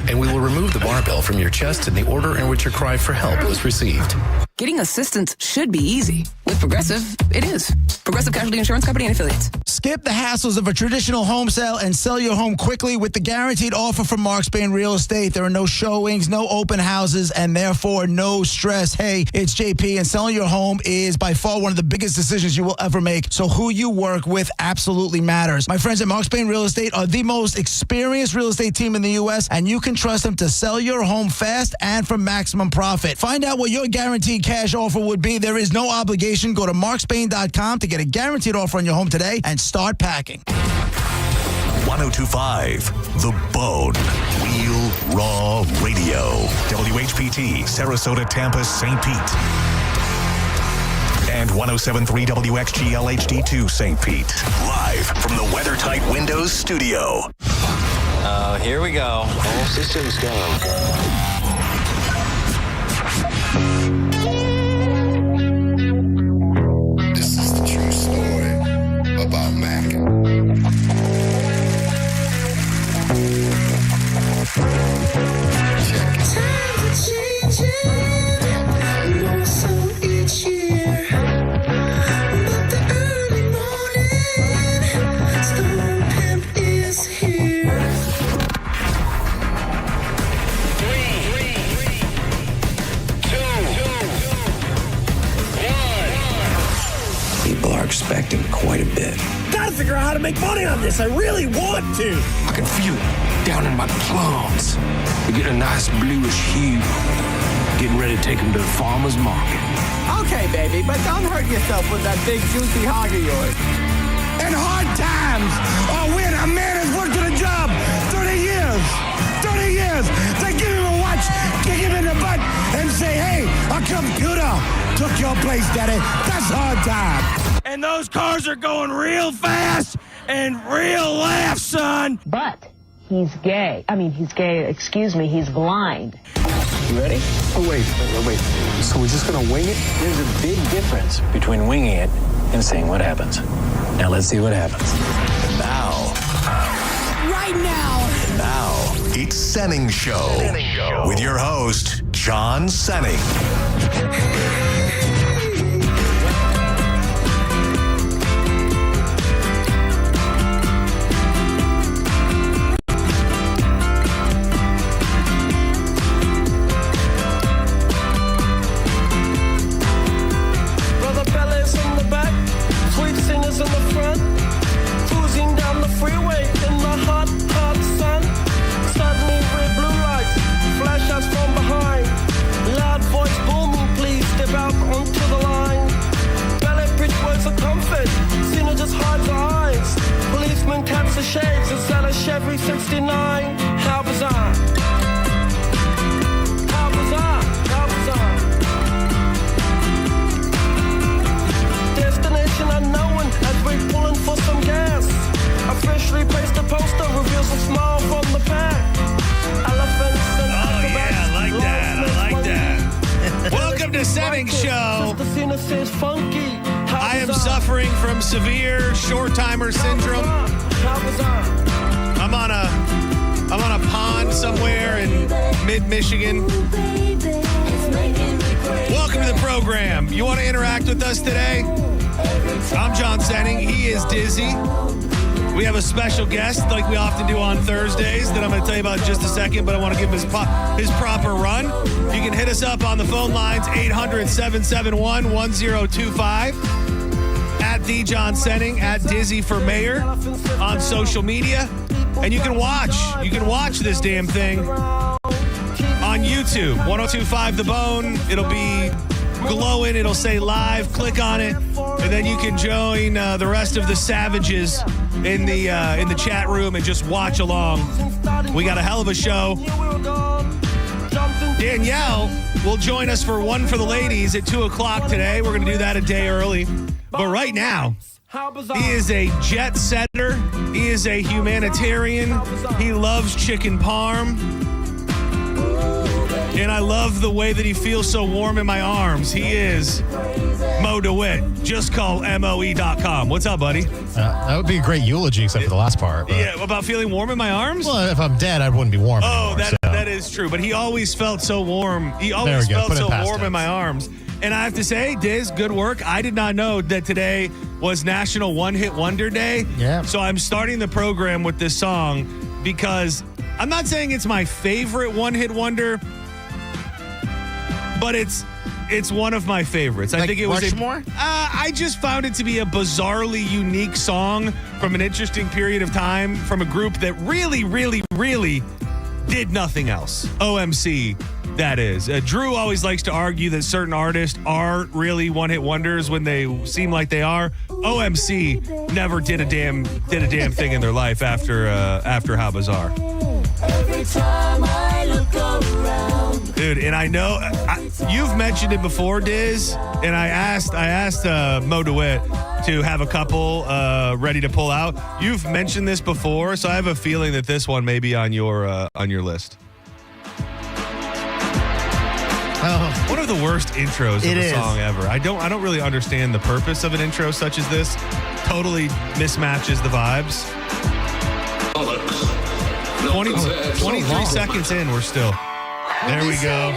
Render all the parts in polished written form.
and we will remove the barbell from your chest in the order in which your cry for help was received. Getting assistance should be easy. With Progressive, it is. Progressive Casualty Insurance Company and Affiliates. Skip the hassles of a traditional home sale and sell your home quickly with the guaranteed offer from Mark Spain Real Estate. There are no showings, no open houses, and therefore no stress. Hey, it's JP, and selling your home is by far one of the biggest decisions you will ever make. So who you work with absolutely matters. My friends at Mark Spain Real Estate are the most experienced real estate team in the U.S., and you can trust them to sell your home fast and for maximum profit. Find out what your guaranteed cash offer would be. There is no obligation. Go to markspain.com to get a guaranteed offer on your home today and start packing. 1025 The Bone. Real Raw Radio. WHPT, Sarasota, Tampa, St. Pete. And 1073 WXGL HD2 St. Pete. Live from the WeatherTight Windows studio. Here we go. All systems go. This is the true story about Mac. Check it. Times are changing, more so each year. But the early morning storm pimp is here. 3, 2, 1. People are expecting quite a bit. Gotta figure out how to make money on this. I really want to. I can feel it down in my plums. We get a nice bluish hue. Getting ready to take them to the farmer's market. Okay, baby, but don't hurt yourself with that big juicy hog of yours. In hard times, or when a man has worked at a job 30 years, they give him a watch, kick him in the butt, and say, hey, a computer took your place, daddy. That's hard time. And those cars are going real fast and real laugh, son. But he's gay. He's blind. You ready? Oh, wait. So we're just gonna wing it? There's a big difference between winging it and seeing what happens. Now let's see what happens. Now, Right now. it's Senning Show. With your host, John Senning. Brother Bella's in the back, sweet singers in the front, cruising down the freeway in the hot, hot sun. Suddenly red blue lights flash us from behind. Loud voice booming, please step out onto the line. Ballet bridge words of comfort, Cena just hides her eyes. Policeman taps the shades and sell a Chevy 69. How bizarre. How bizarre. How bizarre. Destination unknown as we're pulling for some gas. A freshly pasted poster reveals a smile from the pack. Elephants and acrobats. I like that. Welcome to Senning Show. The Cena says funky. I am suffering from severe short-timer syndrome. How bizarre. I'm on a pond somewhere in mid-Michigan. Welcome to the program. You want to interact with us today? I'm John Senning. He is Dizzy. We have a special guest, like we often do on Thursdays, that I'm going to tell you about in just a second, but I want to give him his proper run. You can hit us up on the phone lines, 800-771-1025, at The John Senning, at Dizzy for Mayor on social media. And you can watch this damn thing on YouTube, 1025 The Bone. It'll be glowing. It'll say live. Click on it, and then you can join the rest of the savages in the chat room and just watch along. We got a hell of a show. Danielle will join us for One for the Ladies at 2 o'clock today. We're going to do that a day early. But right now, he is a jet setter. He is a humanitarian. He loves chicken parm. And I love the way that he feels so warm in my arms. He is Mo DeWitt. Just call MOE.com. What's up, buddy? That would be a great eulogy, except for the last part. But. Yeah, about feeling warm in my arms? Well, if I'm dead, I wouldn't be warm anymore. That is true. But he always felt so warm. He always felt so warm in my arms. And I have to say, Diz, good work. I did not know that today was National One Hit Wonder Day. Yeah. So I'm starting the program with this song because I'm not saying it's my favorite one hit wonder, but it's one of my favorites. I think it was Rushmore? I just found it to be a bizarrely unique song from an interesting period of time from a group that really, really, really did nothing else. OMC, that is. Drew always likes to argue that certain artists aren't really one-hit wonders when they seem like they are. OMC never did a damn thing in their life after How Bizarre. Every time I look around. Dude, and I know you've mentioned it before, Diz, and I asked Mo DeWitt to have a couple ready to pull out. You've mentioned this before, so I have a feeling that this one may be on your list. Oh. One of the worst intros of a song ever. I don't really understand the purpose of an intro such as this. Totally mismatches the vibes. 23 seconds in, we're still. There we go.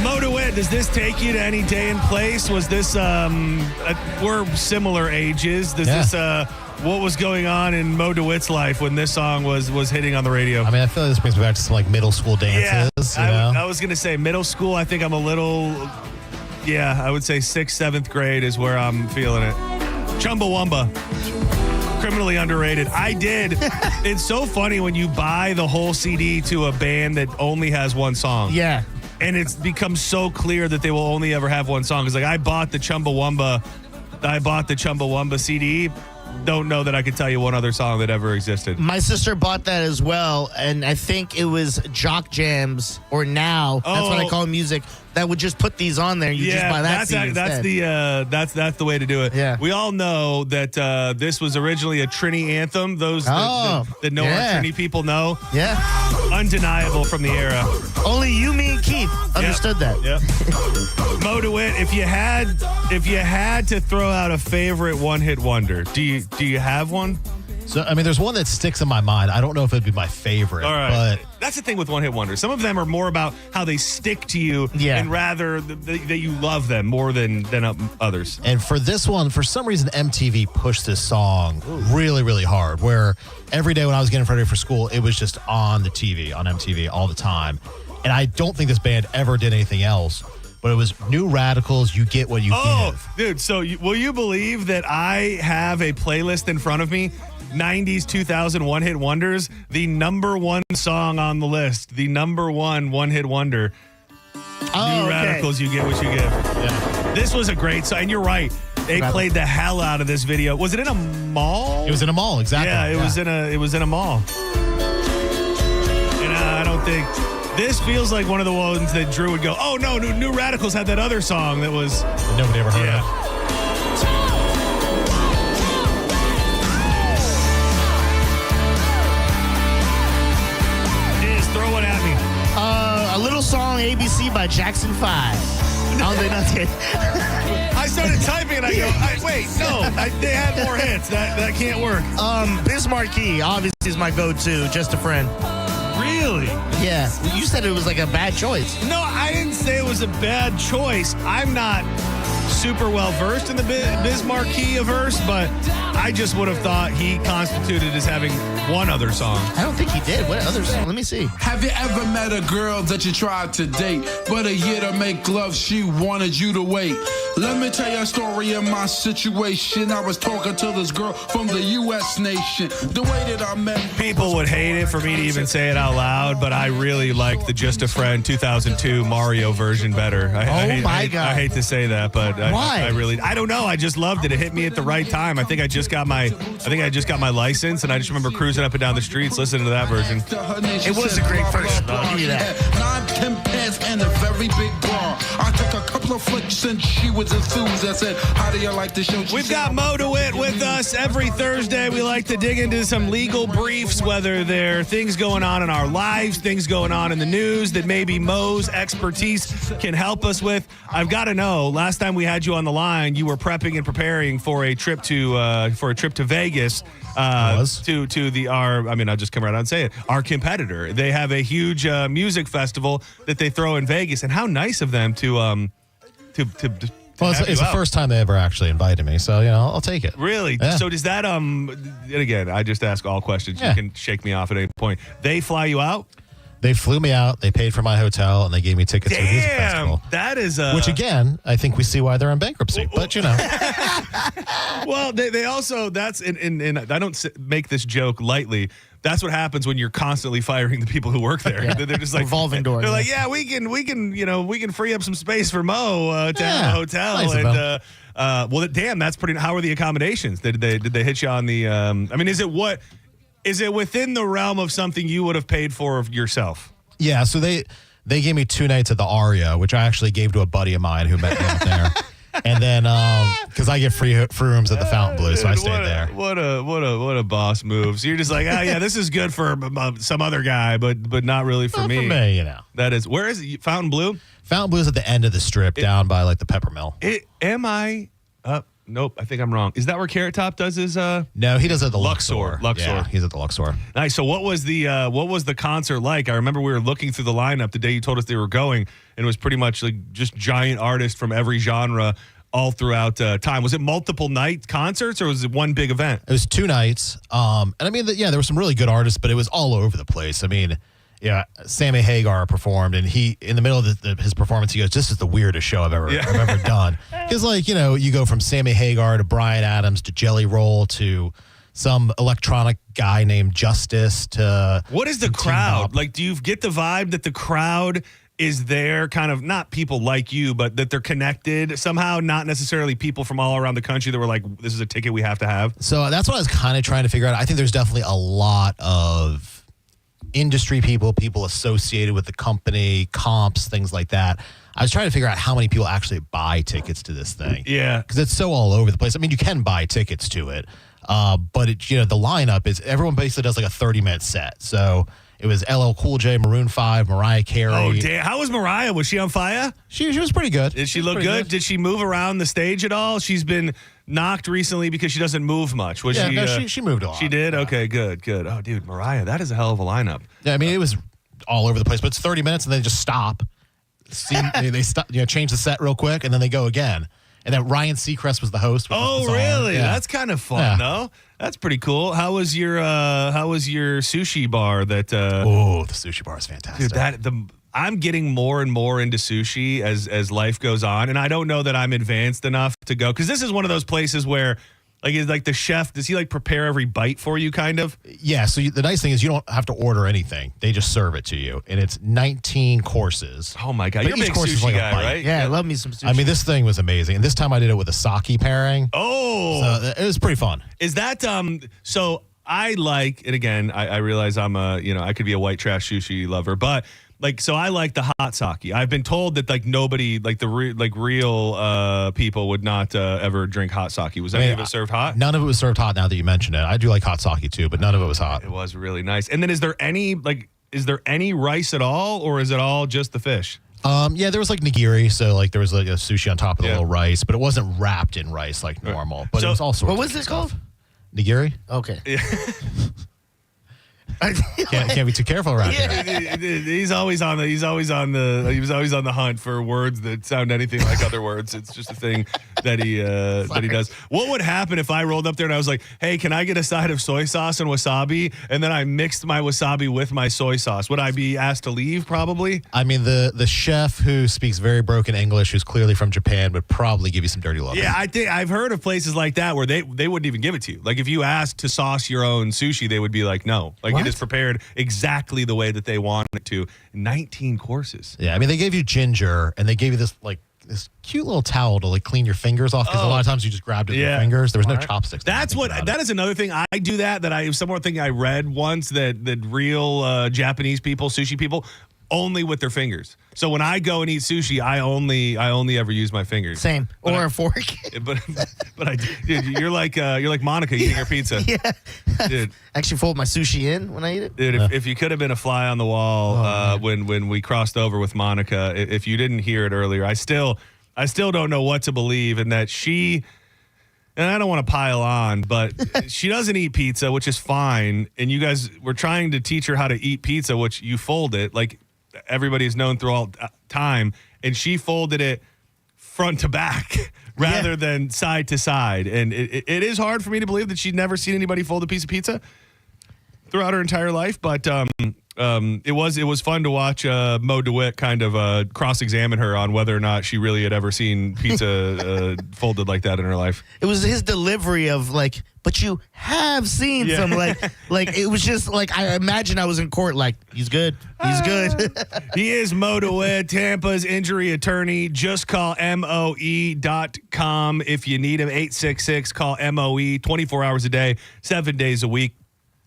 Mo DeWitt, does this take you to any day and place? Was this, we're similar ages. Does this, what was going on in Mo DeWitt's life when this song was hitting on the radio? I mean, I feel like this brings me back to some like middle school dances. I was going to say middle school. I think I'm a little, I would say 6th, 7th grade is where I'm feeling it. Chumbawamba. Criminally underrated. I did. It's so funny when you buy the whole CD to a band that only has one song. Yeah. And it's become so clear that they will only ever have one song. It's like I bought the Chumbawamba CD. Don't know that I could tell you one other song that ever existed. My sister bought that as well, and I think it was Jock Jams or Now. That's what I call music. That would just put these on there. You just buy that CD instead. That's the way to do it. Yeah. We all know that this was originally a Trini anthem. Those that know our Trini people know. Yeah. Undeniable from the era. Only you, me, and Keith understood that. Yep. Mo DeWitt, if you had to throw out a favorite one-hit wonder, do you have one? So, I mean, there's one that sticks in my mind. I don't know if it'd be my favorite. All right. But that's the thing with one-hit wonders. Some of them are more about how they stick to you and rather that you love them more than others. And for this one, for some reason, MTV pushed this song really, really hard, where every day when I was getting ready for school, it was just on the TV, on MTV all the time. And I don't think this band ever did anything else. But it was New Radicals, You Get What You Give. Dude, so will you believe that I have a playlist in front of me, 90s, 2000 one-hit wonders, the number one song on the list, the number one-hit wonder, New Radicals, You Get What You Give. Yeah. This was a great song, and you're right. They played the hell out of this video. Was it in a mall? It was in a mall, exactly. Yeah, it was in a mall. And I don't think... This feels like one of the ones that Drew would go, oh, no, New Radicals had that other song that was... That nobody ever heard of. Throw one at me. A little song, ABC by Jackson 5. I started typing and I go, wait, no, they had more hits. That can't work. Bismarcky, obviously, is my go-to. Just a Friend. Really? Yeah. You said it was like a bad choice. No, I didn't say it was a bad choice. I'm not super well versed in the Bismarcky verse, but I just would have thought he constituted as having one other song. I don't think he did. What other song? Let me see. Have you ever met a girl that you tried to date, but a year to make love, she wanted you to wait? Let me tell you a story of my situation. I was talking to this girl from the U.S. nation. The way that I met... People would hate it for me to even say it out loud, but I really like the Just a Friend 2002 Mario version better. I hate to say that, but I really, I don't know. I just loved it. It hit me at the right time. I think I just got my license, and I just remember cruising up and down the streets listening to that version. It was a great version, though. I'll give you that. 9, 10 pants and a very big bra. I took a couple of flicks and she was enthused. I said, how do you like the show? We've got Mo DeWitt with us every Thursday. We like to dig into some legal briefs, whether they're things going on in our lives, things going on in the news that maybe Mo's expertise can help us with. I've got to know, last time we had you on the line, you were prepping and preparing for a trip to Vegas. I'll just come right out and say it. Our competitor. They have a huge music festival that they throw in Vegas, and how nice of them to well, it's the first time they ever actually invited me, so I'll take it. Really? Yeah. So does that and again, I just ask all questions. Yeah. You can shake me off at any point. They fly you out? They flew me out, they paid for my hotel, and they gave me tickets to the music festival. That is which again, I think we see why they're in bankruptcy. But well, they also, that's and I don't make this joke lightly. That's what happens when you're constantly firing the people who work there. Yeah. They're just like revolving door. They're like, yeah, we can free up some space for Mo to have a hotel. Nice well, damn, that's pretty. How are the accommodations? Did they hit you on the? Is it within the realm of something you would have paid for yourself? Yeah. So they gave me 2 nights at the Aria, which I actually gave to a buddy of mine who met me up there. And then, because I get free rooms at the Fontainebleau, so I stayed there. What a boss move. So you're just like, yeah, this is good for some other guy, but not really for me. For me, That is, where is it? Fontainebleau? Fontainebleau is at the end of the strip, down by like the Pepper Mill. Nope, I think I'm wrong. Is that where Carrot Top does his? No, he does it at the Luxor. Yeah, he's at the Luxor. Nice. So what was the concert like? I remember we were looking through the lineup the day you told us they were going, and it was pretty much like just giant artists from every genre all throughout time. Was it multiple night concerts, or was it one big event? It was 2 nights. And I mean, there were some really good artists, but it was all over the place. I mean, yeah, Sammy Hagar performed, and he, in the middle of his performance, he goes, "This is the weirdest show I've ever done." Because, you go from Sammy Hagar to Bryan Adams to Jelly Roll to some electronic guy named Justice to... What is the crowd? Like, do you get the vibe that the crowd is there, kind of, not people like you, but that they're connected somehow, not necessarily people from all around the country that were like, this is a ticket we have to have? So that's what I was kind of trying to figure out. I think there's definitely a lot of industry people associated with the company, comps, things like that. I was trying to figure out how many people actually buy tickets to this thing. Yeah. Because it's so all over the place. I mean, you can buy tickets to it, but the lineup is, everyone basically does like a 30-minute set. So it was LL Cool J, Maroon 5, Mariah Carey. Oh, damn. How was Mariah? Was she on fire? She was pretty good. Did she look good? Did she move around the stage at all? She's been knocked recently because she doesn't move much. She moved a lot. She did? Okay, good. Oh, dude, Mariah, that is a hell of a lineup. Yeah, I mean, it was all over the place, but it's 30 minutes and they just stop. They stop, change the set real quick, and then they go again. And then Ryan Seacrest was the host. Oh, really? Yeah. That's kind of fun, though. That's pretty cool. How was your sushi bar? The sushi bar is fantastic. Dude, I'm getting more and more into sushi as life goes on, and I don't know that I'm advanced enough to go, because this is one of those places where, like the chef, does he prepare every bite for you, kind of? Yeah. So the nice thing is you don't have to order anything; they just serve it to you, and it's 19 courses. Oh my god, but you're a big sushi guy, right? Yeah, I love me some sushi. I mean, this thing was amazing, and this time I did it with a sake pairing. Oh, so it was pretty fun. Is that so? I like, and again, I realize I'm I could be a white trash sushi lover, but so I like the hot sake. I've been told that nobody, real people would not ever drink hot sake. Was any of it served hot? None of it was served hot. Now that you mention it, I do like hot sake too, but none of it was hot. It was really nice. And then is there any rice at all, or is it all just the fish? Yeah, there was nigiri, so there was a sushi on top of the little rice, but it wasn't wrapped in rice like normal. But it was all sorts. What was this called? Nigiri. Okay. Can't be too careful around here. He was always on the hunt for words that sound anything like other words. It's just a thing that he does. What would happen if I rolled up there and I was like, "Hey, can I get a side of soy sauce and wasabi?" And then I mixed my wasabi with my soy sauce. Would I be asked to leave? Probably. I mean, the chef who speaks very broken English, who's clearly from Japan, would probably give you some dirty looks. Yeah, I've heard of places like that where they wouldn't even give it to you. If you asked to sauce your own sushi, they would be like, "No." It is prepared exactly the way that they want it to. 19 courses. Yeah, I mean, they gave you ginger, and they gave you this this cute little towel to like clean your fingers off because a lot of times you just grabbed it with your fingers. There was no chopsticks. That is another thing. I do that somewhere thing I read once that real Japanese people, sushi people, only with their fingers. So when I go and eat sushi, I only ever use my fingers. Same. Or a fork. But dude, you're like Monica eating her pizza. Yeah. Dude. Actually fold my sushi in when I eat it. Dude, if you could have been a fly on the wall when we crossed over with Monica, if you didn't hear it earlier, I still don't know what to believe in that she. And I don't want to pile on, but she doesn't eat pizza, which is fine. And you guys were trying to teach her how to eat pizza, which you fold it like everybody's known through all time. And she folded it front to back rather than side to side. And it is hard for me to believe that she'd never seen anybody fold a piece of pizza throughout her entire life. But it was fun to watch Mo DeWitt kind of cross-examine her on whether or not she really had ever seen pizza folded like that in her life. It was his delivery of like, but you have seen some like it was just like I imagine I was in court like he's good. He is Mo DeWitt, Tampa's injury attorney. Just call MOE.com if you need him. 866 call MOE 24 hours a day, 7 days a week.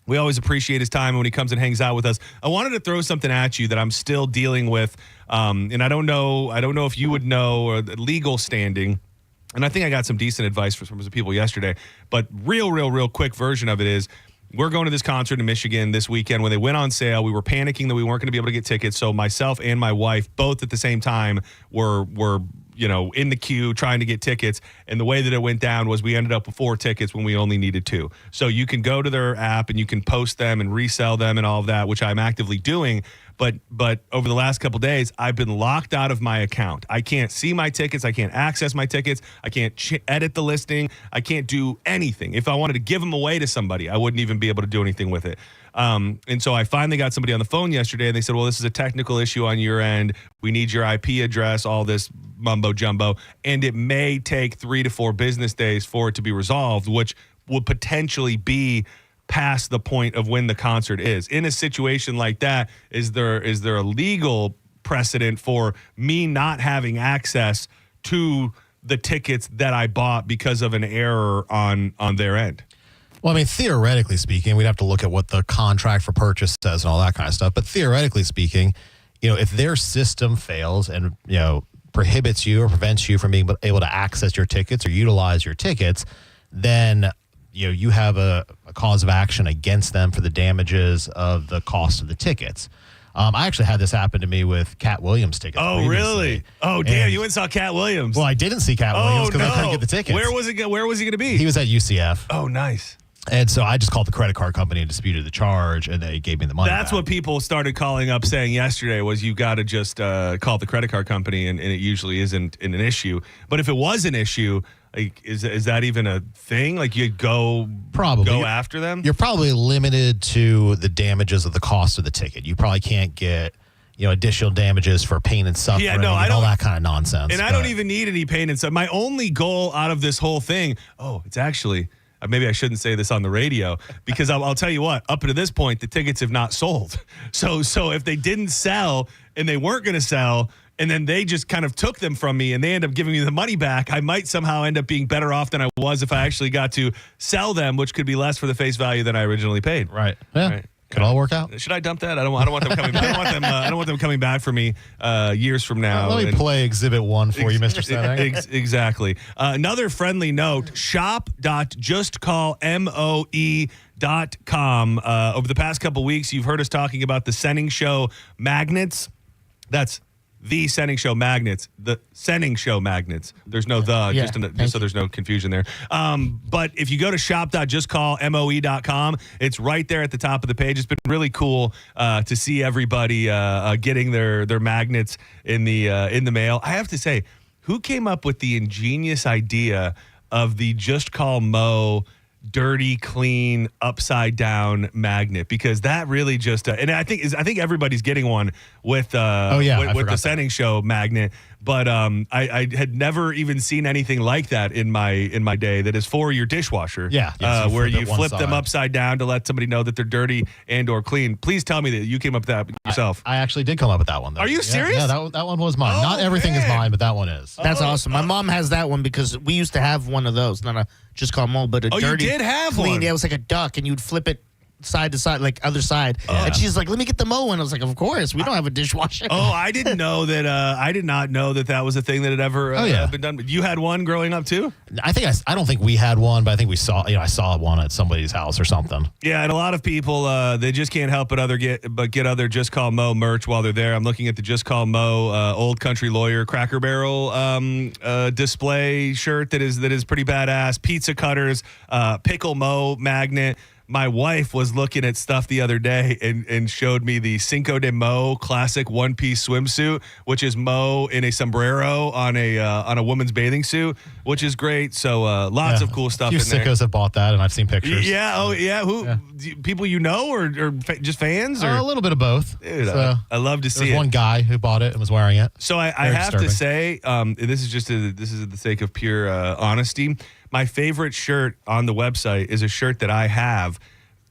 We always appreciate his time when he comes and hangs out with us. I wanted to throw something at you that I'm still dealing with, and I don't know if you would know or the legal standing. And I think I got some decent advice from some people yesterday. But real quick version of it is we're going to this concert in Michigan this weekend. When they went on sale, we were panicking that we weren't going to be able to get tickets. So myself and my wife, both at the same time, were in the queue trying to get tickets. And the way that it went down was we ended up with 4 tickets when we only needed 2. So you can go to their app and you can post them and resell them and all of that, which I'm actively doing. But over the last couple days, I've been locked out of my account. I can't see my tickets. I can't access my tickets. I can't edit the listing. I can't do anything. If I wanted to give them away to somebody, I wouldn't even be able to do anything with it. And so I finally got somebody on the phone yesterday, and they said, well, this is a technical issue on your end. We need your IP address, all this mumbo jumbo, and it may take 3 to 4 business days for it to be resolved, which would potentially be past the point of when the concert is. In a situation like that, is there a legal precedent for me not having access to the tickets that I bought because of an error on their end? Well, I mean, theoretically speaking, we'd have to look at what the contract for purchase says and all that kind of stuff. But theoretically speaking, if their system fails and, prohibits you or prevents you from being able to access your tickets or utilize your tickets, then you have a cause of action against them for the damages of the cost of the tickets. I actually had this happen to me with Cat Williams tickets. Oh, previously. Really? Oh, damn! You went and saw Cat Williams. Well, I didn't see Cat Williams because I couldn't get the tickets. Where was he going to be? He was at UCF. Oh, nice. And so I just called the credit card company and disputed the charge, and they gave me the money. That's what people started calling up saying yesterday was you got to just call the credit card company, and it usually isn't an issue. But if it was an issue, like, is that even a thing? Like you go after them? You're probably limited to the damages of the cost of the ticket. You probably can't get additional damages for pain and suffering and all that kind of nonsense. And I don't even need any pain and suffering. My only goal out of this whole thing, it's actually... maybe I shouldn't say this on the radio because I'll tell you what, up to this point, the tickets have not sold. So if they didn't sell and they weren't going to sell and then they just kind of took them from me and they end up giving me the money back, I might somehow end up being better off than I was if I actually got to sell them, which could be less for the face value than I originally paid. Right. Yeah. Right. Could all work out. Should I dump that? I don't want them coming back. I don't want them coming back for me years from now. Let me play Exhibit 1 for you, Mr. Senning. Exactly. Another friendly note, shop.justcallmoe.com. Over the past couple weeks, you've heard us talking about the Senning Show magnets. That's the Senning Show magnets, the Senning Show magnets. There's no just so there's no confusion there. But if you go to shop.justcallmoe.com, it's right there at the top of the page. It's been really cool to see everybody getting their magnets in the mail. I have to say, who came up with the ingenious idea of the Just Call Mo dirty, clean, upside down magnet? Because that really just and I think everybody's getting one with the Senning Show magnet. but I had never even seen anything like that in my day. That is for your dishwasher. Yeah. Where you flip them upside down to let somebody know that they're dirty and or clean. Please tell me that you came up with that yourself. I actually did come up with that one, though. Are you serious? Yeah, that one was mine. Not everything is mine, but that one is. That's awesome. My mom has that one because we used to have one of those. Not a just call mold, but a dirty. You did have clean. one. Yeah, it was like a duck, and you'd flip it side to side, like other side. And she's like, "Let me get the Mo one." I was like, "Of course, we don't have a dishwasher." Oh, I didn't know that. I did not know that was a thing that had ever been done. You had one growing up too? I don't think we had one, but I think we saw. I saw one at somebody's house or something. Yeah, and a lot of people they just can't help but get other Just Call Mo merch while they're there. I'm looking at the Just Call Mo Old Country Lawyer Cracker Barrel display shirt that is pretty badass. Pizza cutters, Pickle Mo magnet. My wife was looking at stuff the other day and showed me the Cinco de Mo classic one-piece swimsuit, which is Mo in a sombrero on a woman's bathing suit, which is great. So lots of cool stuff in there. A few sickos have bought that, and I've seen pictures. Yeah. Oh, yeah. People you know or just fans? Or? A little bit of both. Dude, so, I love to see it. There's one guy who bought it and was wearing it. So I have to say, this is the sake of pure honesty. My favorite shirt on the website is a shirt that I have,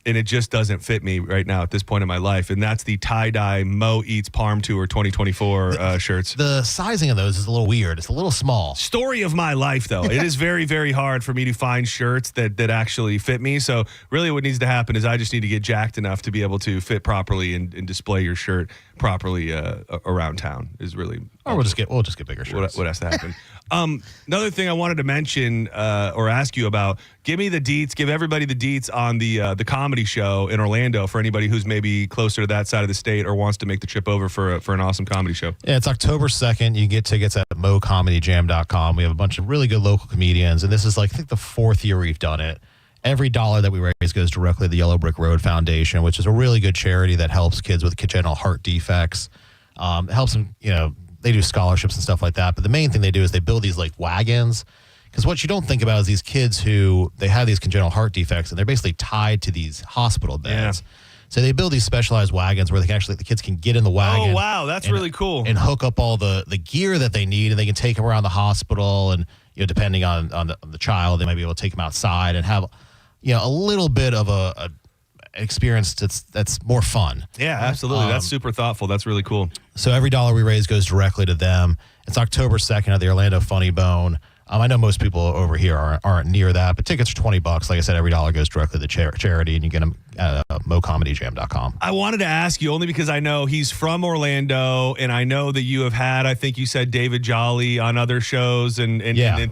and it just doesn't fit me right now at this point in my life, and that's the tie-dye Mo Eats Parm Tour 2024 shirts. The sizing of those is a little weird. It's a little small. Story of my life, though. It is very, very hard for me to find shirts that actually fit me, so really what needs to happen is I just need to get jacked enough to be able to fit properly and display your shirt properly around town is really... Or we'll just get bigger shirts. What has to happen? Another thing I wanted to mention or ask you about, give everybody the deets on the comedy show in Orlando for anybody who's maybe closer to that side of the state or wants to make the trip over for an awesome comedy show. Yeah, it's October 2nd. You can get tickets at mocomedyjam.com. We have a bunch of really good local comedians, and this is I think the fourth year we've done it. Every dollar that we raise goes directly to the Yellow Brick Road Foundation, which is a really good charity that helps kids with congenital heart defects. It helps them, they do scholarships and stuff like that. But the main thing they do is they build these wagons. Because what you don't think about is these kids who they have these congenital heart defects and they're basically tied to these hospital beds. Yeah. So they build these specialized wagons where the kids can get in the wagon. Oh, wow. That's really cool. And hook up all the gear that they need, and they can take them around the hospital. And, depending on the child, they might be able to take them outside and have, a little bit of a experience that's more fun. Yeah, absolutely. That's super thoughtful. That's really cool. So every dollar we raise goes directly to them. It's October 2nd at the Orlando Funny Bone. I know most people over here aren't near that, but tickets are $20. Like I said, every dollar goes directly to charity, and you get them at mocomedyjam.com. I wanted to ask you only because I know he's from Orlando, and I know that you have had, I think you said David Jolly on other shows and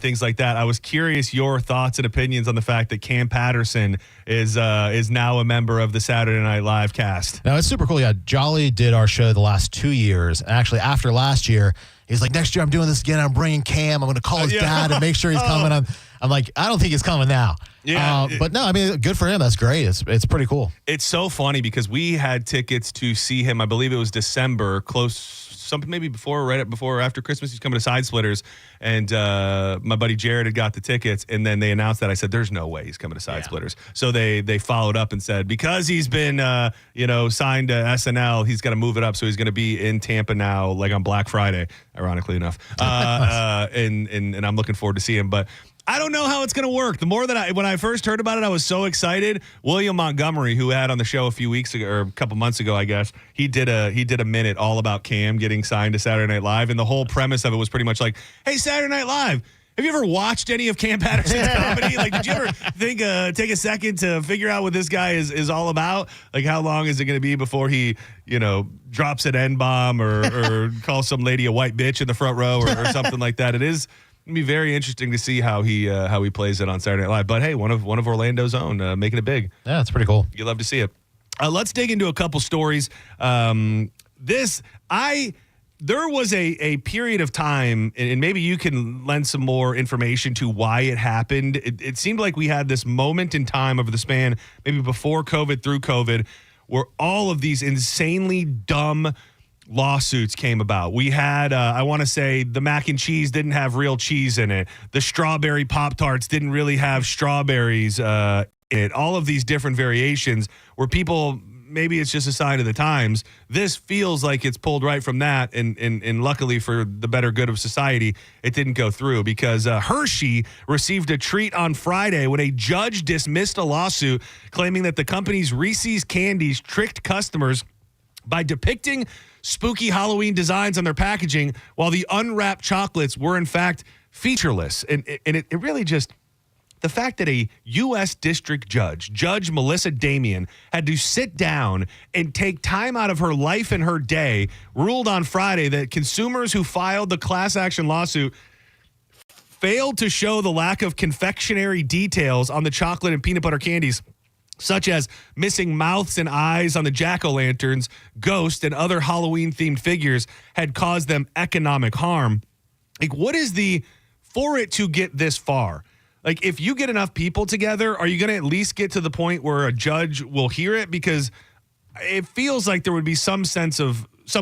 things like that. I was curious your thoughts and opinions on the fact that Cam Patterson is now a member of the Saturday Night Live cast. Now, it's super cool. Yeah, Jolly did our show the last 2 years. Actually, after last year, he's like, next year I'm doing this again. I'm bringing Cam. I'm going to call his dad and make sure he's coming. I'm like, I don't think he's coming now. Yeah. But no, I mean, good for him. That's great. It's pretty cool. It's so funny because we had tickets to see him. I believe it was December, something maybe right before or after Christmas. He's coming to Side Splitters, and my buddy Jared had got the tickets, and then they announced that. I said, "There's no way he's coming to Side Splitters." So they followed up and said because he's been signed to SNL, he's got to move it up. So he's going to be in Tampa now, on Black Friday, ironically enough. And I'm looking forward to see him, but. I don't know how it's going to work. The more that when I first heard about it, I was so excited. William Montgomery, who had on the show a few weeks ago, or a couple months ago, I guess, he did a minute all about Cam getting signed to Saturday Night Live, and the whole premise of it was pretty much like, "Hey, Saturday Night Live, have you ever watched any of Cam Patterson's comedy? Did you ever think take a second to figure out what this guy is all about? How long is it going to be before he drops an N-bomb or calls some lady a white bitch in the front row or something like that? It is." It'd be very interesting to see how he plays it on Saturday Night Live. But hey, one of Orlando's own, making it big. Yeah, it's pretty cool. You love to see it. Let's dig into a couple stories. There was a period of time, and maybe you can lend some more information to why it happened. It seemed like we had this moment in time over the span, maybe before COVID, through COVID, where all of these insanely dumb lawsuits came about. We had, I want to say, the mac and cheese didn't have real cheese in it. The strawberry Pop-Tarts didn't really have strawberries in it. All of these different variations where people maybe it's just a sign of the times. This feels like it's pulled right from that, and luckily for the better good of society, it didn't go through because Hershey received a treat on Friday when a judge dismissed a lawsuit claiming that the company's Reese's candies tricked customers by depicting spooky Halloween designs on their packaging while the unwrapped chocolates were in fact featureless. And it really just... The fact that a U.S. District Judge, Judge Melissa Damian, had to sit down and take time out of her life and her day, ruled on Friday that consumers who filed the class action lawsuit failed to show the lack of confectionery details on the chocolate and peanut butter candies, such as missing mouths and eyes on the jack-o'-lanterns, ghosts, and other Halloween-themed figures, had caused them economic harm. Like, what is for it to get this far? Like, if you get enough people together, are you going to at least get to the point where a judge will hear it? Because it feels like there would be some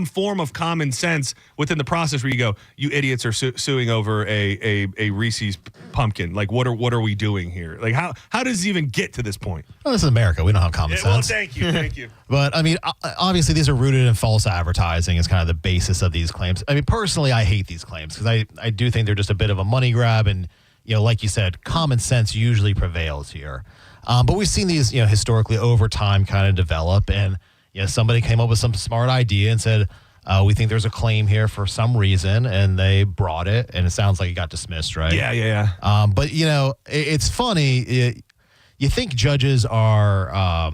form of common sense within the process where you go, you idiots are suing over a Reese's pumpkin. Like, what are we doing here? Like, how does it even get to this point? Well, this is America. We don't have common sense. Well, thank you. But, I mean, obviously these are rooted in false advertising is kind of the basis of these claims. I mean, personally, I hate these claims because I do think they're just a bit of a money grab and, like you said, common sense usually prevails here. But we've seen these, historically over time kind of develop. And, somebody came up with some smart idea and said, we think there's a claim here for some reason. And they brought it. And it sounds like it got dismissed, right? Yeah. But, it's funny. You think judges are,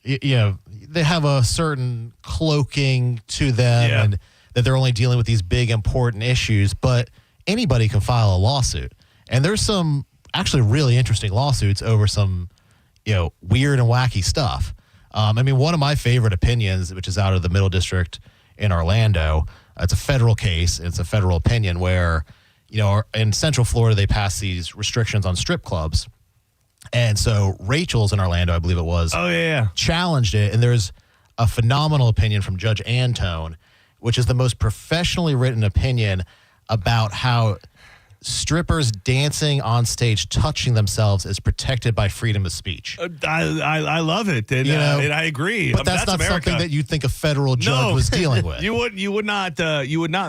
they have a certain cloaking to them and that they're only dealing with these big, important issues. But anybody can file a lawsuit. And there's some actually really interesting lawsuits over some, weird and wacky stuff. I mean, one of my favorite opinions, which is out of the Middle District in Orlando, it's a federal case. It's a federal opinion where, in Central Florida, they passed these restrictions on strip clubs. And so Rachel's in Orlando, I believe it was, challenged it. And there's a phenomenal opinion from Judge Antone, which is the most professionally written opinion about how strippers dancing on stage, touching themselves is protected by freedom of speech. I love it, and I agree. But that's not America. something that you'd think a federal judge was dealing with. You would not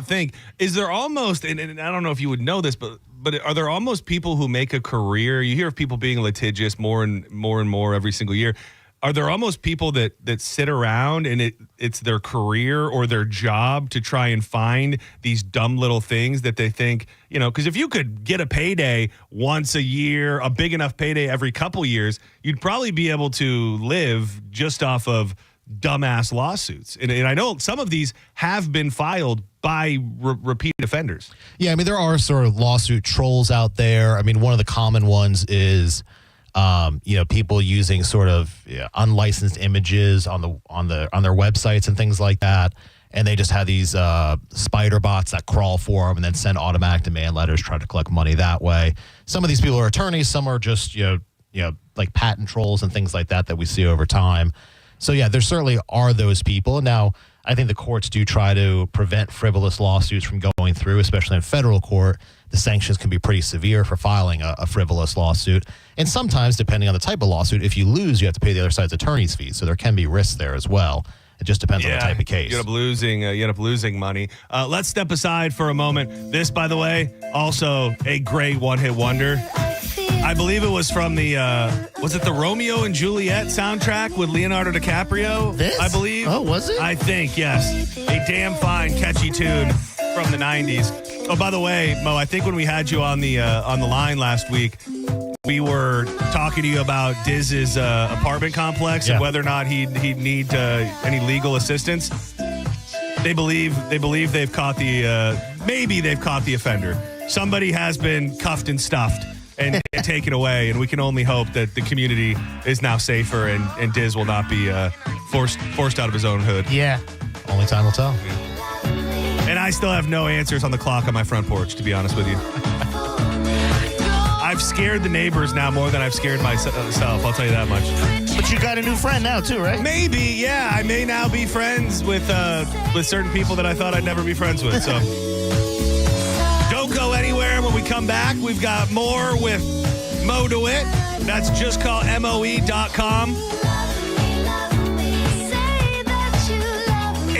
think. Is there almost, and I don't know if you would know this, but are there almost people who make a career? You hear of people being litigious more and more every single year. Are there almost people that sit around and it's their career or their job to try and find these dumb little things that they think, because if you could get a payday once a year, a big enough payday every couple years, you'd probably be able to live just off of dumbass lawsuits. And I know some of these have been filed by repeat offenders. Yeah, I mean, there are sort of lawsuit trolls out there. I mean, one of the common ones is people using sort of unlicensed images on their websites and things like that, and they just have these spider bots that crawl for them and then send automatic demand letters, try to collect money that way. Some of these people are attorneys, some are just like patent trolls and things like that we see over time. So yeah, there certainly are those people. Now, I think the courts do try to prevent frivolous lawsuits from going through, especially in federal court. The sanctions can be pretty severe for filing a frivolous lawsuit. And sometimes, depending on the type of lawsuit, if you lose, you have to pay the other side's attorney's fees. So there can be risks there as well. It just depends on the type of case. You end up losing money. Let's step aside for a moment. This, by the way, also a great one-hit wonder. I believe it was from was it the Romeo and Juliet soundtrack with Leonardo DiCaprio? This? I believe. Oh, was it? I think, yes. A damn fine, catchy tune from the 90s. Oh, by the way, Mo, I think when we had you on the line last week, we were talking to you about Diz's apartment complex and whether or not he'd need any legal assistance. They believe they've caught maybe they've caught the offender. Somebody has been cuffed and stuffed and taken away, and we can only hope that the community is now safer and Diz will not be forced out of his own hood. Yeah. Only time will tell. And I still have no answers on the clock on my front porch, to be honest with you. I've scared the neighbors now more than I've scared myself, I'll tell you that much. But you got a new friend now, too, right? Maybe, yeah. I may now be friends with certain people that I thought I'd never be friends with, so... Don't go anywhere. When we come back, we've got more with Mo DeWitt. That's just call MOE.com.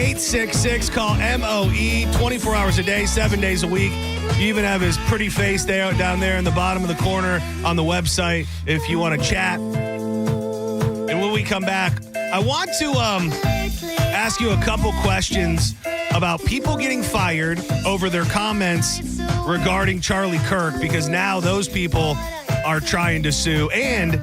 866, call MOE, 24 hours a day, 7 days a week. You even have his pretty face down there in the bottom of the corner on the website if you want to chat. And when we come back, I want to ask you a couple questions about people getting fired over their comments regarding Charlie Kirk, because now those people are trying to sue. And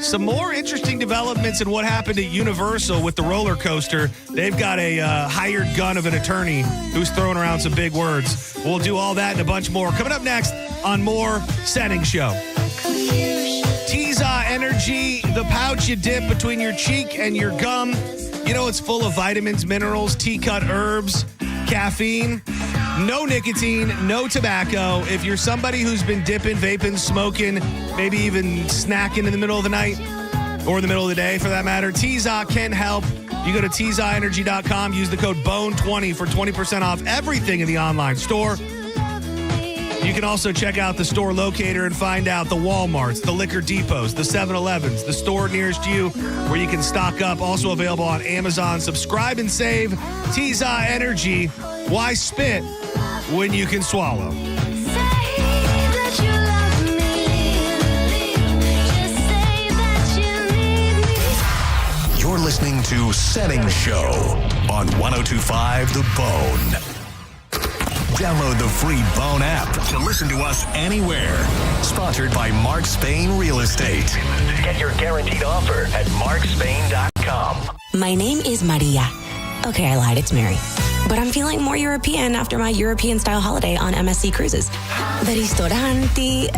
some more interesting developments in what happened at Universal with the roller coaster. They've got a hired gun of an attorney who's throwing around some big words. We'll do all that and a bunch more coming up next on more Senning Show. Teza Energy, the pouch you dip between your cheek and your gum. You know, it's full of vitamins, minerals, tea-cut herbs, caffeine, no nicotine, no tobacco. If you're somebody who's been dipping, vaping, smoking, maybe even snacking in the middle of the night or in the middle of the day for that matter, Teza can help. You go to TezaEnergy.com, use the code BONE20 for 20% off everything in the online store. You can also check out the store locator and find out the Walmarts, the liquor depots, the 7-Elevens, the store nearest you where you can stock up. Also available on Amazon. Subscribe and save. Teza Energy. Why spit when you can swallow? You're listening to Senning Show on 102.5 The Bone. Download the free Bone app to listen to us anywhere. Sponsored by Mark Spain Real Estate. Get your guaranteed offer at markspain.com. My name is Maria. Okay, I lied. It's Mary. But I'm feeling more European after my European-style holiday on MSC Cruises. The ristoranti,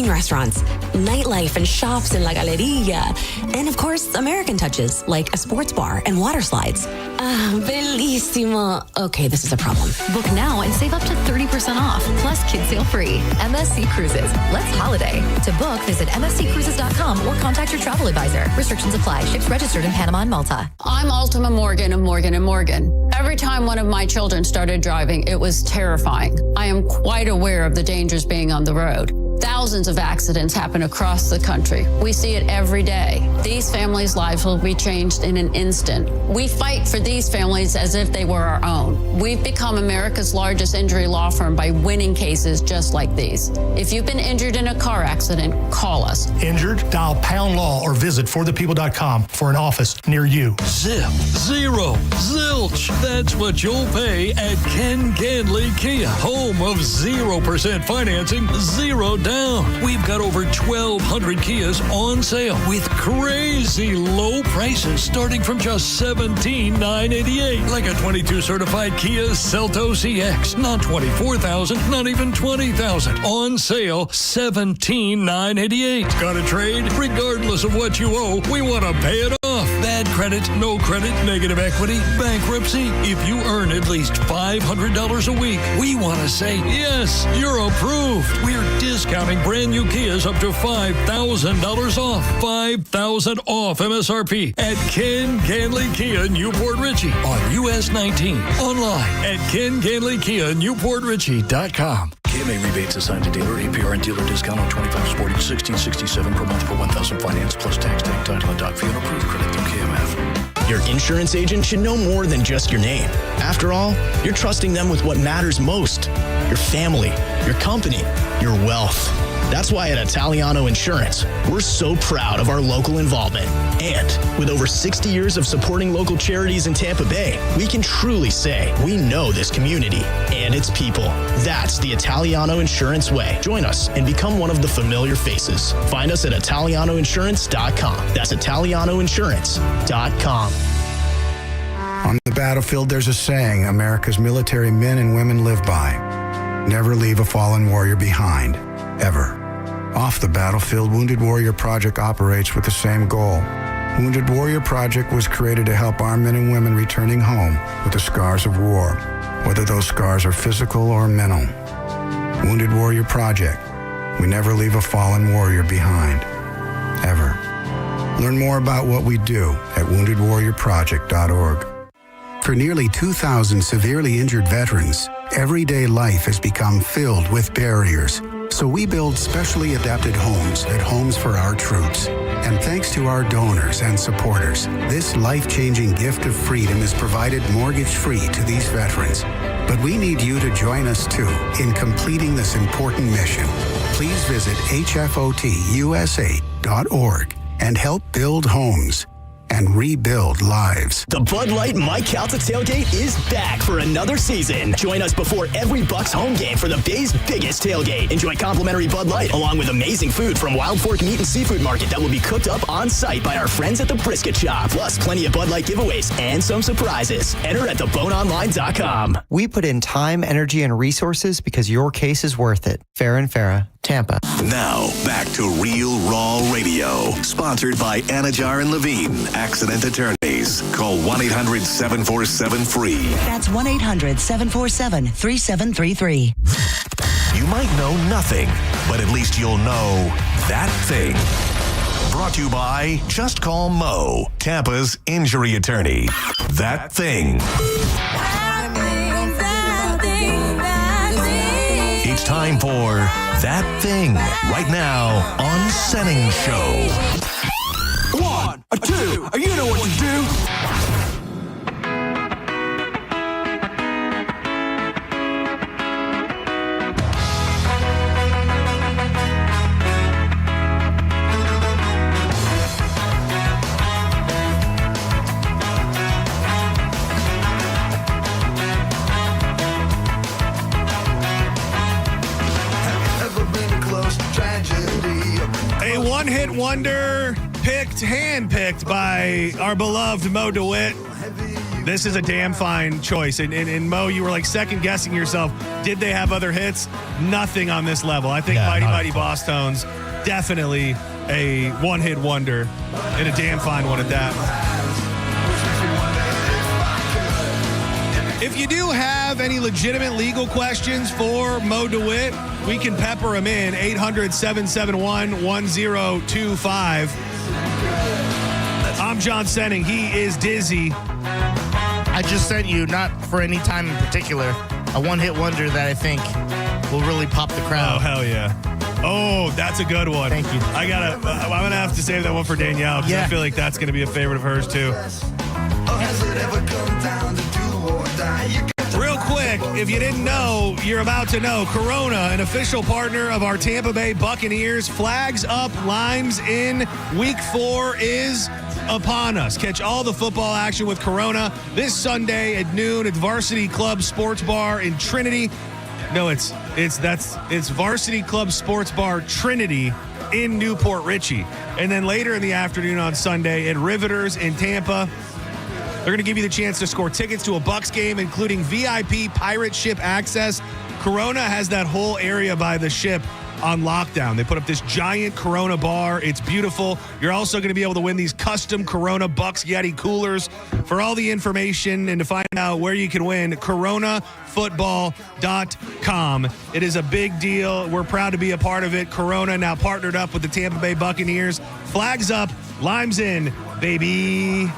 restaurants, nightlife and shops in La Galleria, and of course, American touches like a sports bar and water slides. Bellissimo. Okay, this is a problem. Book now and save up to 30% off, plus kids sale free. MSC Cruises. Let's holiday. To book, visit msccruises.com or contact your travel advisor. Restrictions apply. Ships registered in Panama and Malta. I'm Ultima Morgan of Morgan & Morgan. Every time one of my children started driving, it was terrifying. I am quite aware of the dangers being on the road. Thousands of accidents happen across the country. We see it every day. These families' lives will be changed in an instant. We fight for these families as if they were our own. We've become America's largest injury law firm by winning cases just like these. If you've been injured in a car accident, call us. Injured? Dial pound law or visit forthepeople.com for an office near you. Zip, zero, zilch. That's what you'll pay at Ken Ganley Kia, home of 0% financing, zero down. We've got over 1,200 Kias on sale with crazy low prices starting from just $17,988. Like a 22 certified Kia Seltos EX, not $24,000, not even $20,000. On sale, $17,988. Got a trade? Regardless of what you owe, we want to pay it off. Bad credit, no credit, negative equity, bankruptcy. If you earn at least $500 a week, we want to say, yes, you're approved. We're discounting brand new Kias up to $5,000 off. $5,000 off MSRP at Ken Ganley Kia, Newport Richey on US 19. Online at KenGanleyKia, KMA rebates assigned to dealer, APR and dealer discount on 25 Sportage, $16.67 per month for 1,000 finance plus tax, title, and doc fee on approved credit through KMF. Your insurance agent should know more than just your name. After all, you're trusting them with what matters most: your family, your company, your wealth. That's why at Italiano Insurance, we're so proud of our local involvement. And with over 60 years of supporting local charities in Tampa Bay, we can truly say we know this community and its people. That's the Italiano Insurance way. Join us and become one of the familiar faces. Find us at ItalianoInsurance.com. That's ItalianoInsurance.com. On the battlefield, there's a saying America's military men and women live by: never leave a fallen warrior behind, ever. Off the battlefield, Wounded Warrior Project operates with the same goal. Wounded Warrior Project was created to help our men and women returning home with the scars of war, whether those scars are physical or mental. Wounded Warrior Project. We never leave a fallen warrior behind, ever. Learn more about what we do at woundedwarriorproject.org. For nearly 2,000 severely injured veterans, everyday life has become filled with barriers. So we build specially adapted homes at Homes for Our Troops. And thanks to our donors and supporters, this life-changing gift of freedom is provided mortgage-free to these veterans. But we need you to join us, too, in completing this important mission. Please visit hfotusa.org and help build homes and rebuild lives. The Bud Light Mike Calta tailgate is back for another season. Join us before every Bucks home game for the Bay's biggest tailgate. Enjoy complimentary Bud Light along with amazing food from Wild Fork Meat and Seafood Market that will be cooked up on site by our friends at the Brisket Shop. Plus, plenty of Bud Light giveaways and some surprises. Enter at theboneonline.com. We put in time, energy, and resources because your case is worth it. Farrah and Farrah, Tampa. Now, back to Real Raw Radio. Sponsored by Anajar and Levine, Accident Attorneys. Call 1-800-747-FREE. That's 1-800-747-3733. You might know nothing, but at least you'll know that thing. Brought to you by Just Call Mo, Tampa's injury attorney. That thing. It's time for That Thing right now on Senning Show. 1, 2, you know what to do. A one-hit wonder handpicked by our beloved Mo DeWitt. This is a damn fine choice. And Mo, you were like second-guessing yourself. Did they have other hits? Nothing on this level. I think Mighty Mighty Boss Tones, definitely a one-hit wonder and a damn fine one at that. If you do have any legitimate legal questions for Mo DeWitt, we can pepper them in. 800-771-1025. I'm John Senning. He is Dizzy. I just sent you, not for any time in particular, a one-hit wonder that I think will really pop the crowd. Oh, hell yeah. Oh, that's a good one. Thank you. I'm going to have to save that one for Danielle because I feel like that's going to be a favorite of hers too. Real quick, if you didn't know, you're about to know. Corona, an official partner of our Tampa Bay Buccaneers, flags up, limes in. Week 4 is upon us. Catch all the football action with Corona this Sunday at noon at Varsity Club Sports Bar in Trinity. No, it's Varsity Club Sports Bar Trinity in Newport Richey. And then later in the afternoon on Sunday at Riveters in Tampa. They're going to give you the chance to score tickets to a Bucks game, including VIP pirate ship access. Corona has that whole area by the ship on lockdown. They put up this giant Corona bar. It's beautiful. You're also going to be able to win these custom Corona Bucks Yeti coolers. For all the information and to find out where you can win, coronafootball.com. It is a big deal. We're proud to be a part of it. Corona now partnered up with the Tampa Bay Buccaneers. Flags up, limes in, baby.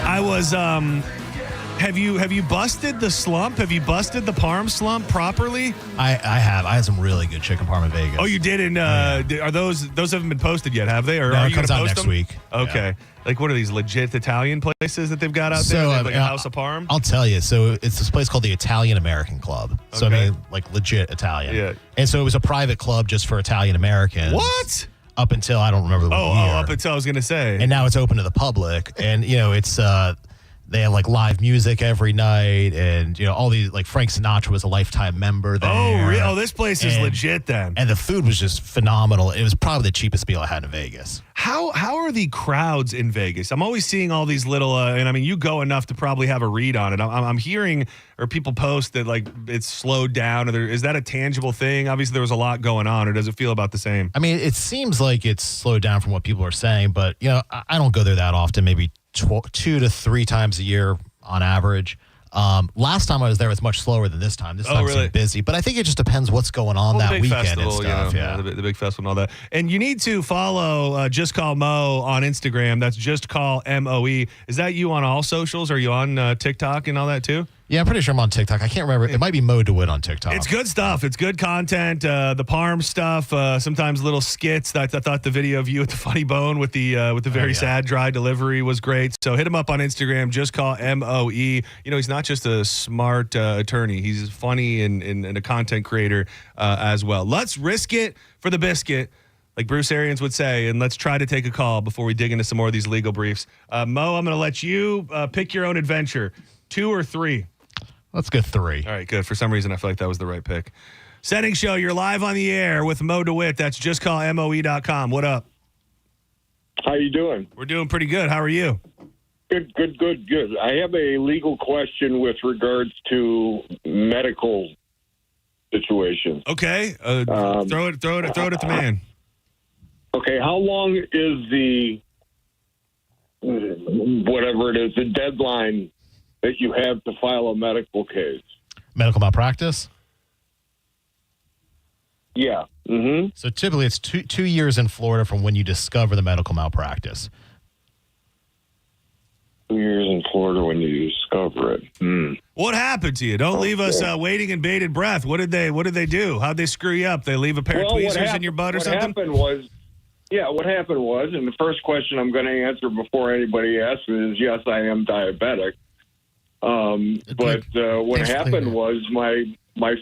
I was, have you busted the slump? Have you busted the parm slump properly? I have. I had some really good chicken parm in Vegas. Oh, you did? And are those haven't been posted yet, have they? Or no, are it you comes going to out post next them? week. Okay. Yeah. Like, what are these legit Italian places that they've got out there? They have like a house of parm? I'll tell you. So it's this place called the Italian American Club. So Okay. I mean, like legit Italian. Yeah. And so it was a private club just for Italian Americans. What? Up until I don't remember the year. Up until I was going to say. And now it's open to the public. And, you know, it's they have like live music every night. And, you know, all these, like Frank Sinatra was a lifetime member there. Oh, really? Oh, this place is legit then. And the food was just phenomenal. It was probably the cheapest meal I had in Vegas. How are the crowds in Vegas? I'm always seeing all these little, and I mean, you go enough to probably have a read on it. I'm hearing, or people post that like it's slowed down. Is that a tangible thing? Obviously, there was a lot going on, or does it feel about the same? I mean, it seems like it's slowed down from what people are saying, but you know, I don't go there that often. Maybe 2 to 3 times a year on average. Last time I was there, it was much slower than this time. This time really? seemed busy, but I think it just depends what's going on that the big weekend festival, and stuff. Yeah. The big festival and all that. And you need to follow Just Call Mo on Instagram. That's Just Call MOE. Is that you on all socials? Are you on TikTok and all that too? Yeah, I'm pretty sure I'm on TikTok. I can't remember. It might be Mo DeWitt on TikTok. It's good stuff. It's good content. The Parm stuff. Sometimes little skits. I thought the video of you at the Funny Bone with the very sad dry delivery was great. So hit him up on Instagram. Just call MOE. You know, he's not just a smart attorney. He's funny and a content creator as well. Let's risk it for the biscuit, like Bruce Arians would say, and let's try to take a call before we dig into some more of these legal briefs. Mo, I'm going to let you pick your own adventure. 2 or 3? Let's go 3. All right, good. For some reason, I feel like that was the right pick. Senning Show, you're live on the air with Mo DeWitt. That's justcallmoe.com. What up? How you doing? We're doing pretty good. How are you? Good. I have a legal question with regards to medical situations. Okay. Throw it at the man. Okay, how long is the deadline that you have to file a medical case? Medical malpractice? Yeah. Mm-hmm. So typically it's 2 years in Florida from when you discover the medical malpractice. 2 years in Florida when you discover it. What happened to you? Don't leave us waiting in bated breath. What did they do? How'd they screw you up? They leave a pair of tweezers in your butt or something? What happened was, and the first question I'm going to answer before anybody asks is, yes, I am diabetic. But what happened was my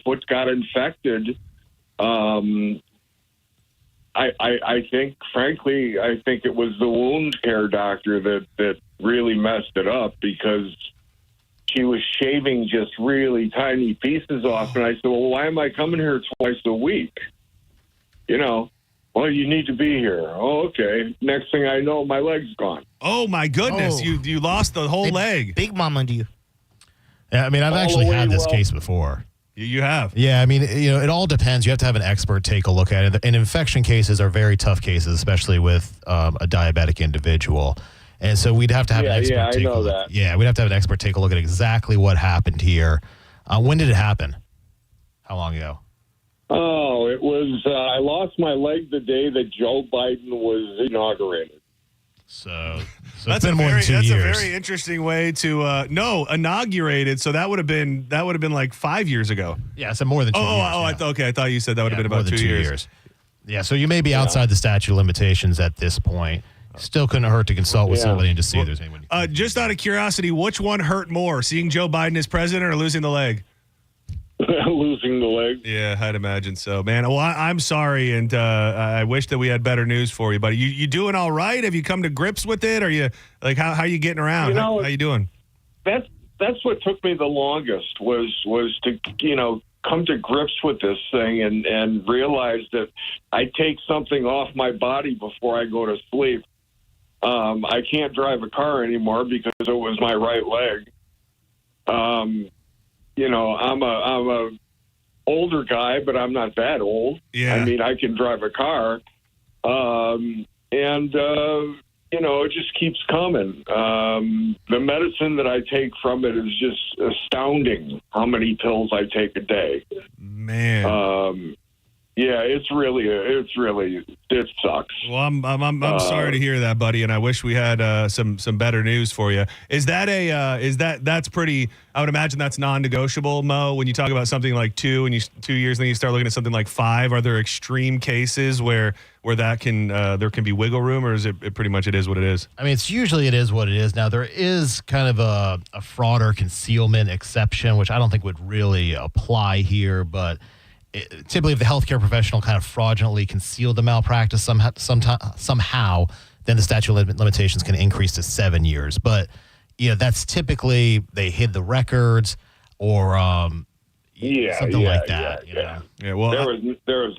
foot got infected. I think, frankly, it was the wound care doctor that really messed it up, because she was shaving just really tiny pieces off. And I said, well, why am I coming here twice a week? You know, well, you need to be here. Oh, okay. Next thing I know, my leg's gone. Oh, my goodness. You lost the whole leg. Big mama, do you? Yeah, I mean, I've actually had this case before. You have? Yeah, I mean, it all depends. You have to have an expert take a look at it. And infection cases are very tough cases, especially with a diabetic individual. And so we'd have to have an expert take a look. That. Yeah, we'd have to have an expert take a look at exactly what happened here. When did it happen? How long ago? Oh, it was, I lost my leg the day that Joe Biden was inaugurated. So that's it's been more than 2 years. That's a very interesting way to inaugurated. So that would have been like 5 years ago. Yeah, so more than 2 years. I thought you said that would have been about 2 years. Yeah, so you may be outside the statute of limitations at this point. Still couldn't hurt to consult with somebody and just see if there's anyone. Just out of curiosity, which one hurt more, seeing Joe Biden as president or losing the leg? Losing the leg. Yeah, I'd imagine so, man. Well, I'm sorry, and I wish that we had better news for you. But you doing all right? Have you come to grips with it? Are you like how are you getting around? How you doing? That's what took me the longest was to come to grips with this thing and realize that I take something off my body before I go to sleep. I can't drive a car anymore because it was my right leg. I'm a older guy, but I'm not that old. Yeah. I mean, I can drive a car. It just keeps coming. The medicine that I take from it is just astounding how many pills I take a day. Man. Yeah, it sucks. Well, I'm sorry to hear that, buddy, and I wish we had some better news for you. That's pretty? I would imagine that's non-negotiable, Mo. When you talk about something like 2 years, then you start looking at something like 5. Are there extreme cases where that can there can be wiggle room, or is it pretty much it is what it is? I mean, it is what it is. Now there is kind of a fraud or concealment exception, which I don't think would really apply here, but. Typically, if the healthcare professional kind of fraudulently concealed the malpractice somehow, then the statute of limitations can increase to 7 years. But that's typically they hid the records or something like that. Yeah. Well, there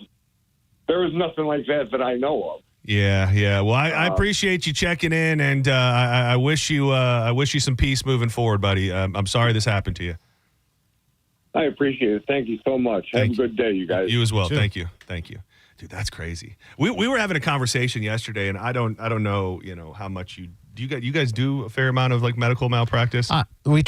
was nothing like that I know of. Yeah. Well, I appreciate you checking in, and I wish you some peace moving forward, buddy. I'm sorry this happened to you. I appreciate it. Thank you so much. Have a good day, you guys. You as well. Thank you. Dude, that's crazy. We were having a conversation yesterday, and I don't know, how much you Do you guys do a fair amount of like medical malpractice? We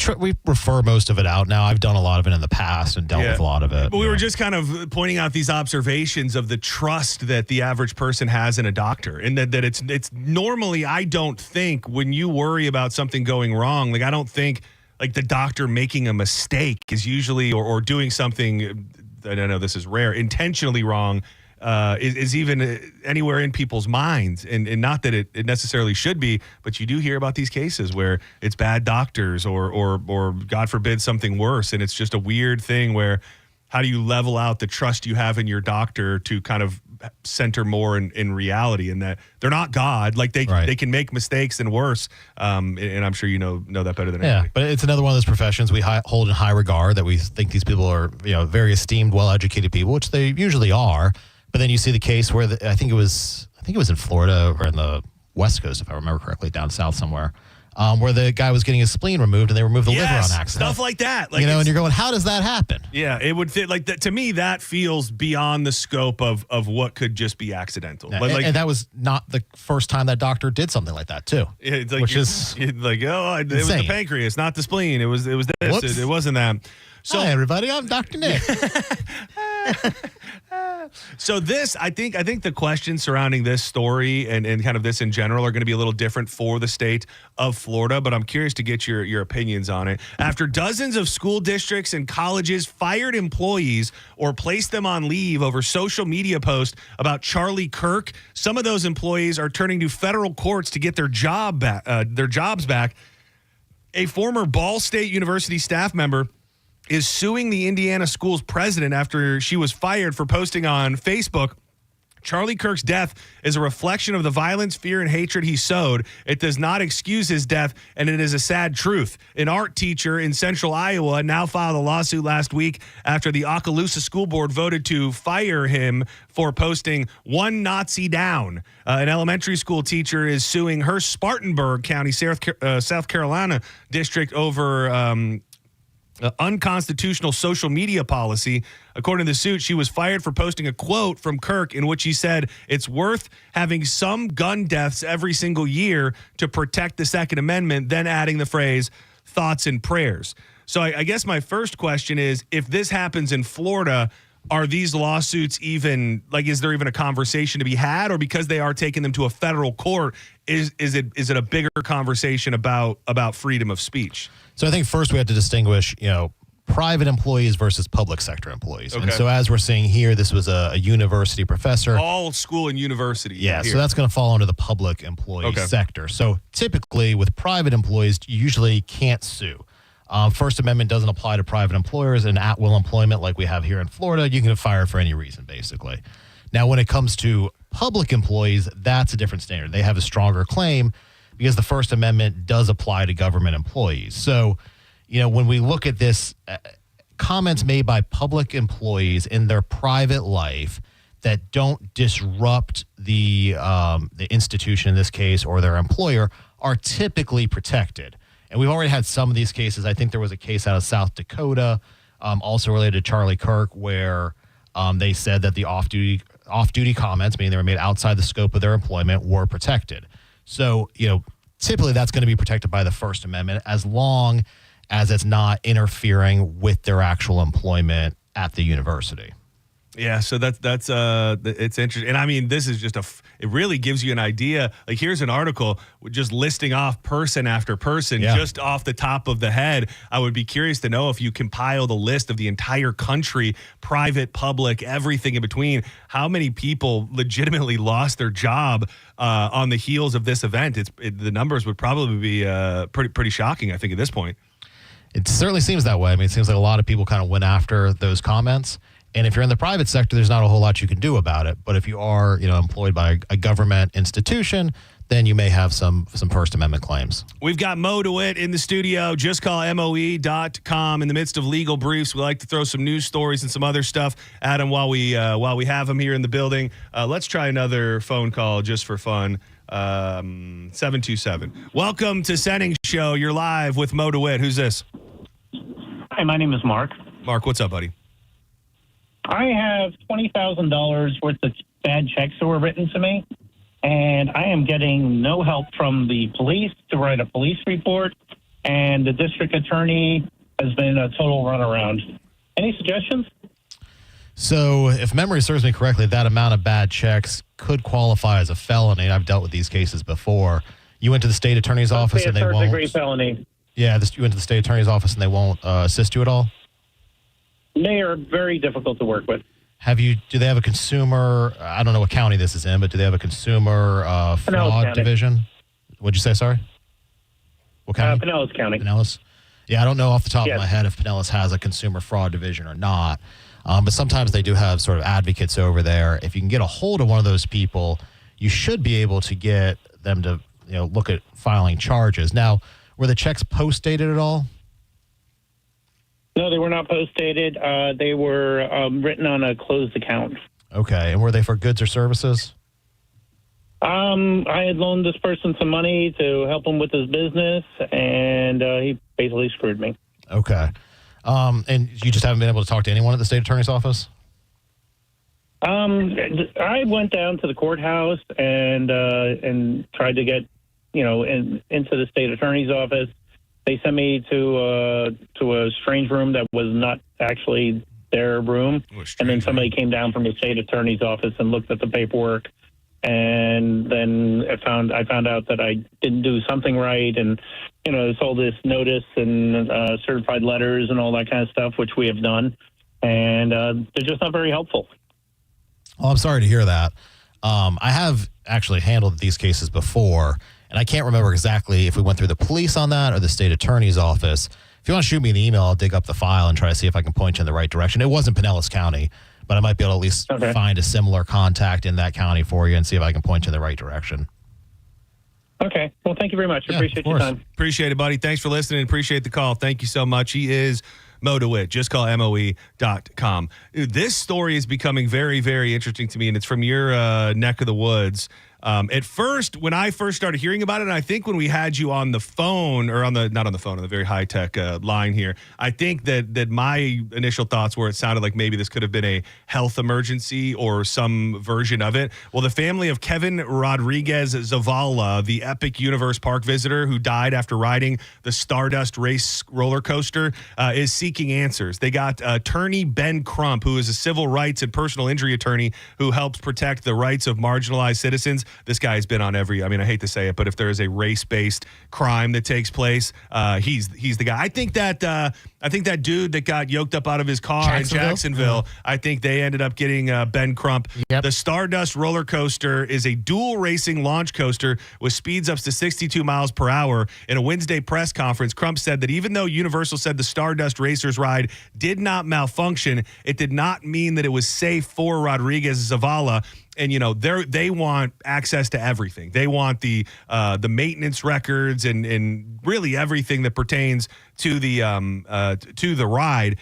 refer most of it out now. I've done a lot of it in the past and dealt with a lot of it. But we were just kind of pointing out these observations of the trust that the average person has in a doctor, and that it's normally, I don't think, when you worry about something going wrong, like I don't think like the doctor making a mistake is usually or doing something, I know this is rare, intentionally wrong. Is even anywhere in people's minds, and not that it necessarily should be, but you do hear about these cases where it's bad doctors or God forbid something worse, and it's just a weird thing where how do you level out the trust you have in your doctor to kind of center more in reality, and that they're not God, like they can make mistakes and worse, and I'm sure you know that better than anybody. But it's another one of those professions we hold in high regard, that we think these people are very esteemed, well-educated people, which they usually are. But then you see the case where I think it was in Florida or in the West Coast, if I remember correctly, down south somewhere, where the guy was getting his spleen removed and they removed the liver on accident. Stuff like that. Like, and you're going, how does that happen? Yeah, it would fit like that. To me, that feels beyond the scope of what could just be accidental. Yeah, and that was not the first time that doctor did something like that too. It's like, which is like, it was the pancreas, not the spleen. It was this. It wasn't that. So, hi everybody, I'm Dr. Nick. So this, I think the questions surrounding this story and kind of this in general are going to be a little different for the state of Florida, but I'm curious to get your opinions on it. After dozens of school districts and colleges fired employees or placed them on leave over social media posts about Charlie Kirk, some of those employees are turning to federal courts to get their jobs back. A former Ball State University staff member is suing the Indiana school's president after she was fired for posting on Facebook, Charlie Kirk's death is a reflection of the violence, fear, and hatred he sowed. It does not excuse his death, and it is a sad truth. An art teacher in central Iowa now filed a lawsuit last week after the Okaloosa School Board voted to fire him for posting "One Nazi Down." An elementary school teacher is suing her Spartanburg County, South Carolina district over unconstitutional social media policy. According to the suit, she was fired for posting a quote from Kirk in which he said, "It's worth having some gun deaths every single year to protect the Second Amendment," then adding the phrase, "thoughts and prayers." So I guess my first question is, if this happens in Florida, are these lawsuits even, like, is there even a conversation to be had? Or because they are taking them to a federal court, is it a bigger conversation about freedom of speech? So I think first we have to distinguish, private employees versus public sector employees. Okay. And so as we're seeing here, this was a university professor. All school and university. Yeah, here. so that's going to fall under the public employee sector. So typically with private employees, you usually can't sue. First Amendment doesn't apply to private employers, and at-will employment like we have here in Florida, you can get fired for any reason, basically. Now, when it comes to public employees, that's a different standard. They have a stronger claim because the First Amendment does apply to government employees. So, when we look at this, comments made by public employees in their private life that don't disrupt the institution in this case or their employer are typically protected. And we've already had some of these cases. I think there was a case out of South Dakota, also related to Charlie Kirk, where they said that the off-duty comments, meaning they were made outside the scope of their employment, were protected. So, typically that's going to be protected by the First Amendment as long as it's not interfering with their actual employment at the university. Yeah, so that's it's interesting. And I mean, this is just it really gives you an idea. Like, here's an article just listing off person after person, just off the top of the head. I would be curious to know if you compile the list of the entire country, private, public, everything in between, how many people legitimately lost their job on the heels of this event. The numbers would probably be pretty shocking, I think, at this point. It certainly seems that way. I mean, it seems like a lot of people kind of went after those comments. And if you're in the private sector, there's not a whole lot you can do about it. But if you are, employed by a government institution, then you may have some First Amendment claims. We've got Mo DeWitt in the studio. Just call MOE.com. In the midst of legal briefs, we like to throw some news stories and some other stuff at him while we have him here in the building. Let's try another phone call just for fun. 727. Welcome to Senning Show. You're live with Mo DeWitt. Who's this? Hi, my name is Mark. Mark, what's up, buddy? I have $20,000 worth of bad checks that were written to me. and I am getting no help from the police to write a police report, and the district attorney has been a total runaround. Any suggestions? So, if memory serves me correctly, that amount of bad checks could qualify as a felony. I've dealt with these cases before. You went to the state attorney's office and they won't. Third-degree felony. Yeah, you went to the state attorney's office and they won't assist you at all? They are very difficult to work with. Do they have a consumer, I don't know what county this is in, but do they have a consumer fraud division? What'd you say, sorry? What county? Pinellas County. Pinellas? Yeah, I don't know off the top of my head if Pinellas has a consumer fraud division or not. But sometimes they do have sort of advocates over there. If you can get a hold of one of those people, you should be able to get them to look at filing charges. Now, were the checks post-dated at all? No, they were not post-dated. They were written on a closed account. Okay, and were they for goods or services? I had loaned this person some money to help him with his business, and he basically screwed me. Okay. And you just haven't been able to talk to anyone at the state attorney's office? I went down to the courthouse and tried to get, into the state attorney's office. They sent me to a strange room that was not actually their room, and then somebody came down from the state attorney's office and looked at the paperwork, and then I found out that I didn't do something right, and it's all this notice and certified letters and all that kind of stuff, which we have done, and they're just not very helpful. Well, I'm sorry to hear that. I have actually handled these cases before, and I can't remember exactly if we went through the police on that or the state attorney's office. If you want to shoot me an email, I'll dig up the file and try to see if I can point you in the right direction. It wasn't Pinellas County, but I might be able to at least find a similar contact in that county for you and see if I can point you in the right direction. Okay. Well, thank you very much. Appreciate your time. Appreciate it, buddy. Thanks for listening. Appreciate the call. Thank you so much. He is Mo DeWitt. Just call MOE.com. This story is becoming very, very interesting to me, and it's from your neck of the woods. At first, when I first started hearing about it, and I think when we had you on the phone, or not on the phone, on the very high-tech line here, I think that my initial thoughts were it sounded like maybe this could have been a health emergency or some version of it. Well, the family of Kevin Rodriguez Zavala, the Epic Universe Park visitor who died after riding the Stardust Race roller coaster, is seeking answers. They got attorney Ben Crump, who is a civil rights and personal injury attorney who helps protect the rights of marginalized citizens. This guy has been on I hate to say it, but if there is a race-based crime that takes place, he's the guy. I think that dude that got yoked up out of his car in Jacksonville, I think they ended up getting Ben Crump. Yep. The Stardust roller coaster is a dual racing launch coaster with speeds up to 62 miles per hour. In a Wednesday press conference, Crump said that even though Universal said the Stardust Racers ride did not malfunction, it did not mean that it was safe for Rodriguez Zavala. And they want access to everything. They want the maintenance records and really everything that pertains to the ride.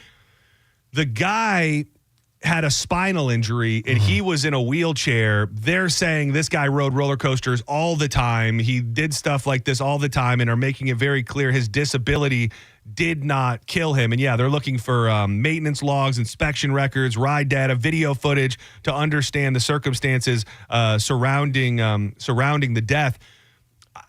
The guy had a spinal injury and he was in a wheelchair. They're saying this guy rode roller coasters all the time. He did stuff like this all the time and are making it very clear his disability did not kill him. And they're looking for maintenance logs, inspection records, ride data, video footage to understand the circumstances surrounding the death.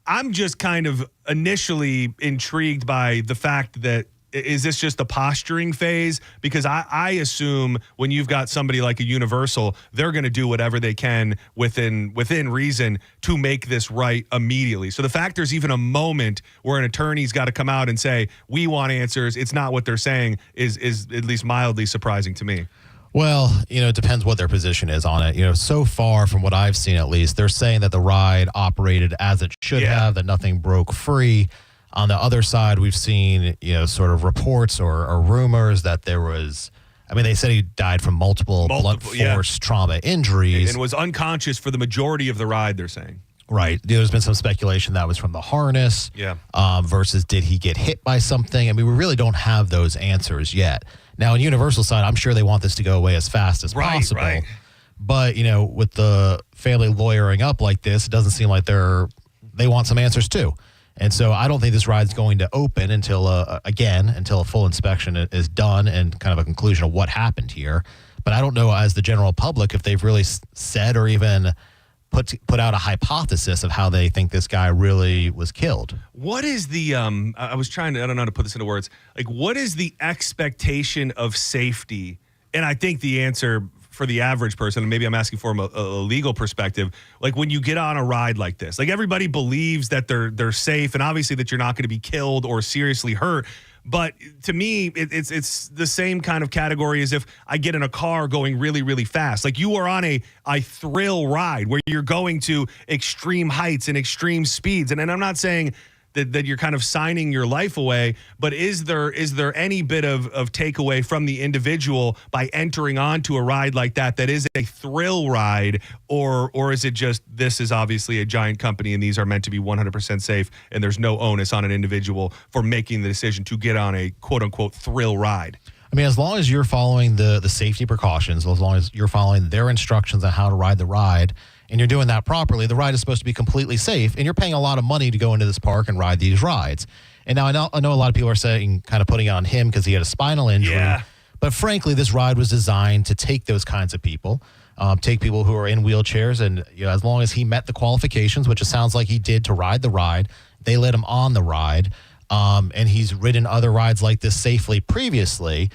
I'm just kind of initially intrigued by the fact that is this just a posturing phase? Because I assume when you've got somebody like a Universal, they're going to do whatever they can within reason to make this right immediately. So the fact there's even a moment where an attorney's got to come out and say, we want answers, it's not what they're saying, is at least mildly surprising to me. Well, it depends what their position is on it. So far from what I've seen, at least, they're saying that the ride operated as it should have, that nothing broke free. On the other side, we've seen, sort of reports or rumors that there was, they said he died from multiple blunt force trauma injuries. And was unconscious for the majority of the ride, they're saying. Right. There's been some speculation that was from the harness versus did he get hit by something? We really don't have those answers yet. Now, on Universal side, I'm sure they want this to go away as fast as possible. Right. But, with the family lawyering up like this, it doesn't seem like they want some answers too. And so I don't think this ride's going to open until a full inspection is done and kind of a conclusion of what happened here. But I don't know, as the general public, if they've really said or even put out a hypothesis of how they think this guy really was killed. What is the I was trying to, I don't know how to put this into words. Like, what is the expectation of safety? And I think the answer for the average person, and maybe I'm asking for a legal perspective, like when you get on a ride like this, like everybody believes that they're safe and obviously that you're not going to be killed or seriously hurt. But to me, it's the same kind of category as if I get in a car going really, really fast. Like you are on a thrill ride where you're going to extreme heights and extreme speeds. And I'm not saying that you're kind of signing your life away, but is there any bit of takeaway from the individual by entering onto a ride like that is a thrill ride, or is it just this is obviously a giant company and these are meant to be 100% safe and there's no onus on an individual for making the decision to get on a quote unquote thrill ride? I mean, as long as you're following the safety precautions, as long as you're following their instructions on how to ride the ride, and you're doing that properly, the ride is supposed to be completely safe, and you're paying a lot of money to go into this park and ride these rides. And now I know a lot of people are saying, kind of putting it on him because he had a spinal injury. Yeah. But frankly, this ride was designed to take those kinds of people, take people who are in wheelchairs, and as long as he met the qualifications, which it sounds like he did to ride the ride, they let him on the ride, and he's ridden other rides like this safely previously.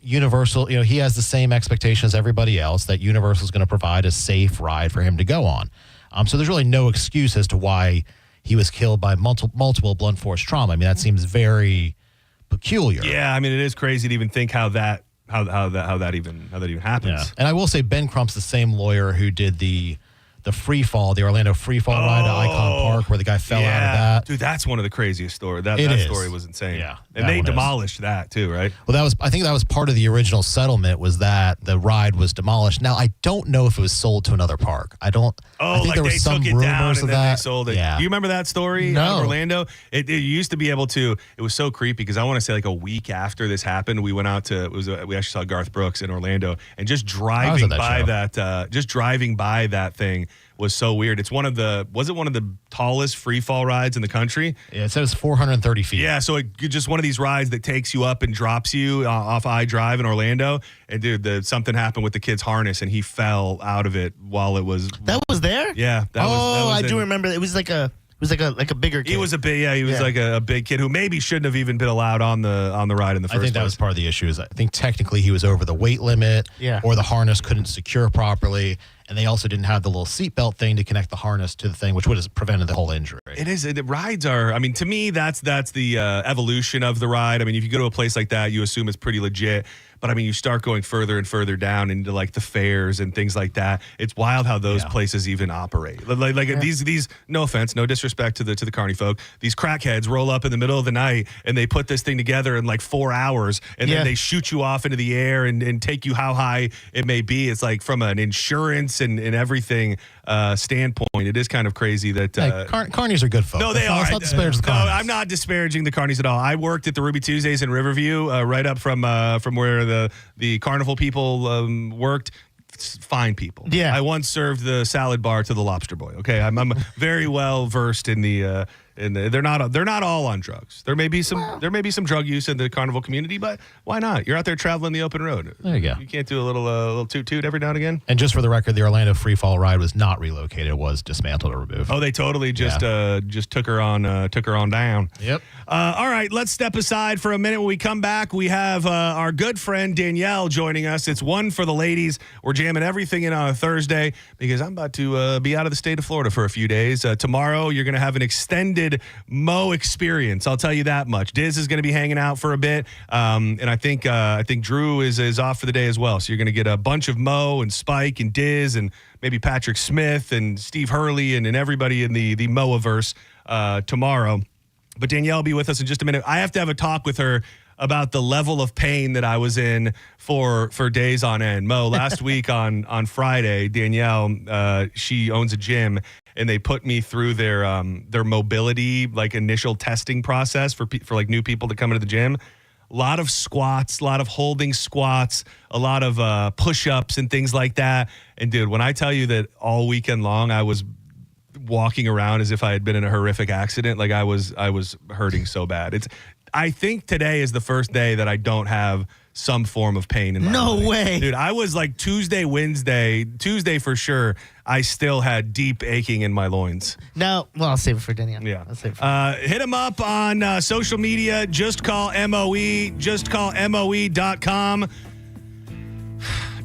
Universal, he has the same expectation as everybody else that Universal is going to provide a safe ride for him to go on. So there's really no excuse as to why he was killed by multiple blunt force trauma. I mean, that seems very peculiar. Yeah, I mean, it is crazy to even think how that even happens. Yeah. And I will say Ben Crump's the same lawyer who did the Orlando free fall ride at Icon Park where the guy fell out of that. Dude, that's one of the craziest stories. That story was insane. Yeah. And they demolished that too, right? Well, I think that was part of the original settlement, was that the ride was demolished. Now, I don't know if it was sold to another park. I think there was some rumors of that. They sold it. Yeah. Do you remember that story No. out of Orlando? It used to be able to, it was so creepy because I want to say like a week after this happened, we went out to, we actually saw Garth Brooks in Orlando, and just driving by that thing was so weird. Was it one of the tallest free fall rides in the country? Yeah, it says 430 feet. Yeah, so just one of these rides that takes you up and drops you off I-Drive in Orlando. And dude, something happened with the kid's harness and he fell out of it while it was. That was there? Yeah. I do remember. It was like a bigger kid. He was like a big kid who maybe shouldn't have even been allowed on the ride in the first place. I think that was part of the issue. I think technically he was over the weight limit, or the harness couldn't secure properly, and they also didn't have the little seatbelt thing to connect the harness to the thing, which would have prevented the whole injury. It is. The rides are. I mean, to me, that's the evolution of the ride. I mean, if you go to a place like that, you assume it's pretty legit. But I mean, you start going further and further down into like the fairs and things like that. It's wild how those places even operate. Like these. No offense, no disrespect to the Carney folk. These crackheads roll up in the middle of the night and they put this thing together in like 4 hours, and then they shoot you off into the air and take you how high it may be. It's like from an insurance and everything standpoint, it is kind of crazy that Carnies are good folks. No, they are. Let's not disparage the Carnies. No, I'm not disparaging the Carnies at all. I worked at the Ruby Tuesdays in Riverview, right up from where the carnival people worked. Fine people. Yeah. I once served the salad bar to the Lobster Boy. Okay, I'm very well versed in the. They're not all on drugs. There may be some drug use in the carnival community, but why not? You're out there traveling the open road. There you go. You can't do a little toot every now and again. And just for the record, the Orlando free fall ride was not relocated; it was dismantled or removed. Oh, they totally just took her on down. Yep. All right, let's step aside for a minute. When we come back, we have our good friend Danielle joining us. It's one for the ladies. We're jamming everything in on a Thursday because I'm about to be out of the state of Florida for a few days. Tomorrow, you're going to have an extended Mo experience. I'll tell you that much. Diz is going to be hanging out for a bit, and I think Drew is off for the day as well. So you're going to get a bunch of Mo and Spike and Diz and maybe Patrick Smith and Steve Hurley and everybody in the Moaverse tomorrow. But Danielle will be with us in just a minute. I have to have a talk with her about the level of pain that I was in for days on end. Mo, last week on Friday, Danielle, she owns a gym, and they put me through their mobility, like initial testing process for like new people to come into the gym. A lot of squats, a lot of holding squats, a lot of push-ups and things like that. And dude, when I tell you that all weekend long I was walking around as if I had been in a horrific accident, like I was hurting so bad. I think today is the first day that I don't have some form of pain in my body. No way. Dude, I was like Tuesday for sure, I still had deep aching in my loins. No, well, I'll save it for Danielle. Yeah. I'll save it for Hit him up on social media. Just call MOE. Just call MOE.com.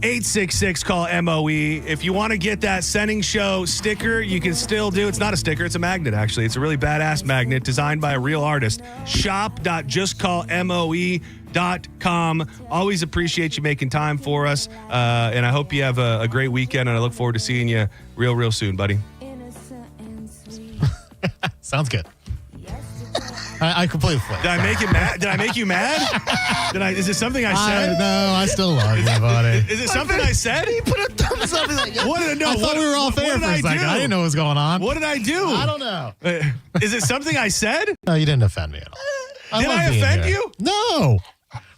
866 call MOE. If you want to get that Senning Show sticker, you can still do. It's not a sticker, it's a magnet, actually. It's a really badass magnet designed by a real artist. Shop.justcallmoe.com. Always appreciate you making time for us. And I hope you have a great weekend, and I look forward to seeing you real soon, buddy. Sounds good. I completely flipped. Did I make you mad? Did I make you mad? Is it something I said? No, I still love you, buddy. Is it something I said? He put a thumbs up. He's like, what did I know? I thought we were all fair for a second. I didn't know what was going on. What did I do? I don't know. Is it something I said? No, you didn't offend me at all. Did I offend you? No.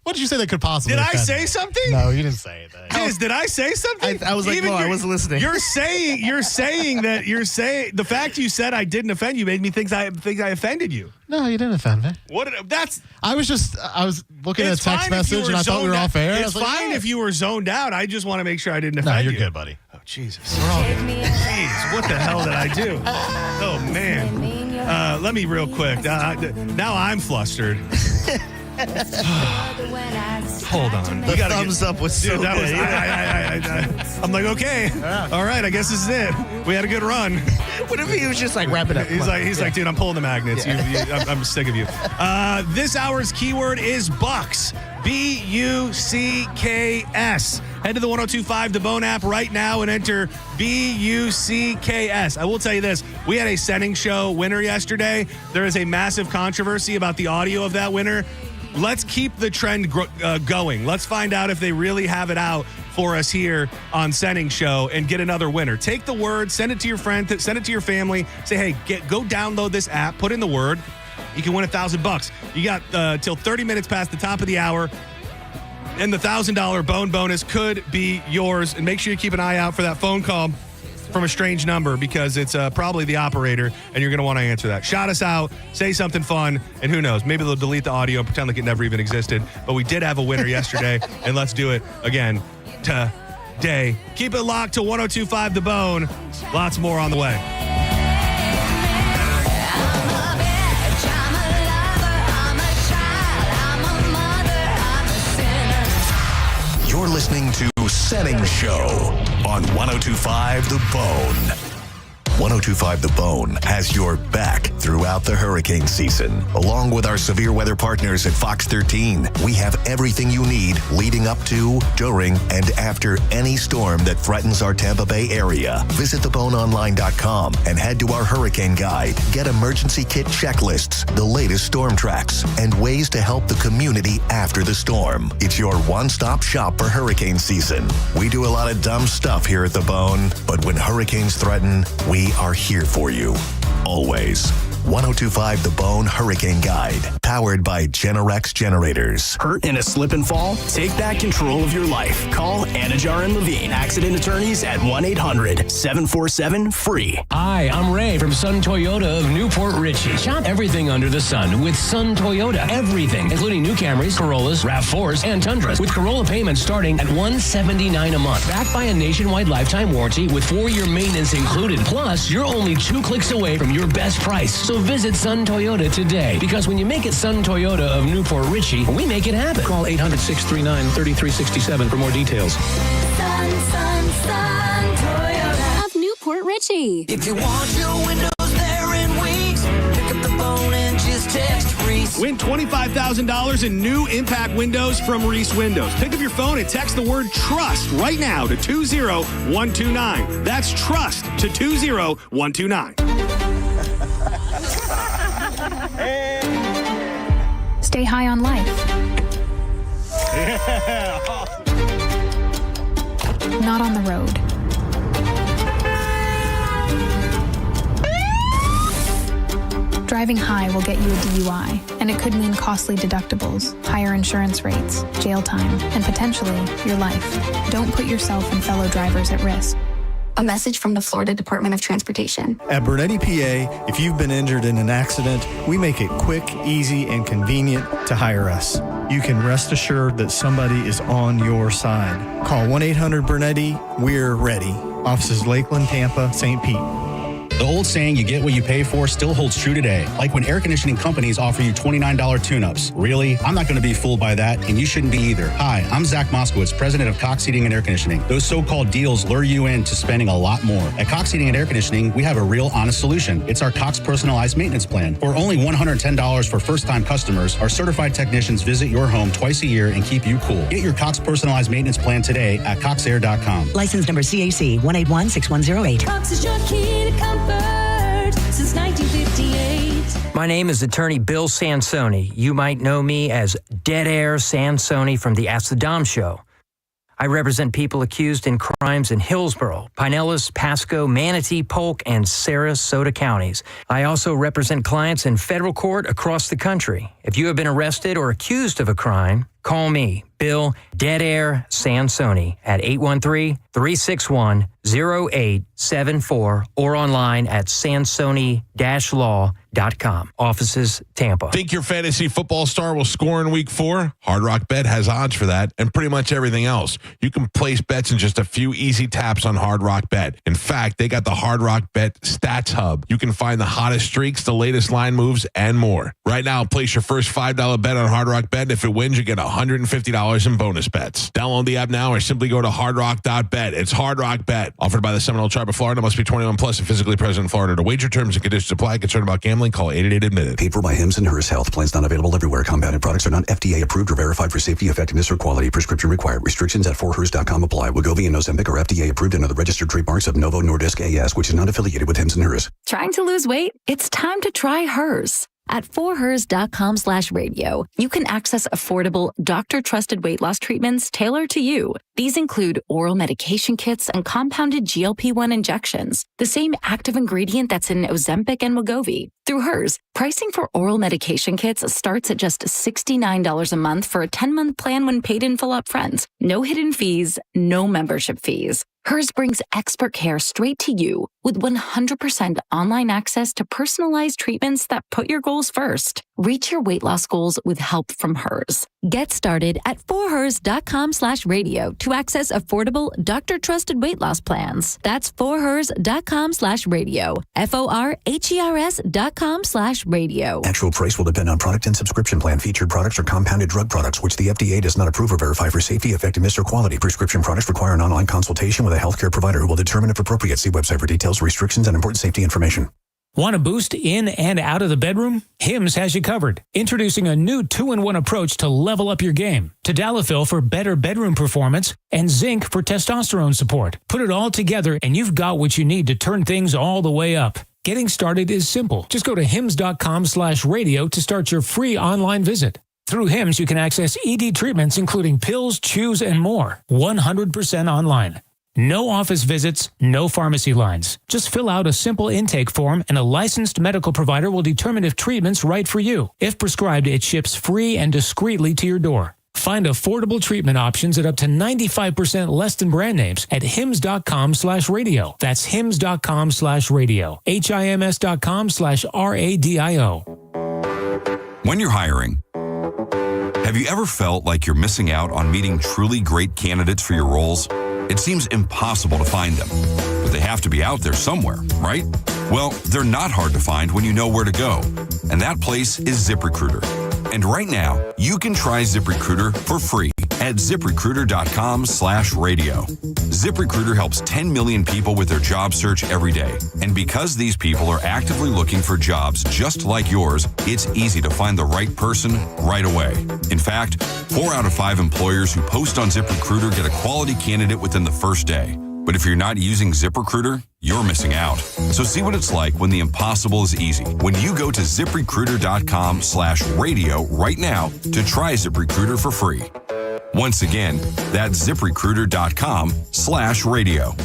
What did you say that could possibly Did I offend say me? something? No, you didn't say anything. Diz, did I say something? I was like, no, I wasn't listening. You're saying the fact you said I didn't offend you made me think I offended you. No, you didn't offend me. I was looking at a text message and I thought we were off air. It's fine if you were zoned out. I just want to make sure I didn't offend you. No, you're good, buddy. Oh, Jesus. We're all good. Jeez, what the hell did I do? Oh, man. Let me real quick. Now I'm flustered. Hold on. The thumbs up was so that good. I'm like, okay. All right, I guess this is it. We had a good run. What if he was just like, wrap it up? He's like, dude, I'm pulling the magnets. I'm sick of you. This hour's keyword is Bucks. BUCKS. Head to the 1025 The Bone app right now and enter BUCKS. I will tell you this. We had a Senning Show winner yesterday. There is a massive controversy about the audio of that winner. Let's keep the trend going. Let's find out if they really have it out for us here on Senning Show and get another winner. Take the word, send it to your friend, send it to your family. Say, hey, go download this app, put in the word. You can win $1,000. You got till 30 minutes past the top of the hour, and the $1,000 bone bonus could be yours. And make sure you keep an eye out for that phone call from a strange number, because it's probably the operator, and you're going to want to answer that. Shout us out, say something fun, and who knows, maybe they'll delete the audio and pretend like it never even existed. But we did have a winner yesterday, and let's do it again today. Keep it locked to 1025 The Bone. Lots more on the way. You're listening to Senning Show on 1025 The Bone. 1025 The Bone has your back throughout the hurricane season. Along with our severe weather partners at Fox 13, we have everything you need leading up to, during, and after any storm that threatens our Tampa Bay area. Visit theboneonline.com and head to our hurricane guide. Get emergency kit checklists, the latest storm tracks, and ways to help the community after the storm. It's your one-stop shop for hurricane season. We do a lot of dumb stuff here at The Bone, but when hurricanes threaten, we are here for you. Always. 1025 The Bone Hurricane Guide, powered by Generex Generators. Hurt in a slip and fall? Take back control of your life. Call Anajar and Levine, accident attorneys at 1-800-747-FREE. Hi, I'm Ray from Sun Toyota of Newport Richey. Shop everything under the sun with Sun Toyota. Everything, including new Camrys, Corollas, RAV4s, and Tundras, with Corolla payments starting at $179 a month. Backed by a nationwide lifetime warranty with 4-year maintenance included. Plus, you're only 2 clicks away from your best price. So visit Sun Toyota today, because when you make it Sun Toyota of Newport Richey, we make it happen. Call 800-639-3367 for more details. Sun Toyota of Newport Richey. If you want your windows there in weeks, pick up the phone and just text Reese. Win $25,000 in new impact windows from Reese Windows. Pick up your phone and text the word TRUST right now to 20129. That's TRUST to 20129. Stay high on life. Not on the road. Driving high will get you a DUI, and it could mean costly deductibles, higher insurance rates, jail time, and potentially your life. Don't put yourself and fellow drivers at risk. A message from the Florida Department of Transportation. At Bernetti, PA, if you've been injured in an accident, we make it quick, easy, and convenient to hire us. you can rest assured that somebody is on your side. Call 1-800-BURNETTI. We're ready. Offices Lakeland, Tampa, St. Pete. The old saying, you get what you pay for, still holds true today. Like when air conditioning companies offer you $29 tune-ups. Really? I'm not going to be fooled by that, and you shouldn't be either. Hi, I'm Zach Moskowitz, president of Cox Heating and Air Conditioning. Those so-called deals lure you into spending a lot more. At Cox Heating and Air Conditioning, we have a real honest solution. It's our Cox Personalized Maintenance Plan. For only $110 for first-time customers, our certified technicians visit your home twice a year and keep you cool. Get your Cox Personalized Maintenance Plan today at coxair.com. License number CAC 1816108. Cox is your key to comfort since 1958. My name is attorney Bill Sansoni. You might know me as Dead Air Sansoni from the Ask the Dom show. I represent people accused in crimes in Hillsborough, Pinellas, Pasco, Manatee, Polk, and Sarasota counties. I also represent clients in federal court across the country. If you have been arrested or accused of a crime, call me, Bill Dead Air Sansoni, at 813-361-0874 or online at sansoni-law.com. Offices, Tampa. Think your fantasy football star will score in week 4? Hard Rock Bet has odds for that and pretty much everything else. You can place bets in just a few easy taps on Hard Rock Bet. In fact, they got the Hard Rock Bet Stats Hub. You can find the hottest streaks, the latest line moves, and more. Right now, place your first $5 bet on Hard Rock Bet. If it wins, you get $150 in bonus bets. Download the app now or simply go to hardrock.bet. It's Hard Rock Bet. Offered by the Seminole Tribe of Florida. Must be 21 plus and physically present in Florida. To wager, terms and conditions apply. Concerned about gambling? Call 888-ADMITTED. Paid for by Hims and Hers Health. Plans not available everywhere. Compounded products are not FDA approved or verified for safety, effectiveness, or quality. Prescription required. Restrictions at forhers.com apply. Wegovy and Ozempic are FDA approved and are the registered trademarks of Novo Nordisk AS, which is not affiliated with Hims and Hers. Trying to lose weight? It's time to try Hers. At forhers.com/radio, you can access affordable, doctor-trusted weight loss treatments tailored to you. These include oral medication kits and compounded GLP-1 injections, the same active ingredient that's in Ozempic and Wegovy. Through Hers, pricing for oral medication kits starts at just $69 a month for a 10-month plan when paid in full upfront. No hidden fees, no membership fees. Hers brings expert care straight to you with 100% online access to personalized treatments that put your goals first. Reach your weight loss goals with help from Hers. Get started at forhers.com/radio to access affordable, doctor-trusted weight loss plans. That's forhers.com/radio. forhers.com/radio. Actual price will depend on product and subscription plan. Featured products are compounded drug products, which the FDA does not approve or verify for safety, effectiveness, or quality. Prescription products require an online consultation with a healthcare provider who will determine if appropriate. See website for details, restrictions, and important safety information. Want a boost in and out of the bedroom? Hims has you covered. Introducing a new 2-in-1 approach to level up your game. Tadalafil for better bedroom performance and zinc for testosterone support. Put it all together and you've got what you need to turn things all the way up. Getting started is simple. Just go to hims.com/radio to start your free online visit. Through Hims, you can access ED treatments including pills, chews, and more. 100% online. No office visits, no pharmacy lines. Just fill out a simple intake form and a licensed medical provider will determine if treatment's right for you. If prescribed, it ships free and discreetly to your door. Find affordable treatment options at up to 95% less than brand names at hims.com/radio. That's hims.com/radio. HIMS.com/RADIO. When you're hiring, have you ever felt like you're missing out on meeting truly great candidates for your roles? It seems impossible to find them, but they have to be out there somewhere, right? Well, they're not hard to find when you know where to go, and that place is ZipRecruiter. And right now, you can try ZipRecruiter for free at ZipRecruiter.com/radio. ZipRecruiter helps 10 million people with their job search every day. And because these people are actively looking for jobs just like yours, it's easy to find the right person right away. In fact, 4 out of 5 employers who post on ZipRecruiter get a quality candidate within the first day. But if you're not using ZipRecruiter, you're missing out. So see what it's like when the impossible is easy. When you go to ZipRecruiter.com/radio right now to try ZipRecruiter for free. Once again, that's ZipRecruiter.com/radio.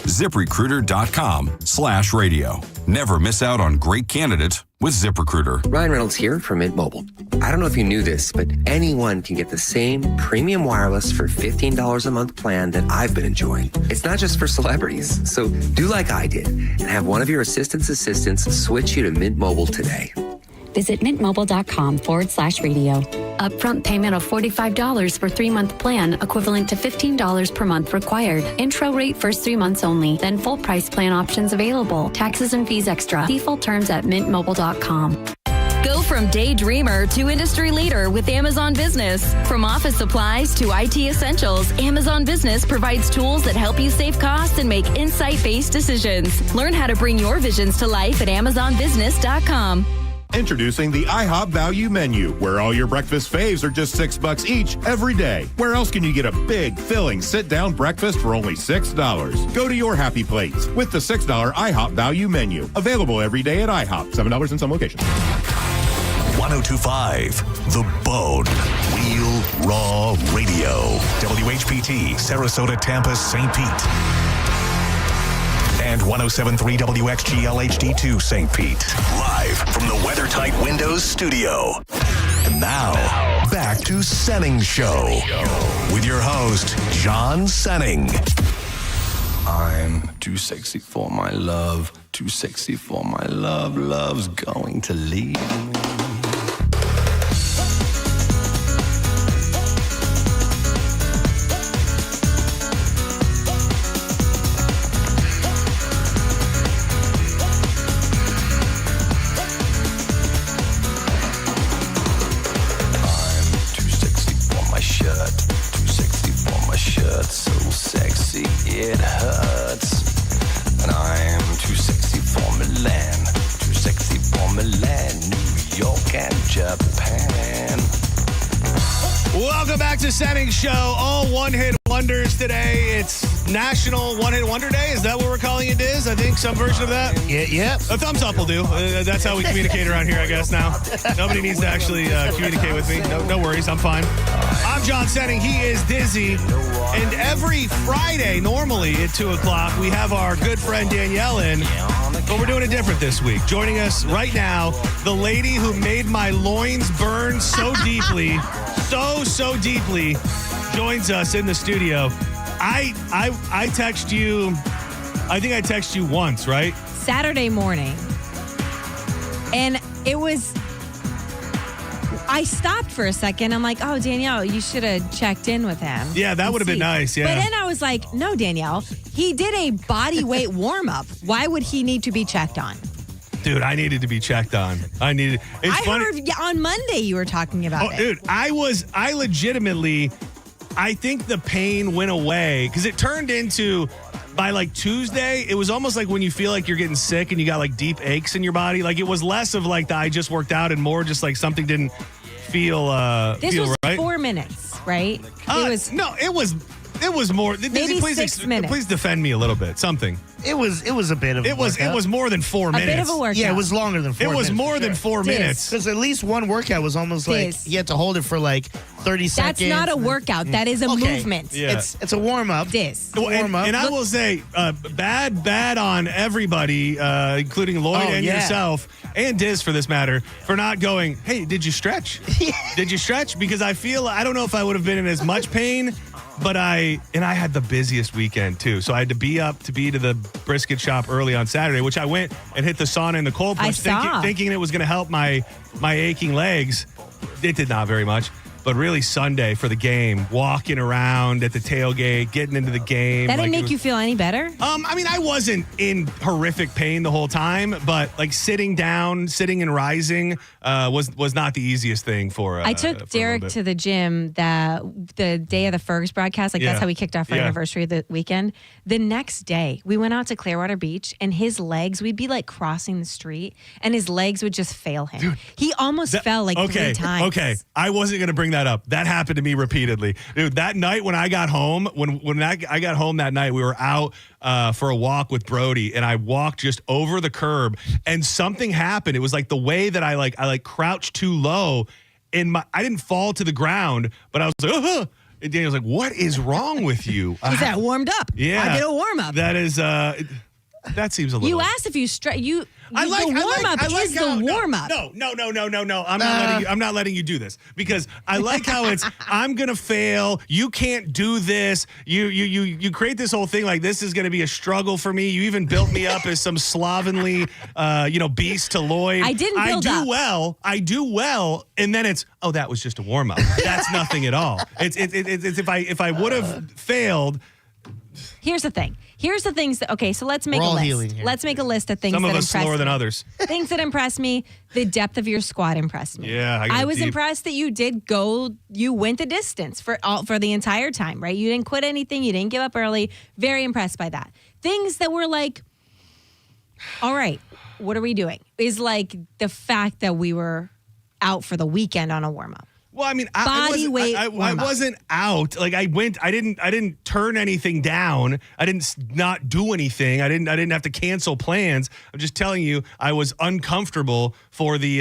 ZipRecruiter.com/radio. Never miss out on great candidates with ZipRecruiter. Ryan Reynolds here from Mint Mobile. I don't know if you knew this, but anyone can get the same premium wireless for $15 a month plan that I've been enjoying. It's not just for celebrities, so do like I did and have one of your assistants switch you to Mint Mobile today. Visit mintmobile.com/radio. Upfront payment of $45 for 3-month plan, equivalent to $15 per month required. Intro rate first 3 months only, then full price plan options available. Taxes and fees extra. See full terms at mintmobile.com. Go from daydreamer to industry leader with Amazon Business. From office supplies to IT essentials, Amazon Business provides tools that help you save costs and make insight-based decisions. Learn how to bring your visions to life at amazonbusiness.com. Introducing the IHOP Value Menu, where all your breakfast faves are just $6 each every day. Where else can you get a big, filling, sit-down breakfast for only $6? Go to your happy place with the $6 IHOP Value Menu. Available every day at IHOP. $7 in some locations. 1025 The Bone. Real Raw Radio. WHPT, Sarasota, Tampa, St. Pete. And 107.3 WXGL HD2 St. Pete. Live from the WeatherTight Windows studio. And now, back to Senning Show. With your host, John Senning. I'm too sexy for my love. Too sexy for my love. Love's going to leave me. It hurts, and I'm too sexy for Milan, too sexy for Milan, New York and Japan. Welcome back to Senning Show. All one-hit wonders today. It's National One-Hit Wonder Day. Is that what we're calling it, Diz? I think some version of that. Yeah. A thumbs up will do. That's how we communicate around here, I guess, now. Nobody needs to actually communicate with me. No worries. I'm fine. I'm John Senning. He is Dizzy. And every Friday, normally at 2 o'clock, we have our good friend Danielle in. But we're doing it different this week. Joining us right now, the lady who made my loins burn so deeply, so deeply, joins us in the studio. I text you, I think I text you once, right? Saturday morning. And it was, I stopped for a second. I'm like, oh, Danielle, you should have checked in with him. Yeah, that would have been nice, yeah. But then I was like, no, Danielle, he did a body weight warm-up. Why would he need to be checked on? Dude, I needed to be checked on. It's funny. Heard on Monday you were talking about it. Dude, I legitimately, I think the pain went away because it turned into, by like Tuesday, it was almost like when you feel like you're getting sick and you got like deep aches in your body. Like it was less of like the I just worked out and more just like something didn't feel This feel was right. 4 minutes, right? It was more. Maybe 6 minutes. Please defend me a little bit. Something. It was a bit of a workout. It was more than 4 minutes. A bit of a workout. Yeah, it was longer than 4 minutes. It was more than 4 minutes. Because at least one workout was almost like you had to hold it for like 30 seconds. That's not a workout. That is a movement. Yeah. It's a warm-up. And I will say, bad on everybody, including Lloyd and yourself, and Diz for this matter, for not going, hey, did you stretch? Did you stretch? Because I don't know if I would have been in as much pain, but I had the busiest weekend too. So I had to be to the brisket shop early on Saturday, which I went and hit the sauna and the cold plunge thinking it was going to help my aching legs. It did not very much. But really Sunday for the game, walking around at the tailgate, getting into the game. That didn't make you feel any better? I mean, I wasn't in horrific pain the whole time, but like sitting and rising was not the easiest thing for I took Derek to the gym the day of the Fergs broadcast. Like that's how we kicked off our anniversary of the weekend. The next day, we went out to Clearwater Beach and his legs, we'd be like crossing the street and his legs would just fail him. Dude, he almost fell like 3 times. Okay, I wasn't going to bring that up. That happened to me repeatedly. Dude, that night when I got home, when I got home that night, we were out for a walk with Brody and I walked just over the curb and something happened. It was like the way that I crouched too low and I didn't fall to the ground, but I was like, and Daniel's like, what is wrong with you? Is that warmed up? Yeah. I did a warm up. That is, that seems a little. You asked if you I like the warm-up is the warm-up. No. I'm not letting you do this because I like how it's I'm gonna fail. You can't do this. You create this whole thing like this is gonna be a struggle for me. You even built me up as some slovenly beast to Lloyd. I didn't build up. I do well, and then it's that was just a warm-up. That's nothing at all. It's if I would have failed. Here's the thing. Here's the things that, okay, so let's make a list. Let's make a list of things Some that of us impressed slower me. than others. Things that impressed me. The depth of your squad impressed me. Yeah, I was impressed that you went the distance for the entire time, right? You didn't quit anything. You didn't give up early. Very impressed by that. Things that were like, all right, what are we doing? Is like the fact that we were out for the weekend on a warm-up. Well, I mean, I wasn't out. Like I didn't turn anything down. I didn't not do anything. I didn't have to cancel plans. I'm just telling you, I was uncomfortable for the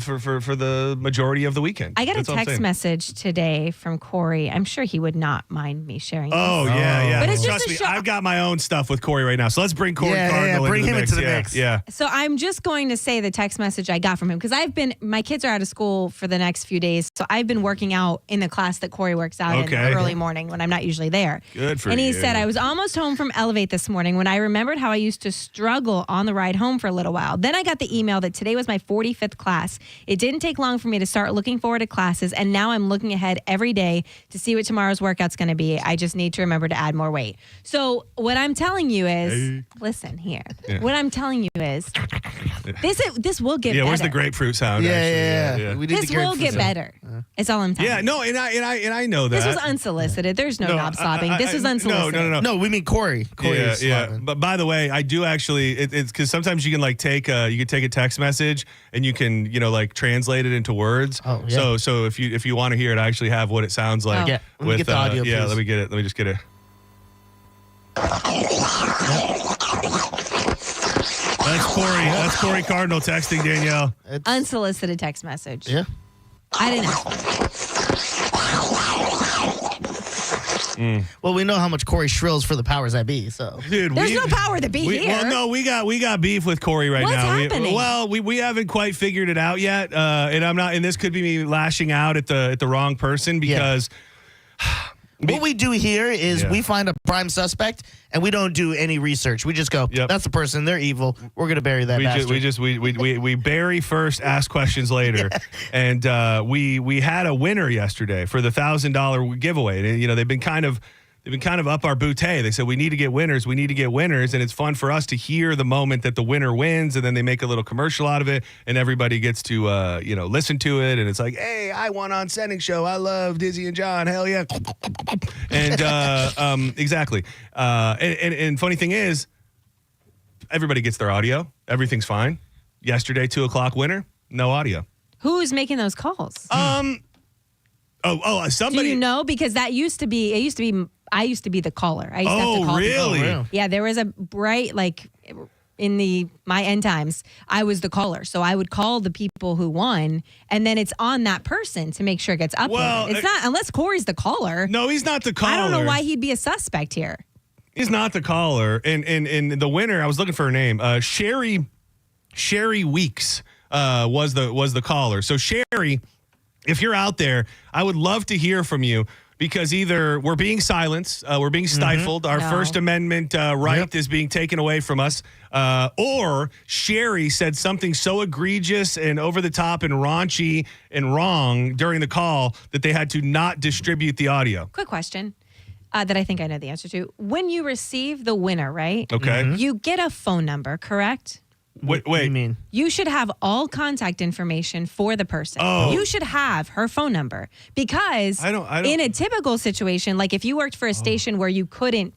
for the majority of the weekend. I got a text message today from Corey. I'm sure he would not mind me sharing this. Oh, yeah. But it's Trust just me, I've got my own stuff with Corey right now. So let's bring Corey Cardinal bring him into the mix. mix. Yeah. So I'm just going to say the text message I got from him because my kids are out of school for the next few days. So I've been working out in the class that Corey works out in early morning when I'm not usually there. Good for you. And he you. said, I was almost home from Elevate this morning when I remembered how I used to struggle on the ride home for a little while. Then I got the email that today was my 45th class. It didn't take long for me to start looking forward to classes. And now I'm looking ahead every day to see what tomorrow's workout's going to be. I just need to remember to add more weight. So what I'm telling you is, listen here. Yeah. What I'm telling you is, this will get better. Yeah, where's the grapefruit sound? Yeah. We need This the will grapefruit get sound. better. It's all I'm telling you. Yeah, no, and I know that. This was unsolicited. There's no knob slobbing. This was unsolicited. No, we mean Corey. Corey is slobbing. But by the way, I do actually. It's because sometimes you can like take a text message and you can like translate it into words. Oh, yeah. So if you want to hear it, I actually have what it sounds like. Yeah, let me get the audio, Yeah, please. let me get it. Let me just get it. That's Corey Cardinal texting Danielle. Unsolicited text message. Yeah. I didn't ask. Well, we know how much Corey shrills for the powers that be. So, dude, there's no power that be here. Well, no, we got beef with Corey right What's now. happening? We haven't quite figured it out yet, and I'm not. And this could be me lashing out at the wrong person because. What we do here is we find a prime suspect and we don't do any research. We just go, that's the person. They're evil. We're going to bury that bastard. We bury first, ask questions later. And we had a winner yesterday for the $1,000 giveaway. And, they've been kind of up our bootay. They said, we need to get winners. And it's fun for us to hear the moment that the winner wins. And then they make a little commercial out of it. And everybody gets to, listen to it. And it's like, hey, I won on Senning Show. I love Dizzy and John. Hell yeah. And exactly. And funny thing is, everybody gets their audio. Everything's fine. Yesterday, 2:00 winner, no audio. Who's making those calls? Somebody. Do you know? Because I used to be the caller. I used to have to call really? people. Yeah, there was a bright, in my end times, I was the caller. So I would call the people who won, and then it's on that person to make sure it gets uploaded. Well, it's not, unless Corey's the caller. No, he's not the caller. I don't know why he'd be a suspect here. He's not the caller. And the winner, I was looking for her name. Sherry Weeks was the caller. So Sherry, if you're out there, I would love to hear from you because either we're being silenced, we're being stifled, our First Amendment right is being taken away from us, or Sherry said something so egregious and over the top and raunchy and wrong during the call that they had to not distribute the audio. Quick question that I think I know the answer to. When you receive the winner, right? Okay. You get a phone number, correct? Wait. What do you mean? You should have all contact information for the person. Oh. You should have her phone number because I don't in a typical situation, like if you worked for a station where you couldn't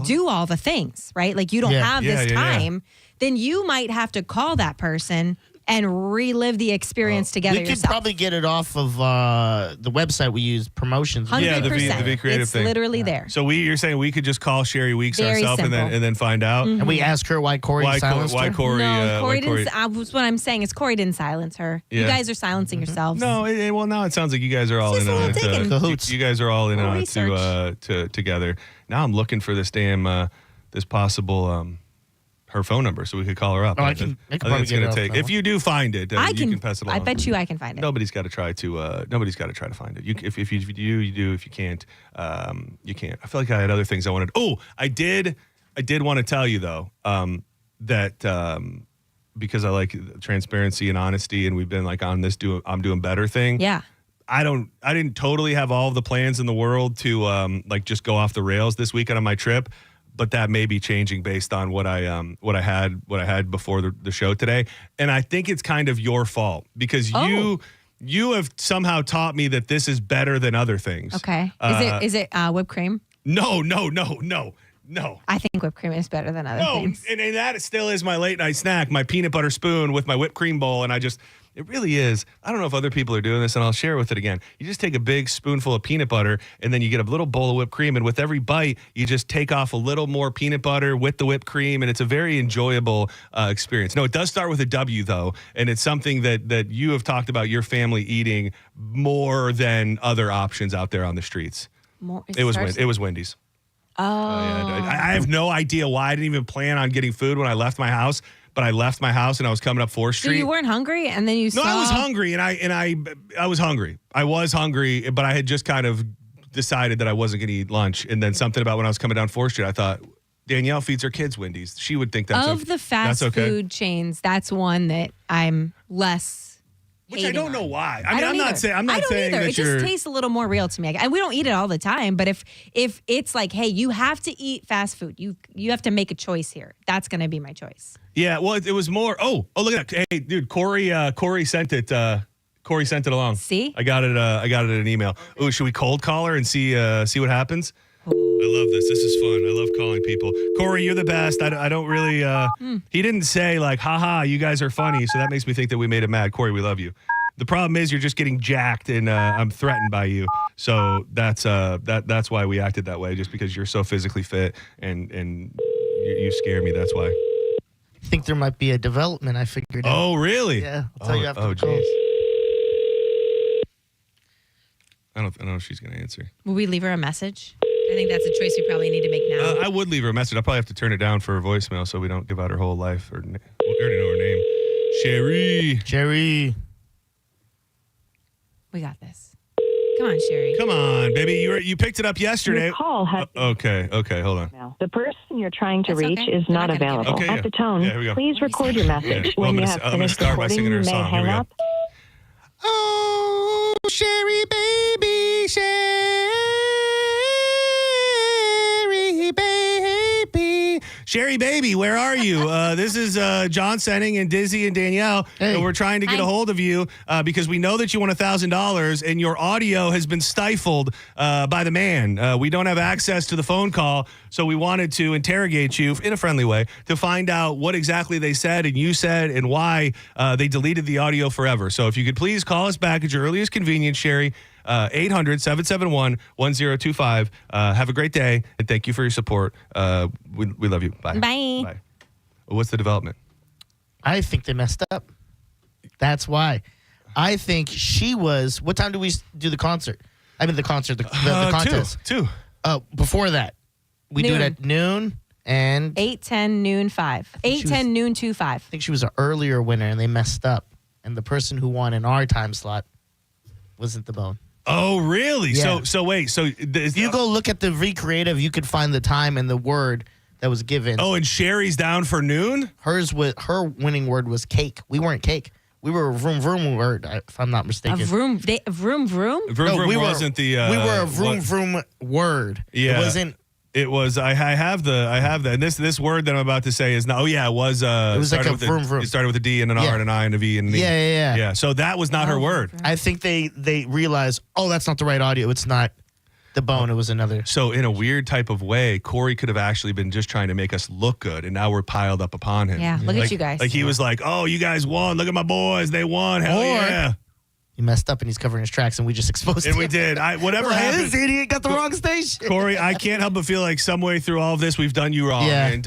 do all the things, right? Like you don't have this time, then you might have to call that person and relive the experience together we could yourself. probably get it off of the website we use, promotions. 100%. Yeah, the V Creative it's thing. Literally there. So you're saying we could just call Sherry Weeks Very ourselves and simple. then find out? And we ask her why Corey silenced her? Why Corey? No, why Corey didn't. What I'm saying is Corey didn't silence her. Yeah. You guys are silencing yourselves. No, well now it sounds like you guys are all in on it. Cahoots. You guys are all in on it research. to together. Now I'm looking for this damn this possible her phone number so we could call her up. Oh, I can probably it's going to take. If you do find it, you can pass it along. I bet you I can find it. Nobody's got to try to. Nobody's got to try to find it. If you do, you do. If you can't, you can't. I feel like I had other things I wanted. Oh, I did want to tell you though that because I like transparency and honesty, and we've been like on this I'm doing better thing. Yeah. I didn't totally have all of the plans in the world to like just go off the rails this weekend on my trip. But that may be changing based on what I had before the show today, and I think it's kind of your fault because you have somehow taught me that this is better than other things. Okay, is it whipped cream? No. I think whipped cream is better than other things. And that still is my late night snack, my peanut butter spoon with my whipped cream bowl, and it really is. I don't know if other people are doing this, and I'll share with it again. You just take a big spoonful of peanut butter, and then you get a little bowl of whipped cream, and with every bite, you just take off a little more peanut butter with the whipped cream, and it's a very enjoyable experience. No, it does start with a W, though, and it's something that you have talked about your family eating more than other options out there on the streets. It was Wendy's. Oh. I have no idea why. I didn't even plan on getting food when I left my house. But I left my house and I was coming up 4th Street. So you weren't hungry, and then you saw... No, I was hungry, and I was hungry. I was hungry, but I had just kind of decided that I wasn't going to eat lunch. And then something about when I was coming down 4th Street, I thought, Danielle feeds her kids Wendy's. She would think that's of the fast food chains. That's one that I'm less. Which I don't know why. I mean, I'm not saying that it just tastes a little more real to me. And we don't eat it all the time, but if it's like, hey, you have to eat fast food, you have to make a choice here. That's going to be my choice. Yeah, well, it was more. Oh, look at that. Hey, dude, Corey sent it. Corey sent it along. See, I got it in an email. Oh, should we cold call her and see what happens? I love this. This is fun. I love calling people. Corey, you're the best. I don't really. He didn't say like, haha, you guys are funny. So that makes me think that we made him mad. Corey, we love you. The problem is you're just getting jacked, and I'm threatened by you. So that's why we acted that way, just because you're so physically fit and you scare me. That's why. I think there might be a development I figured out. Oh, really? Yeah. I'll tell you after the geez. I don't know if she's going to answer. Will we leave her a message? I think that's a choice we probably need to make now. I would leave her a message. I'll probably have to turn it down for her voicemail so we don't give out her whole life. We already know her name. Sherry. We got this. Come on, Sherry. Come on, baby. You picked it up yesterday. Your call has Okay, hold on. The person you're trying to reach is not available. Okay, At the tone, please record your message. When you have finished recording, you may hang up. Oh, Sherry, baby, Sherry, baby, where are you? This is John Senning and Dizzy and Danielle. Hey. And we're trying to get a hold of you because we know that you won $1,000 and your audio has been stifled by the man. We don't have access to the phone call, so we wanted to interrogate you in a friendly way to find out what exactly they said and you said and why they deleted the audio forever. So if you could please call us back at your earliest convenience, Sherry. 800-771-1025. Have a great day, and thank you for your support. We love you. Bye. Bye. What's the development? I think they messed up. That's why. I think she was. What time do we do the concert? I mean, the contest. 2. Before that, we do it at noon and 8:10, noon 5. 8:10, noon 2:5. I think she was an earlier winner, and they messed up. And the person who won in our time slot wasn't the bone. Oh, really? Yeah. So wait. So if you go look at the Recreative, you could find the time and the word that was given. Oh, and Sherry's down for noon? Her winning word was cake. We weren't cake. We were a vroom vroom word, if I'm not mistaken. A vroom vroom? Vroom vroom wasn't the. We were a vroom vroom word. Yeah. It wasn't. It was. I have the. And this word that I'm about to say is not. Oh yeah, it was. It was like a vroom vroom. It started with a D and an R and an I and a V and an E. Yeah. So that was not her word. I think they realized, that's not the right audio. It's not the bone. It was another. So in a weird type of way, Corey could have actually been just trying to make us look good, and now we're piled up upon him. Yeah. Look at you guys. Like he was like, "Oh, you guys won. Look at my boys. They won. Hell yeah." He messed up and he's covering his tracks, and we just exposed him. And we did. Whatever happened. This idiot got the wrong station. Corey, I can't help but feel like some way through all of this, we've done you wrong. Yeah. And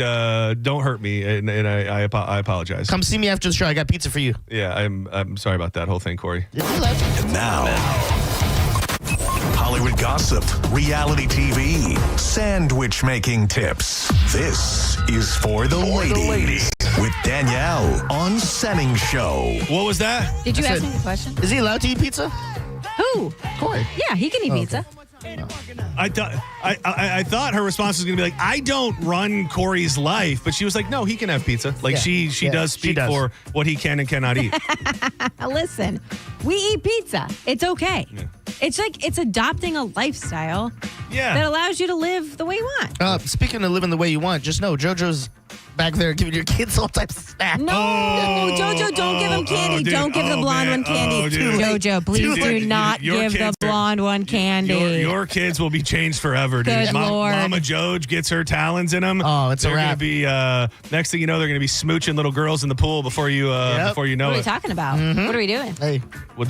don't hurt me. And I apologize. Come see me after the show. I got pizza for you. Yeah, I'm sorry about that whole thing, Corey. And now, Hollywood Hollywood gossip, reality TV, sandwich making tips. This is For the Ladies with Danielle on Senning Show. What was that? Did you ask me the question? Is he allowed to eat pizza? Who? Corey. Yeah, he can eat pizza. I thought her response was going to be like, I don't run Corey's life, but she was like, no, he can have pizza. Like she does speak for what he can and cannot eat. Listen, we eat pizza. It's okay. Yeah. It's adopting a lifestyle that allows you to live the way you want. Speaking of living the way you want, just know JoJo's back there giving your kids all types of snacks. No, JoJo, don't give him candy. Don't give the blonde one candy. JoJo, please do not give the blonde one candy. Your kids will be changed forever, dude. Good Lord. Mama Joj gets her talons in them. Oh, it's a wrap. They're going to be, next thing you know, they're going to be smooching little girls in the pool before you know What are it. we talking about? Mm-hmm. What are we doing? Hey. Well,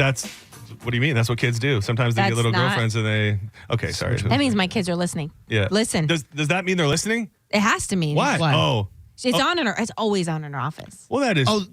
what do you mean? That's what kids do. Sometimes they get little girlfriends and they... Okay, sorry. That means my kids are listening. Yeah. Listen. Does that mean they're listening? It has to mean. What? Oh. It's on in her. It's always on in her office. Well, that is. Oh,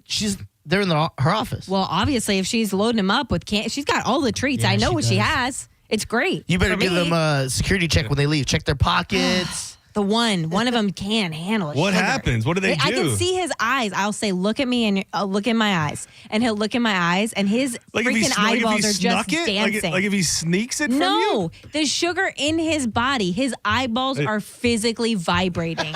they're in her office. Well, obviously, if she's loading them up with candy, she's got all the treats. I know what she has. It's great. You better give them a security check when they leave. Check their pockets. One of them can't handle it. What happens? What do they do? I can see his eyes. I'll say, "Look at me," and look in my eyes, and he'll look in my eyes, and his freaking eyeballs are just dancing. Like if he sneaks it from you? No, the sugar in his body, his eyeballs are physically vibrating.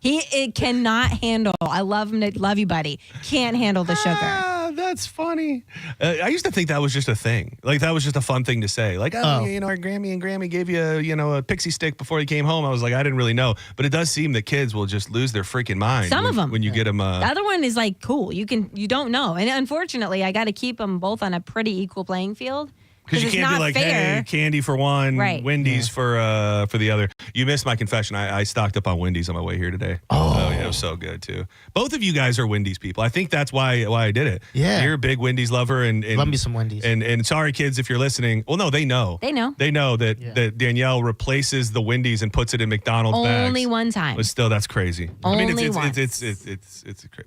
It cannot handle. I love him. Love you, buddy. Can't handle the sugar. That's funny. I used to think that was just a thing. Like that was just a fun thing to say. Like, our Grammy gave you, a pixie stick before he came home. I was like, I didn't really know. But it does seem that kids will just lose their freaking mind. Some of them. When you get them. The other one is like, cool. You don't know. And unfortunately, I got to keep them both on a pretty equal playing field. Because you can't be like, fair. Hey, candy for one, right. Wendy's for the other. You missed my confession. I stocked up on Wendy's on my way here today. Oh yeah, it was so good too. Both of you guys are Wendy's people. I think that's why I did it. Yeah, you're a big Wendy's lover, and love me some Wendy's. And sorry, kids, if you're listening. Well, no, they know. They know that Danielle replaces the Wendy's and puts it in McDonald's bags. Only one time. But still, that's crazy. Only it's once. It's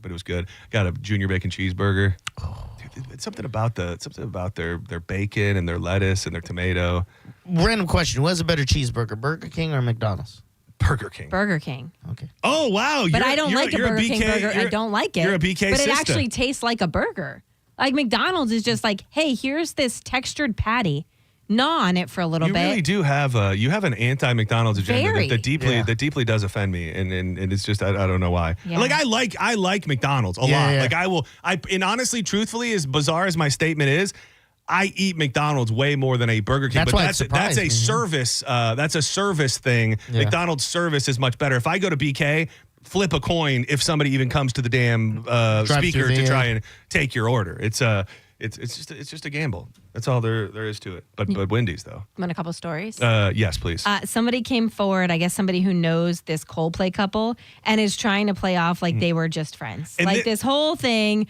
but it was good. Got a junior bacon cheeseburger. Oh. It's something about their bacon and their lettuce and their tomato. Random question: what's a better cheeseburger, Burger King or McDonald's? Burger King. Burger King. Okay. Oh wow! But I don't like a Burger King burger. I don't like it. You're a BK But sister. it actually tastes like a burger. Like McDonald's is just like, hey, here's this textured patty. Gnaw on it for a little bit. You really do have an anti-McDonald's agenda Very. that deeply does offend me, and it's just I don't know why. Yeah. Like I like McDonald's a lot. Yeah. Like and honestly, truthfully, as bizarre as my statement is, I eat McDonald's way more than I eat Burger King. That's but why that's a service. That's a service thing. Yeah. McDonald's service is much better. If I go to BK, flip a coin if somebody even comes to the damn speaker to try and take your order. It's just a gamble. That's all there is to it. But Wendy's though. Want a couple stories? Yes, please. Somebody came forward, I guess somebody who knows this Coldplay couple and is trying to play off like they were just friends. And like this whole thing,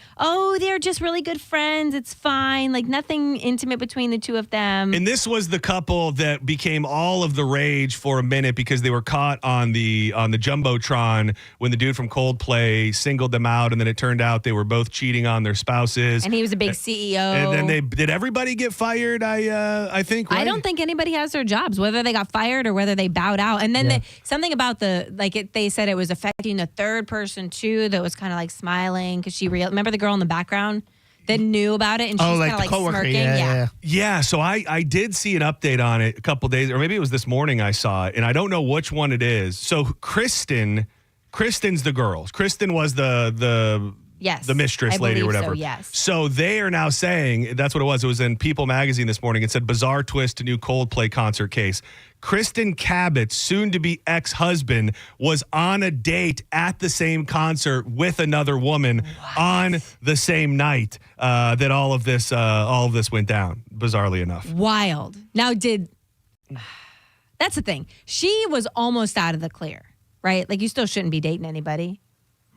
they're just really good friends. It's fine. Like nothing intimate between the two of them. And this was the couple that became all of the rage for a minute because they were caught on the Jumbotron when the dude from Coldplay singled them out, and then it turned out they were both cheating on their spouses. And he was a big CEO. And then did everybody get fired? I think. Right? I don't think anybody has their jobs, whether they got fired or whether they bowed out. And then something about they said it was affecting the third person too. That was kind of like smiling because remember the girl in the background that knew about it, and she's kind of like smirking. Yeah. So I did see an update on it a couple days, or maybe it was this morning I saw it, and I don't know which one it is. So Kristen's the girl. Kristen was the Yes. The mistress lady or whatever. So, yes. So they are now saying, that's what it was. It was in People magazine this morning. It said, bizarre twist to new Coldplay concert case. Kristen Cabot's soon-to-be ex-husband was on a date at the same concert with another woman on the same night that all of this went down, bizarrely enough. Wild. Now, that's the thing. She was almost out of the clear, right? Like, you still shouldn't be dating anybody.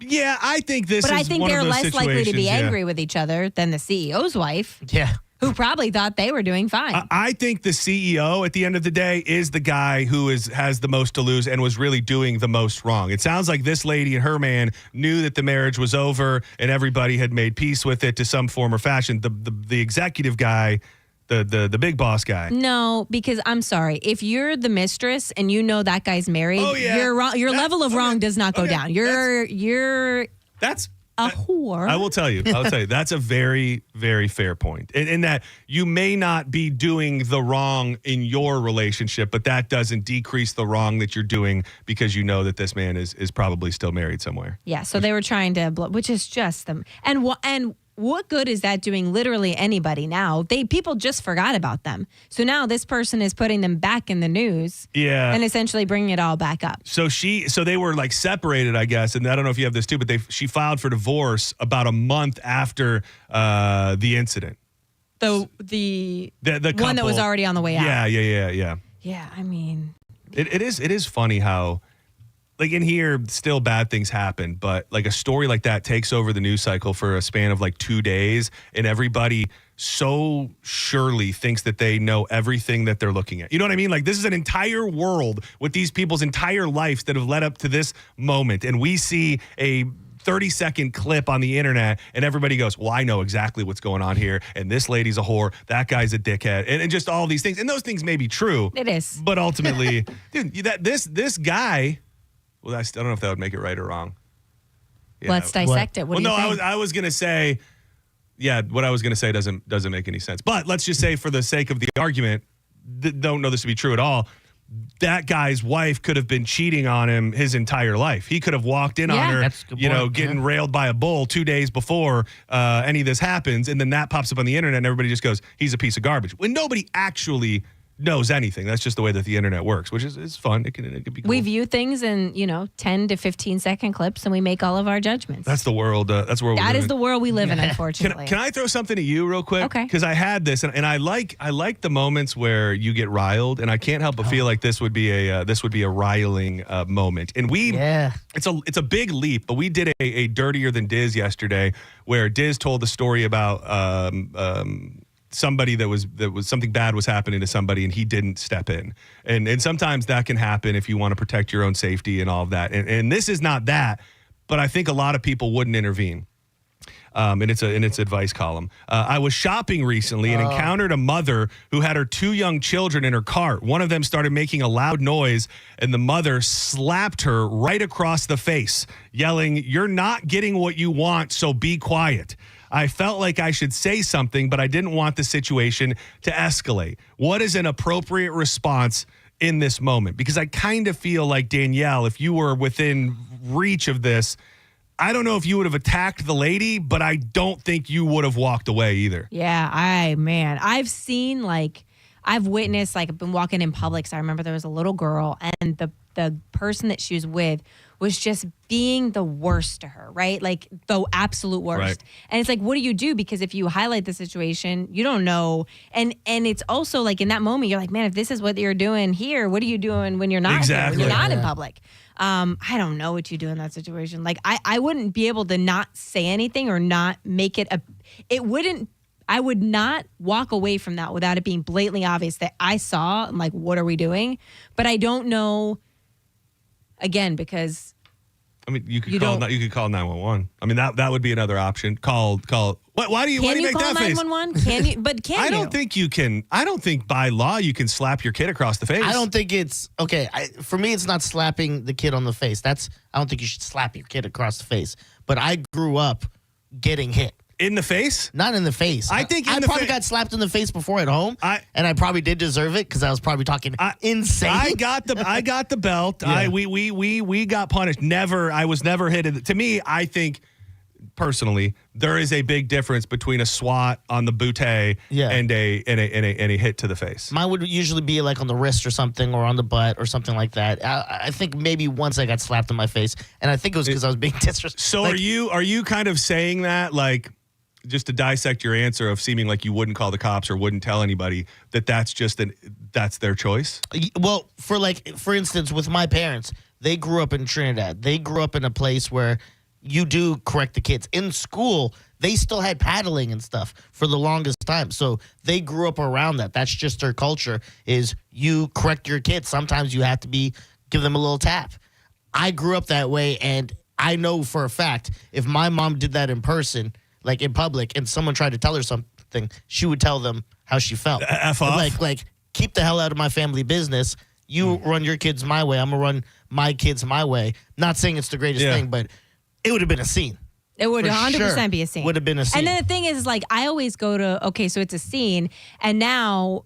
Yeah, I think But I think they're less likely to be angry with each other than the CEO's wife. Yeah. Who probably thought they were doing fine. I think the CEO at the end of the day is the guy who has the most to lose and was really doing the most wrong. It sounds like this lady and her man knew that the marriage was over and everybody had made peace with it to some form or fashion. The executive guy the big boss guy. No, because I'm sorry. If you're the mistress and you know that guy's married, you're wrong. Your level of wrong does not go down. You're that's a whore. I will tell you. That's a very, very fair point. In that you may not be doing the wrong in your relationship, but that doesn't decrease the wrong that you're doing because you know that this man is probably still married somewhere. Yeah, so they were trying to, which is just them. And what good is that doing literally anybody now? People just forgot about them. So now this person is putting them back in the news. Yeah. And essentially bringing it all back up. So they were like separated, I guess. And I don't know if you have this too, but she filed for divorce about a month after the incident. The one that was already on the way out. Yeah. Yeah, I mean. It is funny how, like in here, still bad things happen, but like a story like that takes over the news cycle for a span of like 2 days, and everybody so surely thinks that they know everything that they're looking at. You know what I mean? Like this is an entire world with these people's entire lives that have led up to this moment, and we see a 30-second clip on the internet, and everybody goes, well, I know exactly what's going on here, and this lady's a whore, that guy's a dickhead, and just all these things. And those things may be true. It is. But ultimately, dude, this guy... Well, I don't know if that would make it right or wrong. Yeah. Let's dissect it. What do you think? I was going to say, what I was going to say doesn't make any sense. But let's just say for the sake of the argument, don't know this to be true at all, that guy's wife could have been cheating on him his entire life. He could have walked in on her, getting railed by a bull 2 days before any of this happens, and then that pops up on the internet, and everybody just goes, he's a piece of garbage. When nobody actually knows anything. That's just the way that the internet works, which is fun. It can be cool. We view things in 10 to 15 second clips, and we make all of our judgments. That's the world. That's where that is the world we live in. Unfortunately, can I throw something at you real quick? Okay. Because I had this, and I like the moments where you get riled, and I can't help but feel like this would be a riling moment. And it's a big leap, but we did a Dirtier Than Diz yesterday, where Diz told the story about somebody that was something bad was happening to somebody and he didn't step in. And sometimes that can happen if you want to protect your own safety and all of that. And this is not that, but I think a lot of people wouldn't intervene. And it's advice column. I was shopping recently and encountered a mother who had her 2 young children in her cart. One of them started making a loud noise, and the mother slapped her right across the face, yelling, "You're not getting what you want, so be quiet." I felt like I should say something, but I didn't want the situation to escalate. What is an appropriate response in this moment? Because I kind of feel like, Danielle, if you were within reach of this, I don't know if you would have attacked the lady, but I don't think you would have walked away either. Yeah, I've seen, I've witnessed, I've been walking in Publix. I remember there was a little girl, and the person that she was with was just being the worst to her, right? Like the absolute worst. Right. And it's like, what do you do? Because if you highlight the situation, you don't know. And it's also like in that moment, you're like, man, if this is what you're doing here, what are you doing when you're not here, when you're not in public? I don't know what you do in that situation. Like I wouldn't be able to not say anything or not make it I would not walk away from that without it being blatantly obvious that I saw, like, what are we doing? But I don't know, again, because you could call 911. I mean, that would be another option. Call. Why do you make that face? Can you call 911? Can you? But can you? I don't think you can. I don't think by law you can slap your kid across the face. I don't think it's okay. For me, it's not slapping the kid on the face. I don't think you should slap your kid across the face. But I grew up getting hit. In the face? Not in the face. I think I probably got slapped in the face before at home, and I probably did deserve it because I was probably talking insane. I got the belt. Yeah. We got punished. I was never hit. To me, I think personally there is a big difference between a swat on the bootay and a hit to the face. Mine would usually be like on the wrist or something, or on the butt or something like that. I think maybe once I got slapped in my face, and I think it was because I was being disrespectful. So are you kind of saying that, like, just to dissect your answer of seeming like you wouldn't call the cops or wouldn't tell anybody, that's their choice? Well, for instance, with my parents, they grew up in Trinidad. They grew up in a place where you do correct the kids. In school, they still had paddling and stuff for the longest time. So they grew up around that. That's just their culture, is you correct your kids. Sometimes you have to give them a little tap. I grew up that way, and I know for a fact if my mom did that in person, like in public, and someone tried to tell her something, something, she would tell them how she felt. F off? Like, keep the hell out of my family business. You run your kids my way. I'm going to run my kids my way. Not saying it's the greatest thing, but it would have been a scene. It would 100% be a scene. Would have been a scene. And then the thing is, like, I always go to, okay, so it's a scene, and now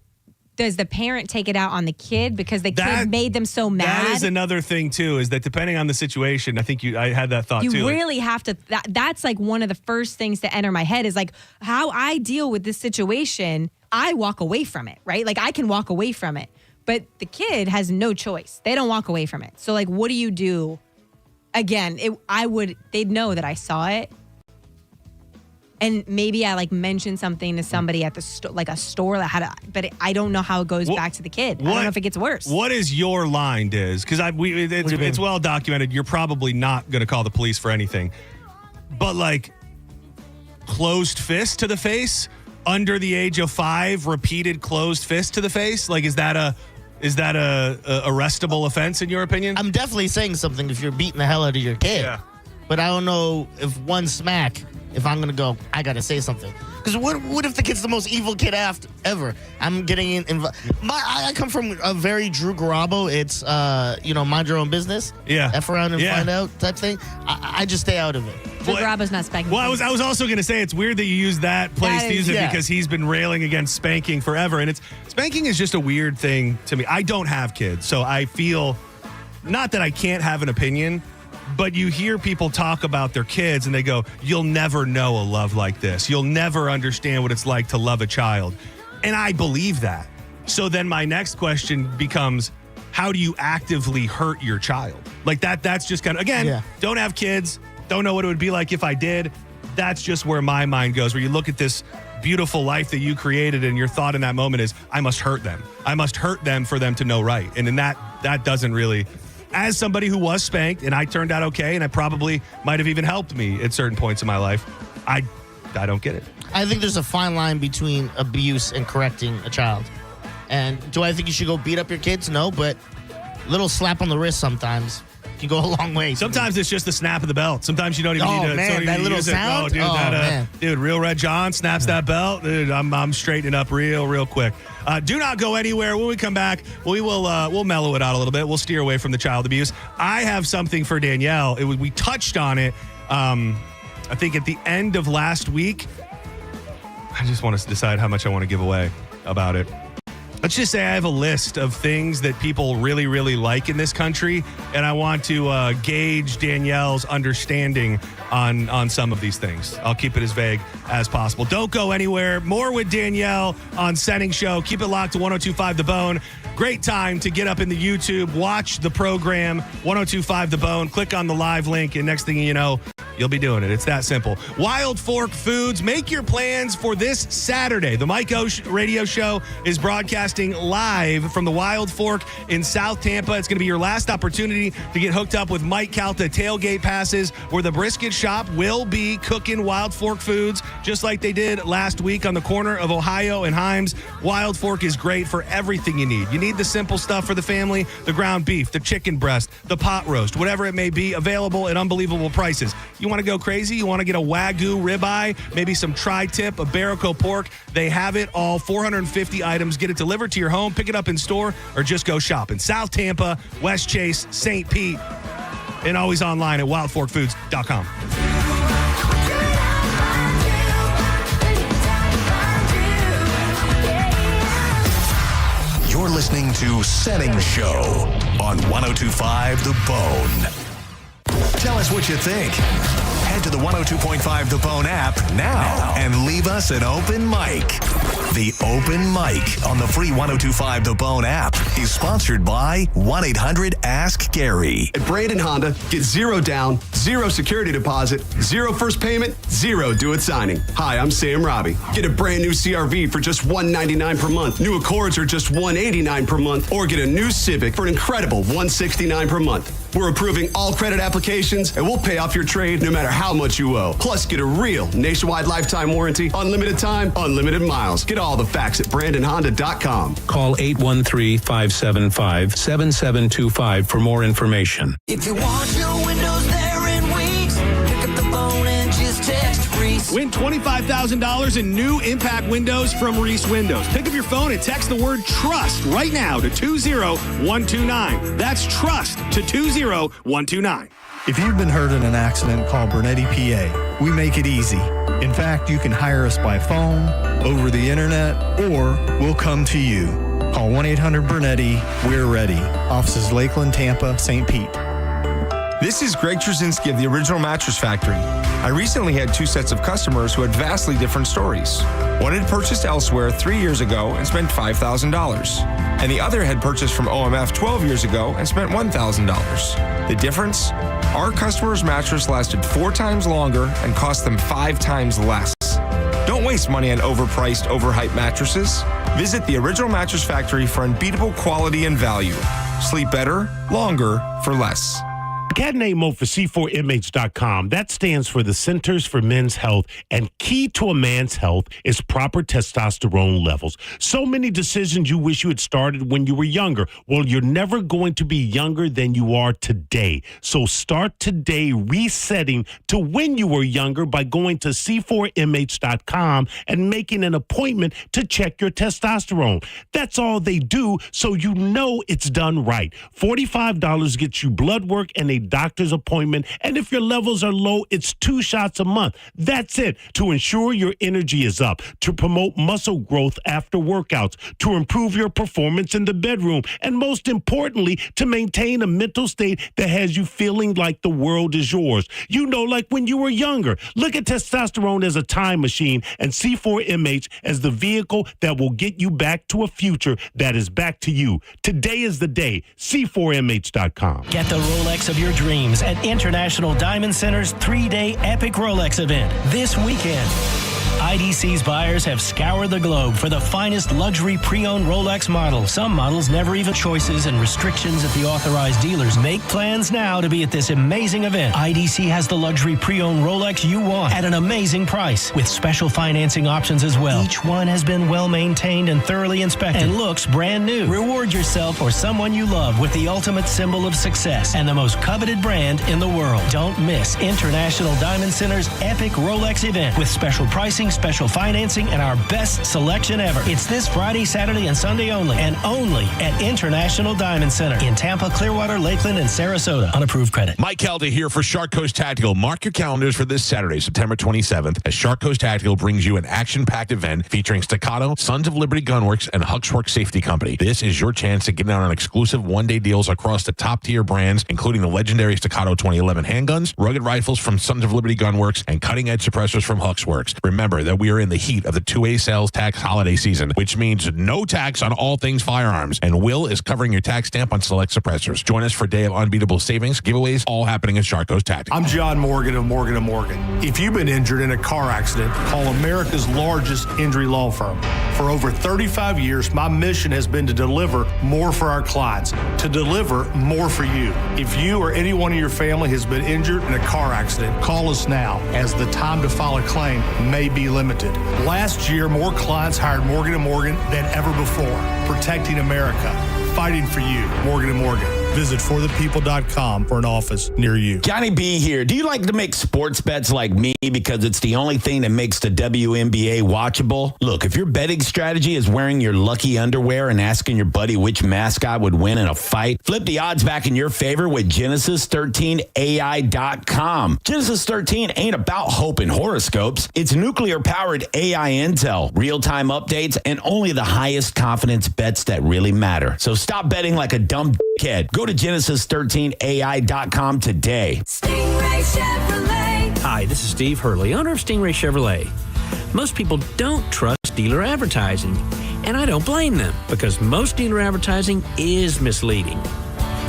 does the parent take it out on the kid because the kid made them so mad? That is another thing, too, is that depending on the situation, I think I had that thought, too. You really have to, that's like one of the first things to enter my head is like how I deal with this situation, I walk away from it, right? Like I can walk away from it, but the kid has no choice. They don't walk away from it. So like, what do you do? Again, they'd know that I saw it. And maybe I like mentioned something to somebody at the store, like a store that had but I don't know how it goes back to the kid. I don't know if it gets worse. What is your line, Diz? Because it's well documented. You're probably not going to call the police for anything. But like closed fist to the face, under the age of 5, repeated closed fist to the face. Like, is that a arrestable offense in your opinion? I'm definitely saying something if you're beating the hell out of your kid. Yeah. But I don't know if one smack, if I'm going to go, I got to say something. Because what if the kid's the most evil kid ever? I'm getting involved. I come from a very Drew Garabo. It's, mind your own business. Yeah. F around and find out type thing. I just stay out of it. Drew Garabo's not spanking. Well, I was also going to say it's weird that you use that place to use it because he's been railing against spanking forever. And spanking is just a weird thing to me. I don't have kids, so I feel, not that I can't have an opinion, but you hear people talk about their kids and they go, you'll never know a love like this. You'll never understand what it's like to love a child. And I believe that. So then my next question becomes, how do you actively hurt your child? Like that's just kind of, again, don't have kids, don't know what it would be like if I did. That's just where my mind goes, where you look at this beautiful life that you created and your thought in that moment is, I must hurt them. I must hurt them for them to know right. And then that doesn't really... As somebody who was spanked and I turned out okay, and I probably might have even helped me at certain points in my life, I don't get it. I think there's a fine line between abuse and correcting a child. And do I think you should go beat up your kids? No, but a little slap on the wrist sometimes can go a long way. Sometimes it's just the snap of the belt. Sometimes you don't even need to. Man, that little sound. Dude, Real Red John snaps that belt. Dude, I'm straightening up real quick. Do not go anywhere. When we come back, we'll mellow it out a little bit. We'll steer away from the child abuse. I have something for Danielle. We touched on it. I think at the end of last week. I just want to decide how much I want to give away about it. Let's just say I have a list of things that people really, really like in this country, and I want to gauge Danielle's understanding on some of these things. I'll keep it as vague as possible. Don't go anywhere. More with Danielle on Senning Show. Keep it locked to 102.5 The Bone. Great time to get up in the YouTube, watch the program, 102.5 The Bone. Click on the live link, and next thing you know, you'll be doing it. It's that simple. Wild Fork Foods. Make your plans for this Saturday. The Mike O radio show is broadcasting live from the Wild Fork in South Tampa. It's going to be your last opportunity to get hooked up with Mike Calta tailgate passes, where the brisket shop will be cooking Wild Fork foods just like they did last week on the corner of Ohio and Himes. Wild Fork is great for everything you need. You need the simple stuff for the family, the ground beef, the chicken breast, the pot roast, whatever it may be, available at unbelievable prices. You want to go crazy? You want to get a Wagyu ribeye, maybe some tri-tip, a Barraco pork? They have it all, 450 items. Get it delivered to your home, pick it up in store, or just go shop in South Tampa, West Chase, St. Pete, and always online at wildforkfoods.com. You're listening to Senning Show on 102.5 The Bone. Tell us what you think. Head to the 102.5 The Bone app now and leave us an open mic. The open mic on the free 102.5 The Bone app is sponsored by 1-800-ASK-GARY. At Brandon Honda, get 0 down, 0 security deposit, 0 first payment, 0 do-it signing. Hi, I'm Sam Robbie. Get a brand new CRV for just $199 per month. New Accords are just $189 per month. Or get a new Civic for an incredible $169 per month. We're approving all credit applications, and we'll pay off your trade no matter how much you owe. Plus, get a real nationwide lifetime warranty, unlimited time, unlimited miles. Get all the facts at BrandonHonda.com. Call 813-575-7725 for more information. If you want your windows there in weeks, pick up the phone and just text reselling. Win $25,000 in new impact windows from Reese Windows. Pick up your phone and text the word TRUST right now to 20129. That's TRUST to 20129. If you've been hurt in an accident, call Bernetti PA. We make it easy. In fact, you can hire us by phone, over the internet, or we'll come to you. Call 1-800-BERNETTI. We're ready. Offices Lakeland, Tampa, St. Pete. This is Greg Trzynski of the Original Mattress Factory. I recently had two sets of customers who had vastly different stories. One had purchased elsewhere 3 years ago and spent $5,000. And the other had purchased from OMF 12 years ago and spent $1,000. The difference? Our customer's mattress lasted 4 times longer and cost them 5 times less. Don't waste money on overpriced, overhyped mattresses. Visit the Original Mattress Factory for unbeatable quality and value. Sleep better, longer, for less. Cat name mode for C4MH.com. That stands for the Centers for Men's Health, and key to a man's health is proper testosterone levels. So many decisions you wish you had started when you were younger. Well, you're never going to be younger than you are today. So start today resetting to when you were younger by going to C4MH.com and making an appointment to check your testosterone. That's all they do, so you know it's done right. $45 gets you blood work and a doctor's appointment, and if your levels are low, it's 2 shots a month. That's it. To ensure your energy is up, to promote muscle growth after workouts, to improve your performance in the bedroom, and most importantly, to maintain a mental state that has you feeling like the world is yours. You know, like when you were younger. Look at testosterone as a time machine and C4MH as the vehicle that will get you back to a future that is back to you. Today is the day. C4MH.com. Get the Rolex of your dreams at International Diamond Center's 3-day epic Rolex event this weekend. IDC's buyers have scoured the globe for the finest luxury pre-owned Rolex models. Some models never even choices and restrictions at the authorized dealers. Make plans now to be at this amazing event. IDC has the luxury pre-owned Rolex you want at an amazing price with special financing options as well. Each one has been well maintained and thoroughly inspected and looks brand new. Reward yourself or someone you love with the ultimate symbol of success and the most coveted brand in the world. Don't miss International Diamond Center's epic Rolex event with special pricing, special financing, and our best selection ever. It's this Friday, Saturday, and Sunday only, and only at International Diamond Center in Tampa, Clearwater, Lakeland, and Sarasota. Unapproved credit. Mike Kelda here for Shark Coast Tactical. Mark your calendars for this Saturday, September 27th, as Shark Coast Tactical brings you an action-packed event featuring Staccato, Sons of Liberty Gunworks, and Huxwork Safety Company. This is your chance to get out on exclusive one-day deals across the top-tier brands, including the legendary Staccato 2011 handguns, rugged rifles from Sons of Liberty Gunworks, and cutting-edge suppressors from Huxworks. Remember that we are in the heat of the 2A sales tax holiday season, which means no tax on all things firearms, and Will is covering your tax stamp on select suppressors. Join us for a day of unbeatable savings, giveaways, all happening at Shark Coast Tactical. I'm John Morgan of Morgan & Morgan. If you've been injured in a car accident, call America's largest injury law firm. For over 35 years, my mission has been to deliver more for our clients, to deliver more for you. If you or anyone in your family has been injured in a car accident, call us now, as the time to file a claim may be limited. Last year, more clients hired Morgan & Morgan than ever before. Protecting America. Fighting for you. Morgan & Morgan. Visit forthepeople.com for an office near you. Johnny B here. Do you like to make sports bets like me because it's the only thing that makes the WNBA watchable? Look, if your betting strategy is wearing your lucky underwear and asking your buddy which mascot would win in a fight, flip the odds back in your favor with Genesis13AI.com. Genesis 13 ain't about hope and horoscopes. It's nuclear-powered AI intel, real-time updates, and only the highest confidence bets that really matter. So stop betting like a dumb dickhead. Go to Genesis13AI.com today. Stingray Chevrolet. Hi, this is Steve Hurley, owner of Stingray Chevrolet. Most people don't trust dealer advertising, and I don't blame them because most dealer advertising is misleading.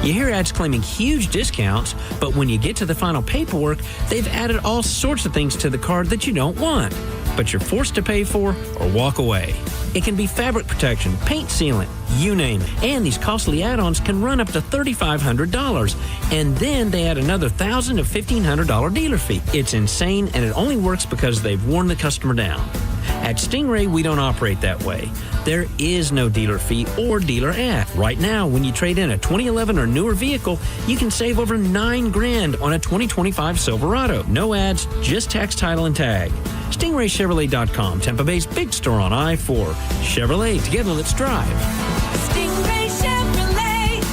You hear ads claiming huge discounts, but when you get to the final paperwork, they've added all sorts of things to the card that you don't want, but you're forced to pay for or walk away. It can be fabric protection, paint sealant, you name it. And these costly add-ons can run up to $3,500. And then they add another $1,000 to $1,500 dealer fee. It's insane, and it only works because they've worn the customer down. At Stingray, we don't operate that way. There is no dealer fee or dealer ad. Right now, when you trade in a 2011 or newer vehicle, you can save over $9,000 on a 2025 Silverado. No ads, just tax, title, and tag. StingrayChevrolet.com, Tampa Bay's big store on I-4. Chevrolet, together let's drive. Stingray Chevrolet.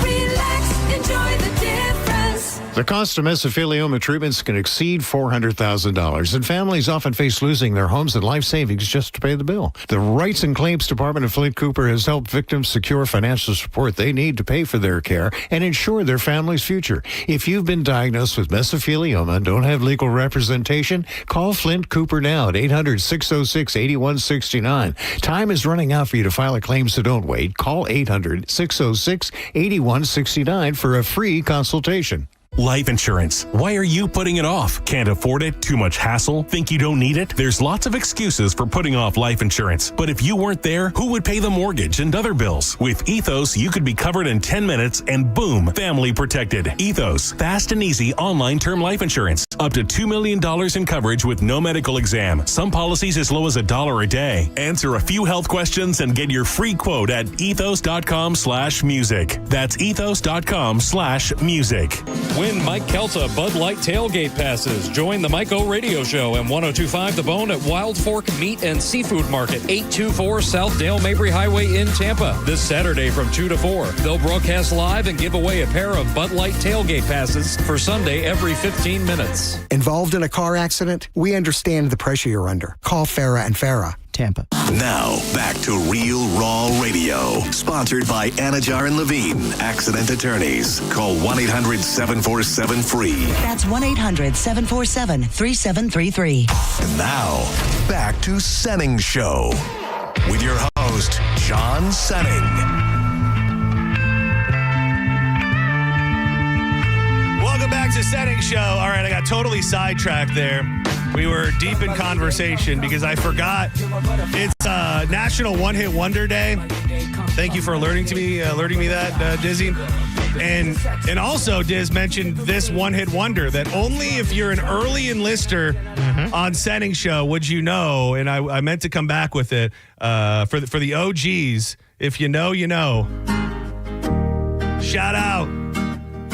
Relax, enjoy the difference. The cost of mesothelioma treatments can exceed $400,000, and families often face losing their homes and life savings just to pay the bill. The Rights and Claims Department of Flint Cooper has helped victims secure financial support they need to pay for their care and ensure their family's future. If you've been diagnosed with mesothelioma and don't have legal representation, call Flint Cooper now at 800-606-8169. Time is running out for you to file a claim, so don't wait. Call 800-606-8169 for a free consultation. Life insurance. Why are you putting it off? Can't afford it? Too much hassle? Think you don't need it? There's lots of excuses for putting off life insurance. But if you weren't there, who would pay the mortgage and other bills? With Ethos, you could be covered in 10 minutes and boom, family protected. Ethos, fast and easy online term life insurance. Up to $2 million in coverage with no medical exam. Some policies as low as $1 a day. Answer a few health questions and get your free quote at ethos.com/music. That's ethos.com/music. Win Mike Kelta Bud Light tailgate passes. Join the Mike O Radio Show and 102.5 The Bone at Wild Fork Meat and Seafood Market, 824 South Dale Mabry Highway in Tampa. This Saturday from 2 to 4. They'll broadcast live and give away a pair of Bud Light tailgate passes for Sunday every 15 minutes. Involved in a car accident? We understand the pressure you're under. Call Farah and Farah, Tampa. Now, back to Real Raw Radio. Sponsored by Anajar and Levine, accident attorneys. Call 1-800-747-FREE. That's 1-800-747-3733. And now, back to Senning Show. With your host, John Senning. Welcome back to Senning Show. All right, I got totally sidetracked there. We were deep in conversation because I forgot it's National One Hit Wonder Day. Thank you for alerting me that, Dizzy. And also, Diz mentioned this one hit wonder that only if you're an early enlister on Senning Show would you know. And I meant to come back with it for the OGs. If you know, you know. Shout out.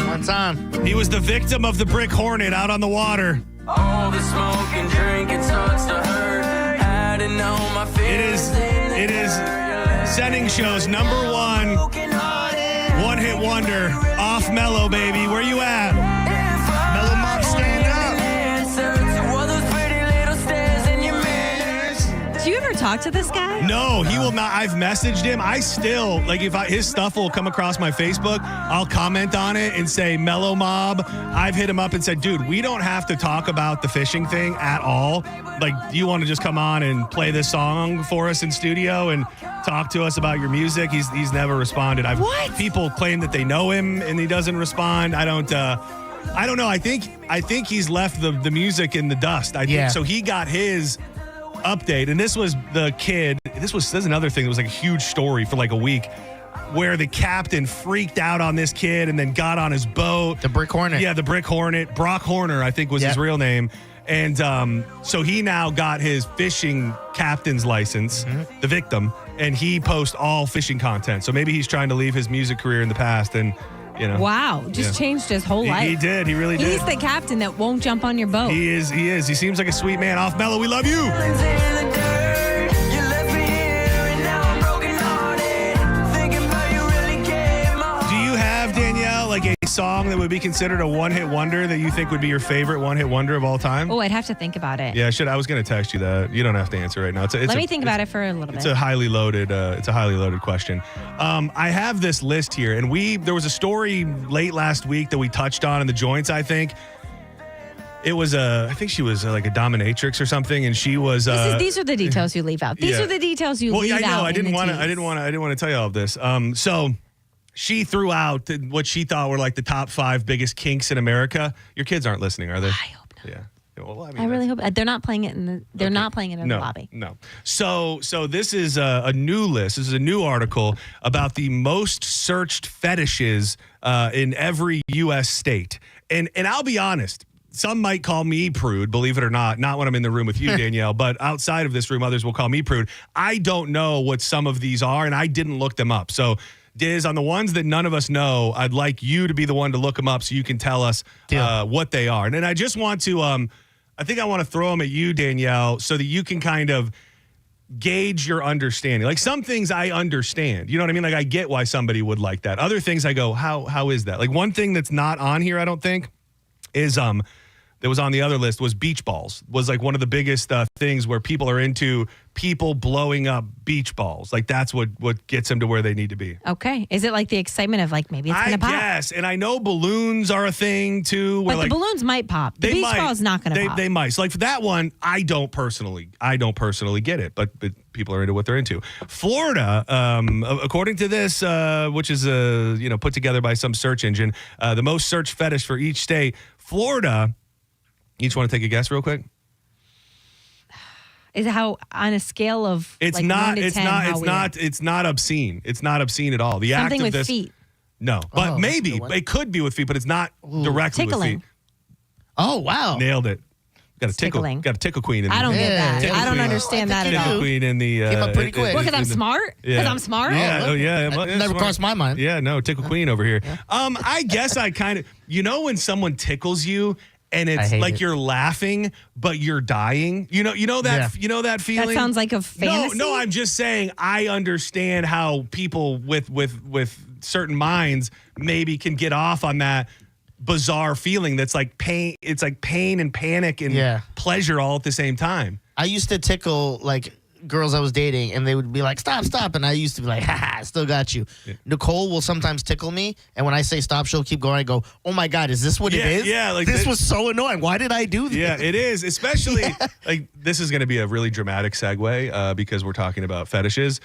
One time. He was the victim of the brick hornet out on the water. All the smoke and drinking starts to hurt. I didn't know my feelings. It is Senning Show's number one hit wonder. Off Mellow, baby. Where you at? Mellow Mob, stand up. Do you ever talk to this guy? No, he will not. I've messaged him. I still, like, his stuff will come across my Facebook, I'll comment on it and say, Mellow Mob. I've hit him up and said, dude, we don't have to talk about the fishing thing at all. Like, do you want to just come on and play this song for us in studio and talk to us about your music? He's never responded. People claim that they know him and he doesn't respond. I don't know. I think he's left the music in the dust. I think so. He got his update, and this was the kid. This is another thing that was like a huge story for like a week, where the captain freaked out on this kid and then got on his boat. The Brick Hornet. Yeah, the Brick Hornet. Brock Horner, I think, was his real name. And so he now got his fishing captain's license, the victim, and he posts all fishing content. So maybe he's trying to leave his music career in the past and, you know. Wow, just changed his whole life. He did. He really did. He's the captain that won't jump on your boat. He is. He seems like a sweet man. Off Mellow, we love you. Do you have, Danielle, like a song that would be considered a one-hit wonder that you think would be your favorite one-hit wonder of all time? Oh, I'd have to think about it. Yeah, I was going to text you that. You don't have to answer right now. Let me think about it for a little bit. It's a highly loaded question. I have this list here, and there was a story late last week that we touched on in the joints, I think. It was I think she was like a dominatrix or something, and she was. These are the details you leave out. These are the details you leave out. Well, I didn't want to tell you all of this. So she threw out what she thought were like the top 5 biggest kinks in America. Your kids aren't listening, are they? I hope not. Yeah. Well, I really hope they're not playing it in the. They're not playing it in the lobby. No. So this is a new list. This is a new article about the most searched fetishes in every U.S. state. And I'll be honest. some might call me prude, believe it or not when I'm in the room with you, Danielle, but outside of this room, others will call me prude. I don't know what some of these are, and I didn't look them up. So, Diz, on the ones that none of us know, I'd like you to be the one to look them up so you can tell us what they are. And I just want to, I think I want to throw them at you, Danielle, so that you can kind of gauge your understanding. Like some things I understand. You know what I mean? Like I get why somebody would like that. Other things I go, how is that? Like one thing that's not on here, I don't think, is that was on the other list was beach balls. Was like one of the biggest things where people are into people blowing up beach balls. Like that's what gets them to where they need to be. Okay. Is it like the excitement of like maybe it's going to pop? Yes. And I know balloons are a thing too. But like, the balloons might pop. The beach ball is not going to pop. They might. So like for that one, I don't personally get it, but people are into what they're into. Florida, according to this, which is put together by some search engine, the most searched fetish for each state, Florida. Each want to take a guess real quick? Is it how on a scale of it's like not 1 to 10, it's not obscene. It's not obscene at all. The something act of with this, feet. No, but maybe it could be with feet, but it's not directly Tickling. with feet. Oh wow, nailed it. Got a tickle. Tickling. Got a tickle queen in there. I don't get that. Tickle I don't queen. understand that at all. Tickle queen in the. Came up pretty quick. Because I'm smart. Because I'm smart. Yeah. Oh yeah. That never crossed my mind. Yeah. No. Tickle queen over here. I guess I kind of. You know when someone tickles you. And it's like you're laughing, but you're dying. You know that that feeling. That sounds like a fantasy. No, I'm just saying I understand how people with certain minds maybe can get off on that bizarre feeling that's like pain. It's like pain and panic and pleasure all at the same time. I used to tickle like girls I was dating, and they would be like, stop. And I used to be like, I still got you. Yeah. Nicole will sometimes tickle me, and when I say stop, she'll keep going. I go, oh my God, is this what it is? Yeah, like this was so annoying. Why did I do this? Yeah, it is. Especially like this is going to be a really dramatic segue because we're talking about fetishes.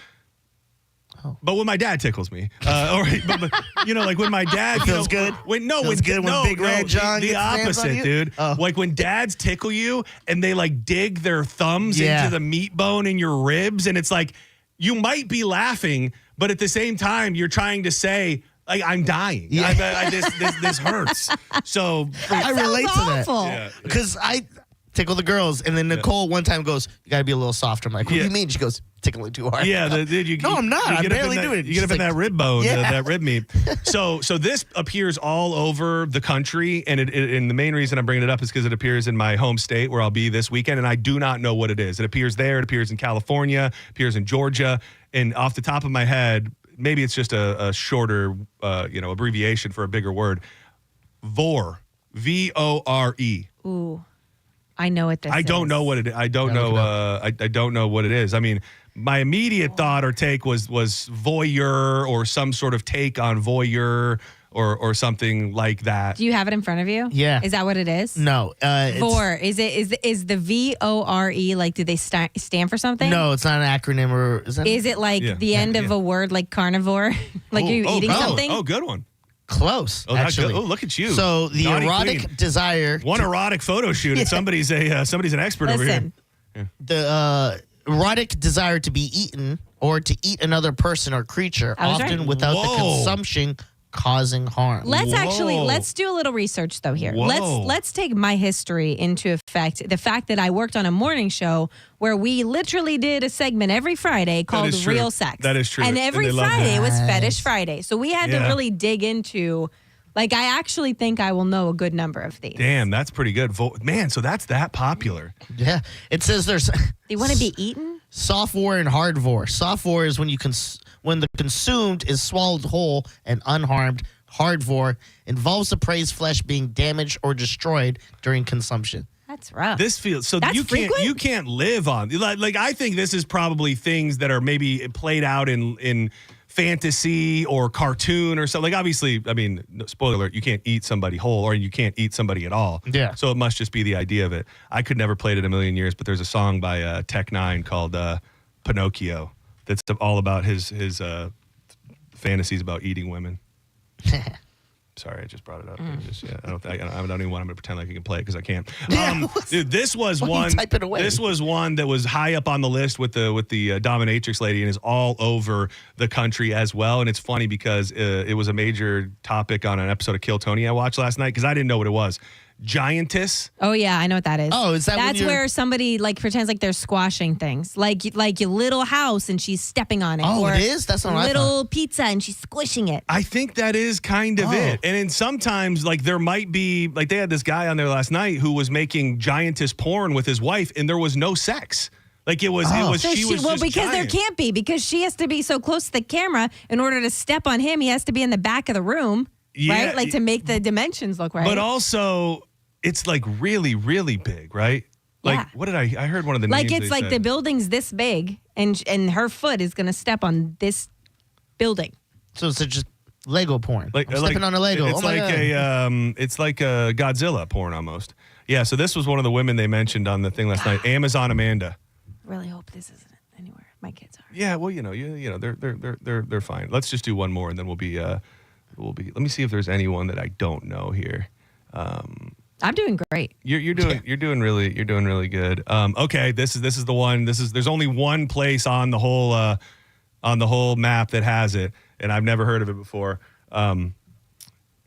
Oh. But when my dad tickles me, but like when my dad feels good. When Big Red John the opposite, dude. Oh. Like when dads tickle you and they like dig their thumbs into the meat bone in your ribs, and it's like you might be laughing, but at the same time you're trying to say, like, I'm dying. Yeah. This hurts. So I relate to that because I tickle the girls, and then Nicole one time goes, "You got to be a little softer." I'm like, "What do you mean?" She goes, "Tickling too hard." Yeah, no, I'm not. I'm barely doing it. You get up in that rib bone, that rib meat. So this appears all over the country, and and the main reason I'm bringing it up is because it appears in my home state where I'll be this weekend, and I do not know what it is. It appears there. It appears in California. It appears in Georgia. And off the top of my head, maybe it's just a shorter, abbreviation for a bigger word. VORE, VORE. Ooh. I know what this is. I don't know what it is. I don't know. I don't know what it is. I mean, my immediate thought or take was voyeur or some sort of take on voyeur or something like that. Do you have it in front of you? Yeah. Is that what it is? No. VORE. Is the VORE like? Do they stand for something? No, it's not an acronym. Or is it like the end of a word like carnivore? Like you're eating something? Oh, good one. Close, actually. Oh, look at you. So the Naughty erotic queen. desire. One erotic photo shoot, and somebody's an expert over here. Yeah. The erotic desire to be eaten or to eat another person or creature, often without the consumption causing harm. Let's do a little research though here. Whoa. Let's take my history into effect. The fact that I worked on a morning show where we literally did a segment every Friday called Real Sex. That is true. And every Friday was Fetish Friday. So we had to really dig into, like, I actually think I will know a good number of these. Damn, that's pretty good. Man, so that's that popular. Yeah. It says there's... They want to be eaten? Soft-vor and hard-vor. Soft-vor is when when the consumed is swallowed whole and unharmed. Hard-vor involves the prey's flesh being damaged or destroyed during consumption. That's rough. This feels so That's you can't live on like I think this is probably things that are maybe played out in fantasy or cartoon or something. Like obviously, I mean, spoiler alert, you can't eat somebody whole or you can't eat somebody at all. Yeah. So it must just be the idea of it. I could never play it in a million years, but there's a song by Tech Nine called Pinocchio that's all about his fantasies about eating women. Sorry, I just brought it up. I don't even want to pretend like I can play it because I can't. Dude, this was one. Type it away? This was one that was high up on the list with the dominatrix lady and is all over the country as well. And it's funny because it was a major topic on an episode of Kill Tony I watched last night because I didn't know what it was. giantess. Oh yeah, I know what that is. Oh, is that when That's you're- where somebody like pretends like they're squashing things, like your little house and she's stepping on it. Oh, or it is? That's not what I little pizza and she's squishing it. I think that is kind of it. And then sometimes, like, there might be, like, they had this guy on there last night who was making giantess porn with his wife, and there was no sex. Like, it was, So she was well, just because there giant. can't be, because she has to be so close to the camera in order to step on him. He has to be in the back of the room, Yeah, right? Like to make the dimensions look right. But also, it's like really, really big, right? Like, Yeah. what did I heard one of the like names it's they like the said. building's this big, and her foot is going to step on this building. So it's just Lego porn. Like, I'm stepping on a Lego. It's Oh my like God. it's like a Godzilla porn almost. Yeah. So this was one of the women they mentioned on the thing last night. Amazon Amanda. Really hope this isn't anywhere. My kids are. Yeah. Well, you know, they're fine. Let's just do one more, and then we'll be. Let me see if there's anyone that I don't know here. I'm doing great. You're doing really good. Okay. This is the one. There's only one place on the whole map that has it, and I've never heard of it before.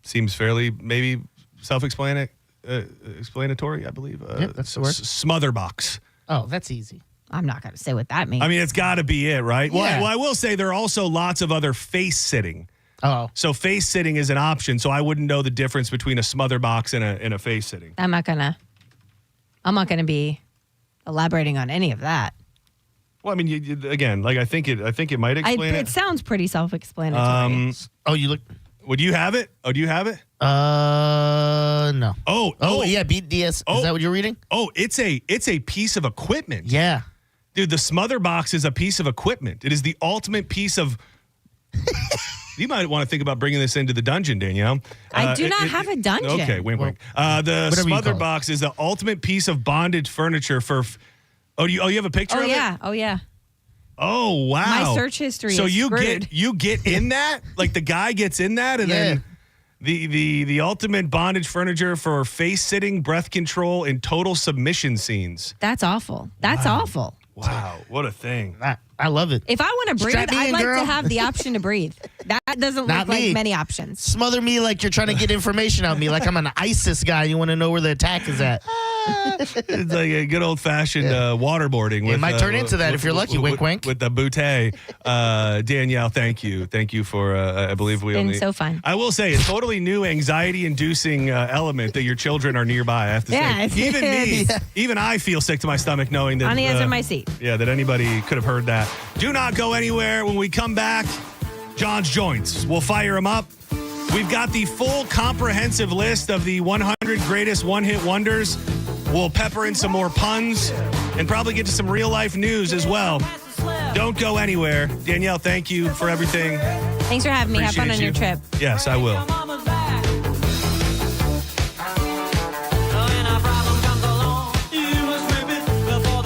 Seems fairly maybe self-explanatory, I believe. Yep, that's the word. Smotherbox. Oh, that's easy. I'm not going to say what that means. I mean, it's got to be it, right? Yeah. Well, I will say there are also lots of other face sitting. Oh. So face sitting is an option. So I wouldn't know the difference between a smotherbox and a face sitting. I'm not gonna be elaborating on any of that. Well, I mean, again, like I think it might explain It sounds pretty self-explanatory. You look. Would you have it? Oh, do you have it? No. Oh, yeah, BDS. Is that what you're reading? Oh, it's a piece of equipment. Yeah. Dude, the smother box is a piece of equipment. It is the ultimate piece of. You might want to think about bringing this into the dungeon, Danielle. I do not have a dungeon. Okay, wink. The whatever you smother call it. box is the ultimate piece of bondage furniture for. You have a picture of it? Oh yeah. Oh wow. My search history So is screwed. you get in that? Like the guy gets in that and then the ultimate bondage furniture for face sitting, breath control, and total submission scenes. That's awful. That's awful. Wow, what a thing. I love it. If I want to breathe, Strap me I'd in, like girl. to have the option to breathe. That doesn't Not look me. like many options. Smother me like you're trying to get information out of me, like I'm an ISIS guy. You want to know where the attack is at. It's like a good old fashioned waterboarding. It might turn into that if you're lucky. Wink, wink. With the bootay. Danielle, thank you. Thank you for, I believe we Been only. so fun. I will say, a totally new anxiety inducing element that your children are nearby, I have to Yeah, say. Even me, yeah. even I feel sick to my stomach knowing that. On the edge of my seat. Yeah, that anybody could have heard that. Do not go anywhere. When we come back, John's Joints. We'll fire him up. We've got the full comprehensive list of the 100 greatest one-hit wonders. We'll pepper in some more puns and probably get to some real-life news as well. Don't go anywhere. Danielle, thank you for everything. Thanks for having me. Have fun on Appreciate your you. trip. Yes, I will.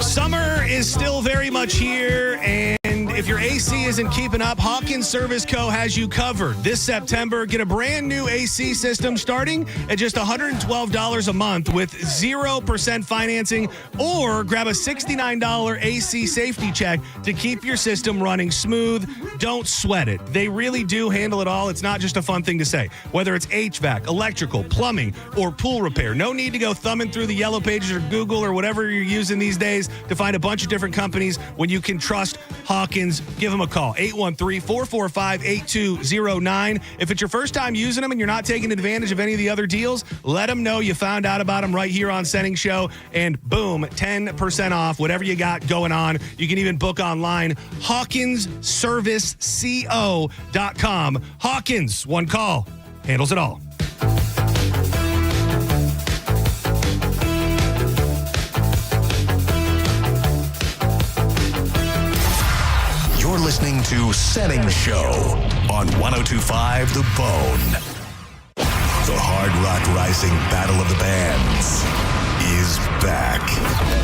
Summer is still very much here, and if your AC isn't keeping up, Hawkins Service Co. has you covered. This September, get a brand new AC system starting at just $112 a month with 0% financing, or grab a $69 AC safety check to keep your system running smooth. Don't sweat it. They really do handle it all. It's not just a fun thing to say. Whether it's HVAC, electrical, plumbing, or pool repair, no need to go thumbing through the yellow pages or Google or whatever you're using these days to find a bunch of different companies when you can trust Hawkins. Give them a call, 813-445-8209. If it's your first time using them and you're not taking advantage of any of the other deals, let them know you found out about them right here on Senning Show, and boom, 10% off whatever you got going on. You can even book online, HawkinsServiceCO.com. Hawkins, one call, handles it all. You're listening to Senning Show on 102.5 The Bone. The Hard Rock Rising Battle of the Bands is back.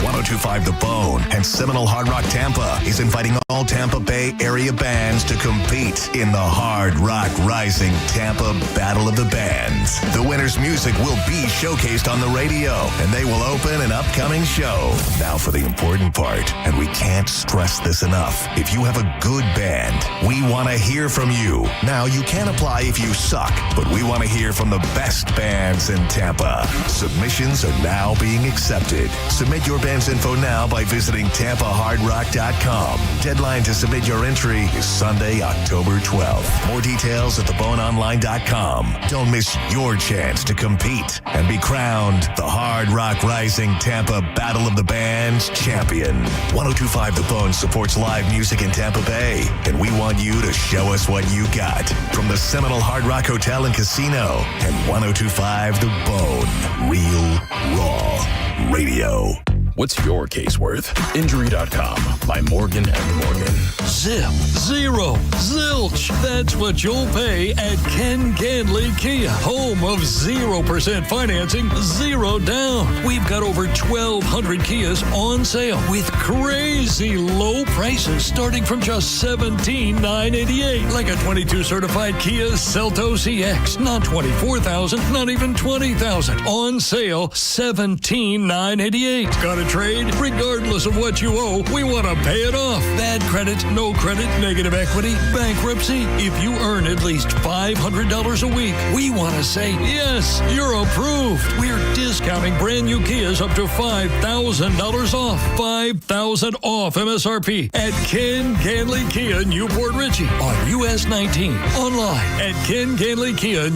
102.5 1025 The Bone and Seminole Hard Rock Tampa is inviting all Tampa Bay area bands to compete in the Hard Rock Rising Tampa Battle of the Bands. The winner's music will be showcased on the radio, and they will open an upcoming show. Now for the important part, and we can't stress this enough. If you have a good band, we want to hear from you. Now, you can apply if you suck, but we want to hear from the best bands in Tampa. Submissions are now being accepted. Submit your band's info now by visiting TampaHardRock.com. Deadline to submit your entry is Sunday, October 12th. More details at theboneonline.com. Don't miss your chance to compete and be crowned the Hard Rock Rising Tampa Battle of the Bands champion. 1025 The Bone supports live music in Tampa Bay, and we want you to show us what you got. From the Seminole Hard Rock Hotel and Casino and 1025 The Bone. Real, raw radio. What's your case worth? Injury.com by Morgan & Morgan. Zip, zero, zilch. That's what you'll pay at Ken Ganley Kia, home of 0% financing, zero down. We've got over 1,200 Kias on sale with crazy low prices starting from just $17,988. Like a 22 certified Kia Seltos EX, not $24,000, not even $20,000. On sale, $17,988. Got a trade? Regardless of what you owe, we want to pay it off. Bad credit, no credit, negative equity, bankruptcy. If you earn at least $500 a week, we want to say, yes, you're approved. We're discounting brand new Kias up to $5,000 off. $5,000 off MSRP at Ken Ganley Kia, Newport Richey on US 19. Online at KenGanleyKia,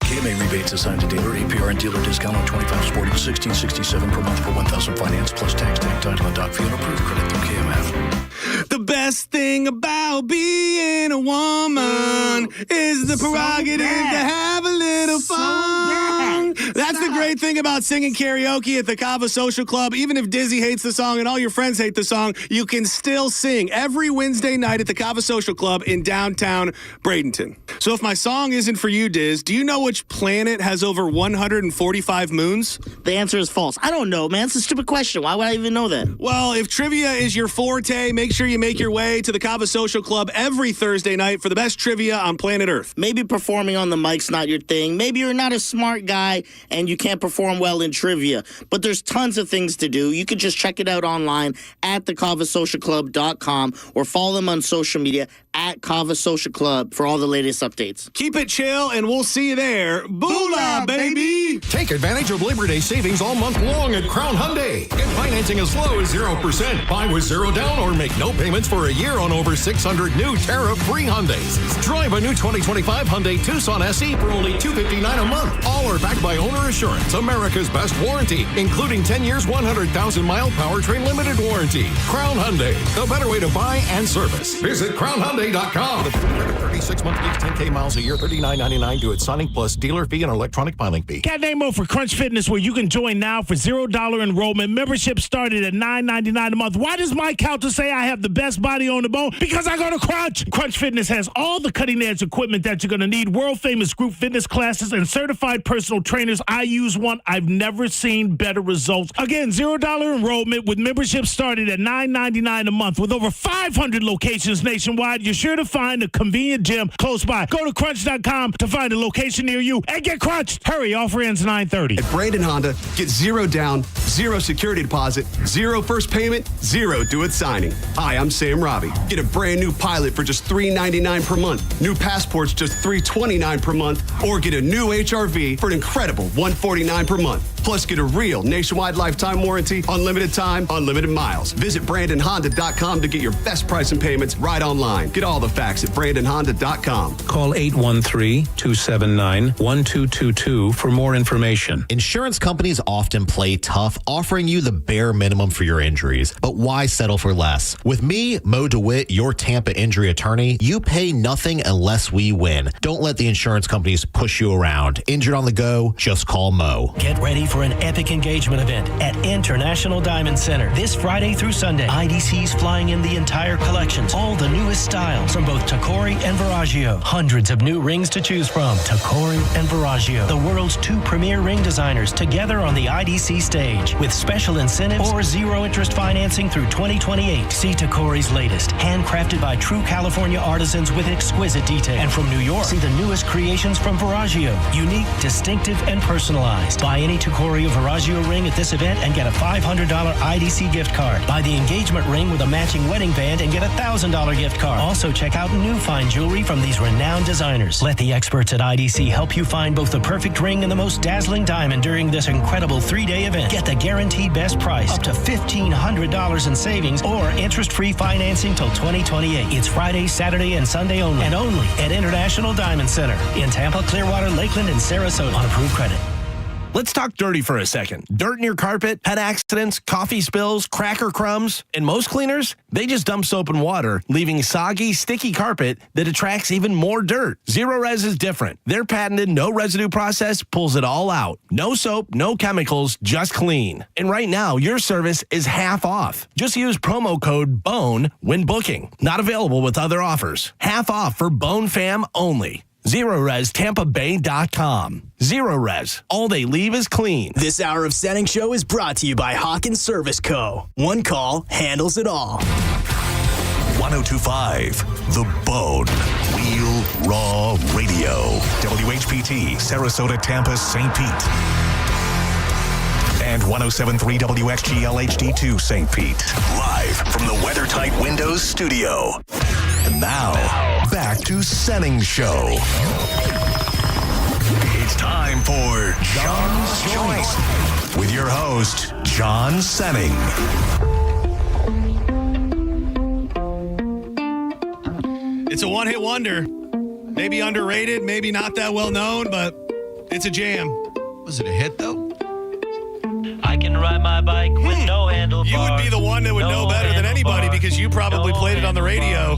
KMA rebates assigned to dealer, APR and dealer discount on 25 Sporting, $16.67 per month for 1,000 finance plus tax, title, and doc fee on approved credit through KMF. The best thing about being a woman is the prerogative to have a little fun. That's the great thing about singing karaoke at the Cava Social Club. Even if Dizzy hates the song and all your friends hate the song, you can still sing every Wednesday night at the Cava Social Club in downtown Bradenton. So if my song isn't for you, Diz, do you know which planet has over 145 moons? The answer is false. I don't know, man. It's a stupid question. Why would I even know that? Well, if trivia is your forte, make sure you make your way to the Cava Social Club every Thursday night for the best trivia on planet Earth. Maybe performing on the mic's not your thing. Maybe you're not a smart guy and you can't perform well in trivia. But there's tons of things to do. You can just check it out online at thecavasocialclub.com or follow them on social media at Cava Social Club for all the latest updates. Keep it chill, and we'll see you there. Boolah, baby! Take advantage of Labor Day savings all month long at Crown Hyundai. Get financing as low as 0%. Buy with zero down or make no payments for a year on over 600 new tariff-free Hyundais. Drive a new 2025 Hyundai Tucson SE for only $259 a month. All are backed by Owner Assurance, America's best warranty, including 10 years, 100,000-mile powertrain limited warranty. Crown Hyundai, the better way to buy and service. Visit CrownHyundai.com. The 36-month lease, 10K miles a year, $39.99 due at signing plus dealer fee and electronic filing fee. Got name more for Crunch Fitness, where you can join now for $0 enrollment. Membership started at $9.99 a month. Why does Mike Calter say I have the best body on the bone? Because I go to Crunch. Crunch Fitness has all the cutting-edge equipment that you're going to need, world-famous group fitness classes, and certified personal trainers. I use one. I've never seen better results. Again, $0 enrollment with membership started at $9.99 a month. With over 500 locations nationwide, you're sure to find a convenient gym close by. Go to crunch.com to find a location near you and get crunched. Hurry, offer ends 9:30. At Brandon Honda, get zero down, zero security deposit, zero first payment, zero due at signing. Hi, I'm Sam Robbie. Get a brand new Pilot for just $399 per month. New passports just $329 per month. Or get a new HRV for an incredible $149 per month. Plus, get a real nationwide lifetime warranty, unlimited time, unlimited miles. Visit BrandonHonda.com to get your best price and payments right online. Get all the facts at BrandonHonda.com. Call 813-279-1222 for more information. Insurance companies often play tough, offering you the bare minimum for your injuries. But why settle for less? With me, Mo DeWitt, your Tampa injury attorney, you pay nothing unless we win. Don't let the insurance companies push you around. Injured on the go, just call Mo. Get ready for for an epic engagement event at International Diamond Center this Friday through Sunday. IDC's flying in the entire collections, all the newest styles from both Tacori and Veragio. Hundreds of new rings to choose from. Tacori and Veragio, the world's 2 premier ring designers, together on the IDC stage with special incentives or zero interest financing through 2028. See Tacori's latest, handcrafted by true California artisans with exquisite detail. And from New York, see the newest creations from Veragio, unique, distinctive, and personalized. Buy any Tacori or Veragio ring at this event and get a $500 IDC gift card. Buy the engagement ring with a matching wedding band and get a $1,000 gift card. Also, check out new fine jewelry from these renowned designers. Let the experts at IDC help you find both the perfect ring and the most dazzling diamond during this incredible 3-day event. Get the guaranteed best price, up to $1,500 in savings, or interest-free financing till 2028. It's Friday, Saturday, and Sunday only, and only at International Diamond Center in Tampa, Clearwater, Lakeland, and Sarasota on approved credit. Let's talk dirty for a second. Dirt in your carpet, pet accidents, coffee spills, cracker crumbs. And most cleaners, they just dump soap and water, leaving soggy, sticky carpet that attracts even more dirt. Zero Res is different. Their patented no residue process pulls it all out. No soap, no chemicals, just clean. And right now, your service is half off. Just use promo code BONE when booking. Not available with other offers. Half off for Bone Fam only. ZeroResTampaBay.com. Zero Res. All they leave is clean. This hour of Senning Show is brought to you by Hawkins Service Co. One call handles it all. 1025 The Bone. Real Raw Radio. WHPT, Sarasota, Tampa, St. Pete. And 1073 WXGL HD2 St. Pete. Live from the WeatherTight Windows studio. And now, back to Senning Show. It's time for John's Choice with your host, John Senning. It's a one-hit wonder. Maybe underrated, maybe not that well known, but it's a jam. Was it a hit, though? I can ride my bike with no handlebars. You would be the one that would know better than anybody because you probably played it on the radio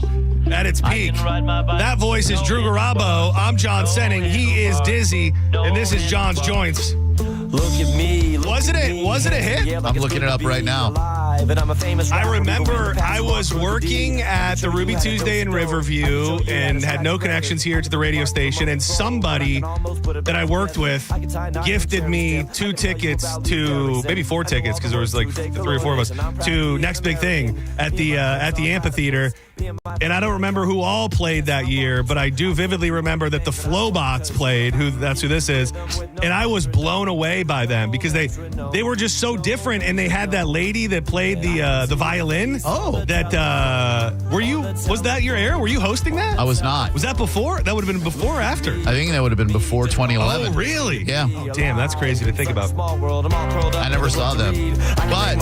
at its peak. That voice is Drew Garabo. I'm John Senning. He is Dizzy, and this is John's Joints. Look at me. Was it a hit? I'm looking it up right now. I remember I was working at the Ruby Tuesday in Riverview and had no connections here to the radio station, and somebody that I worked with gifted me 2 tickets to, maybe 4 tickets because there was like 3 or 4 of us, to Next Big Thing at the amphitheater. And I don't remember who all played that year, but I do vividly remember that the Flowbots played, that's who this is. And I was blown away by them because they were just so different, and they had that lady that played the violin. Oh. Was that your era? Were you hosting that? I was not. Was that before? That would have been before or after? I think that would have been before 2011. Oh, really? Yeah. Damn, that's crazy to think about. I never saw them. But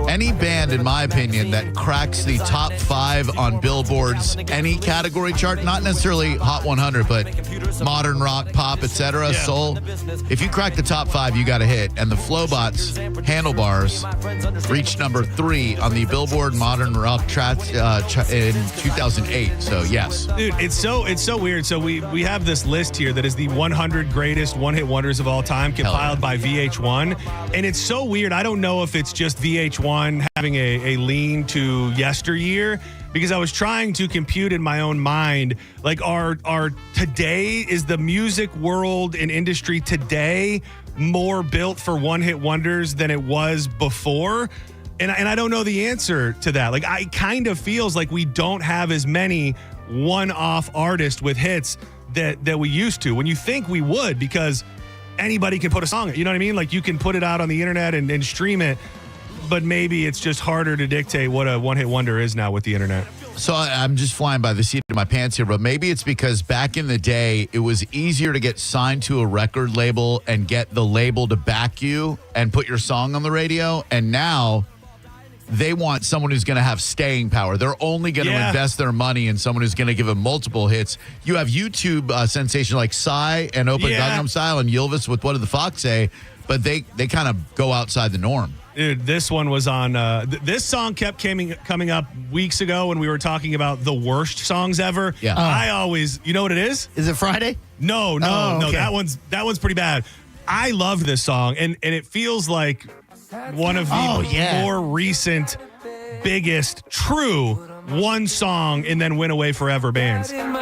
any band, in my opinion, that cracks the top 5 on Billboard's any category chart, not necessarily Hot 100, but modern rock, pop, etc., soul. If you crack the top 5, you got a hit. And the Flowbots, Handlebars, reached number 3 on the Billboard Modern Rock chart in 2008. So yes, dude, it's so weird. So we have this list here that is the 100 greatest one-hit wonders of all time, compiled by VH1, and it's so weird. I don't know if it's just VH1 having a lean to yesteryear, because I was trying to compute in my own mind, like, our today, is the music world and industry today more built for one-hit wonders than it was before? And I don't know the answer to that. Like, I kind of feels like we don't have as many one-off artists with hits that we used to, when you think we would, because anybody can put a song, you know what I mean? Like, you can put it out on the internet and stream it, but maybe it's just harder to dictate what a one-hit wonder is now with the internet. So I'm just flying by the seat of my pants here, but maybe it's because back in the day, it was easier to get signed to a record label and get the label to back you and put your song on the radio. And now they want someone who's going to have staying power. They're only going to invest their money in someone who's going to give them multiple hits. You have YouTube sensation like Psy and Open Gangnam Style and Ylvis with What Did the Fox Say, but they kind of go outside the norm. Dude, this one was on, this song kept coming up weeks ago when we were talking about the worst songs ever. Yeah. I always, you know what it is? Is it Friday? No. Okay. That one's pretty bad. I love this song, and it feels like one of the more recent, biggest, true one song and then went away forever bands. And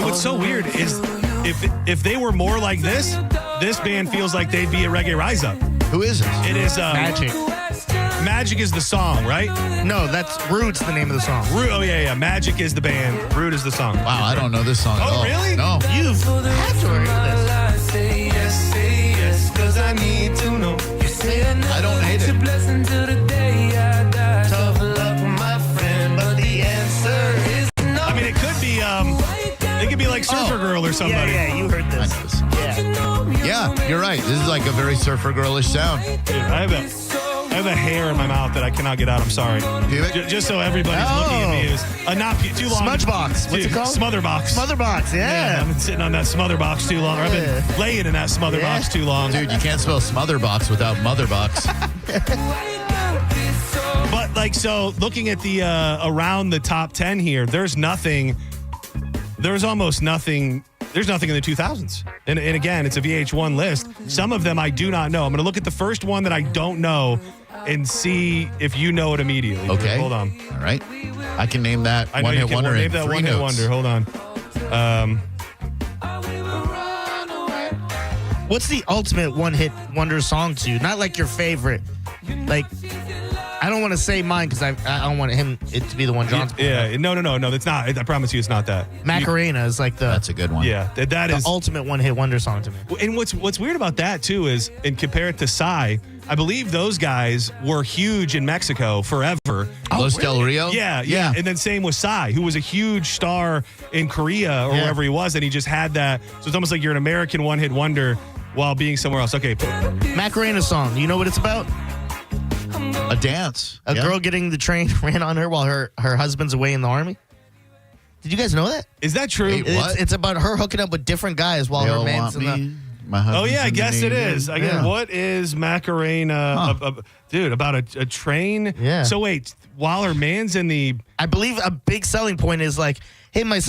what's so weird is if they were more like this band feels like they'd be a reggae rise up. Who is it? It is Magic. Magic is the song, right? No, that's Rude's the name of the song. Oh, yeah. Magic is the band. Rude is the song. Wow, I don't know this song at all. Oh, really? No. You've had to hear this. Say yes, 'cause I need to know. You say I don't hate it. a blessing to the day I die. Tough luck, my friend, but the answer is no. I mean, it could be like Surfer Girl or somebody. Yeah, you heard this. I know this. Yeah, you're right. This is like a very Surfer Girlish sound. Dude, I have a hair in my mouth that I cannot get out. I'm sorry. Just so everybody's looking at me is not too long. Smudge box. What's it called? Smother box. Smother box. Yeah. I've been sitting on that smother box too long. Or I've been laying in that smother box too long. Dude, you can't spell smother box without mother box. But so looking at the around the top 10 here, there's almost nothing. There's nothing in the 2000s. And again, it's a VH1 list. Some of them I do not know. I'm going to look at the first one that I don't know and see if you know it immediately. Okay. Hold on. All right. I can name that I know one-hit you can. wonder Name in that 3 one-hit notes. wonder. Hold on. What's the ultimate one-hit wonder song to you? Not like your favorite. Like, I don't want to say mine because I don't want it to be the one John's playing. Yeah. No. That's not. I promise you it's not that. Macarena is like That's a good one. Yeah. That is the ultimate one-hit wonder song to me. And what's weird about that too is, and compare it to Psy, I believe those guys were huge in Mexico forever. Los Del Rio? Yeah. And then same with Psy, who was a huge star in Korea or wherever he was, and he just had that. So it's almost like you're an American one-hit wonder while being somewhere else. Okay. Macarena song. You know what it's about? A dance. A girl getting the train ran on her while her husband's away in the army. Did you guys know that? Is that true? Wait, what? It's about her hooking up with different guys while They her all man's want in the... me. My husband's Oh, yeah, I in the guess it Navy. is. Again, what is Macarena? Dude, about a train? Yeah. So wait, while her man's in the... I believe a big selling point is like, hey, my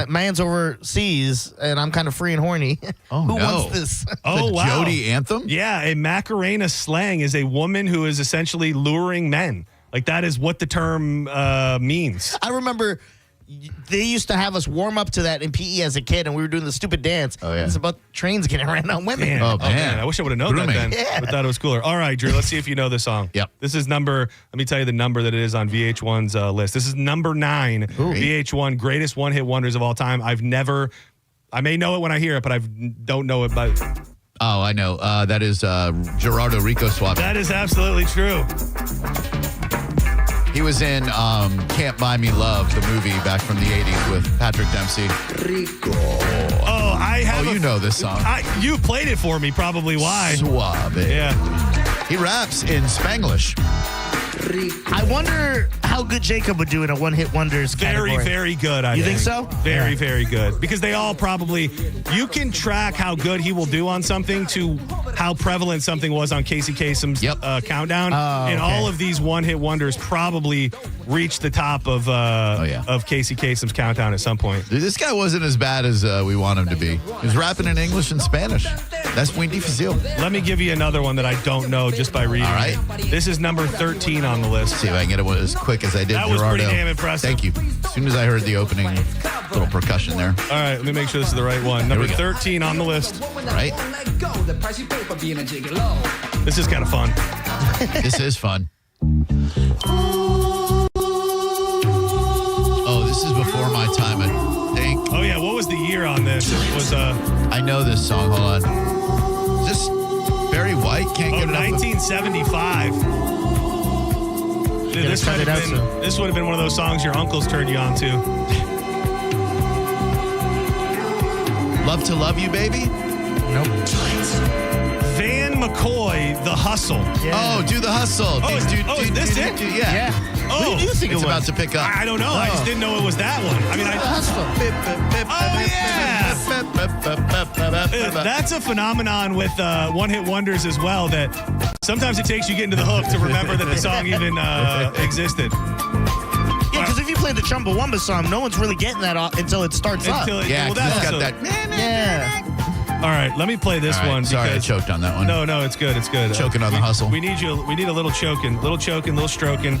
man's overseas and I'm kind of free and horny. Oh, Who no. wants this? Oh, The wow. Jody anthem? Yeah, a Macarena slang is a woman who is essentially luring men. Like, that is what the term means. I remember they used to have us warm up to that in PE as a kid, and we were doing the stupid dance. Oh, yeah. It's about trains getting ran on women. Man. Oh, man. I wish I would have known that then. Yeah. I thought it was cooler. All right, Drew, let's see if you know this song. Yep. This is let me tell you the number that it is on VH1's list. This is number 9, VH1 greatest one-hit wonders of all time. I may know it when I hear it, but I don't know it by... Oh, I know. That is Gerardo Rico Suave. That is absolutely true. He was in Can't Buy Me Love, the movie back from the 80s with Patrick Dempsey. Oh, I have. you know this song. You played it for me, probably why. Suave. Yeah. He raps in Spanglish. I wonder how good Jacob would do in a one-hit wonders category. Very, very good. You think so? Very, very good. Because they all probably, you can track how good he will do on something to how prevalent something was on Casey Kasem's countdown. And all of these one-hit wonders probably reached the top of Casey Kasem's countdown at some point. Dude, this guy wasn't as bad as we want him to be. He was rapping in English and Spanish. That's muy difícil. Let me give you another one that I don't know just by reading. All right. This is number 13 on the list. See if I can get it as quick as I did. That was Gerardo. pretty damn impressive. Thank you. As soon as I heard the opening little percussion there. All right, let me make sure this is the right one. Number 13 on the list. All right. This is kind of fun. This is fun. Oh, this is before my time, I think. Oh, yeah. What was the year on this? It was... I know this song. Hold on. Is this Barry White? Can't get it 1975. Dude, this would have been one of those songs your uncles turned you on to. Love to Love You, Baby? Nope. Van McCoy, The Hustle. Yeah. Oh, Do the Hustle. Is this it? Yeah. Oh, what did you think it's it was? about to pick up. I don't know. I just didn't know it was that one. I mean, that's a phenomenon with one-hit wonders as well, that sometimes it takes you getting to the hook to remember that the song even existed. Yeah, because if you play the Chumbawamba song, no one's really getting that until it starts up. Yeah, well, that's got also- that. All right, let me play this All right, one. sorry, I because- choked on that one. No, it's good. It's good. Choking on the hustle. We need you. We need a little choking, little stroking.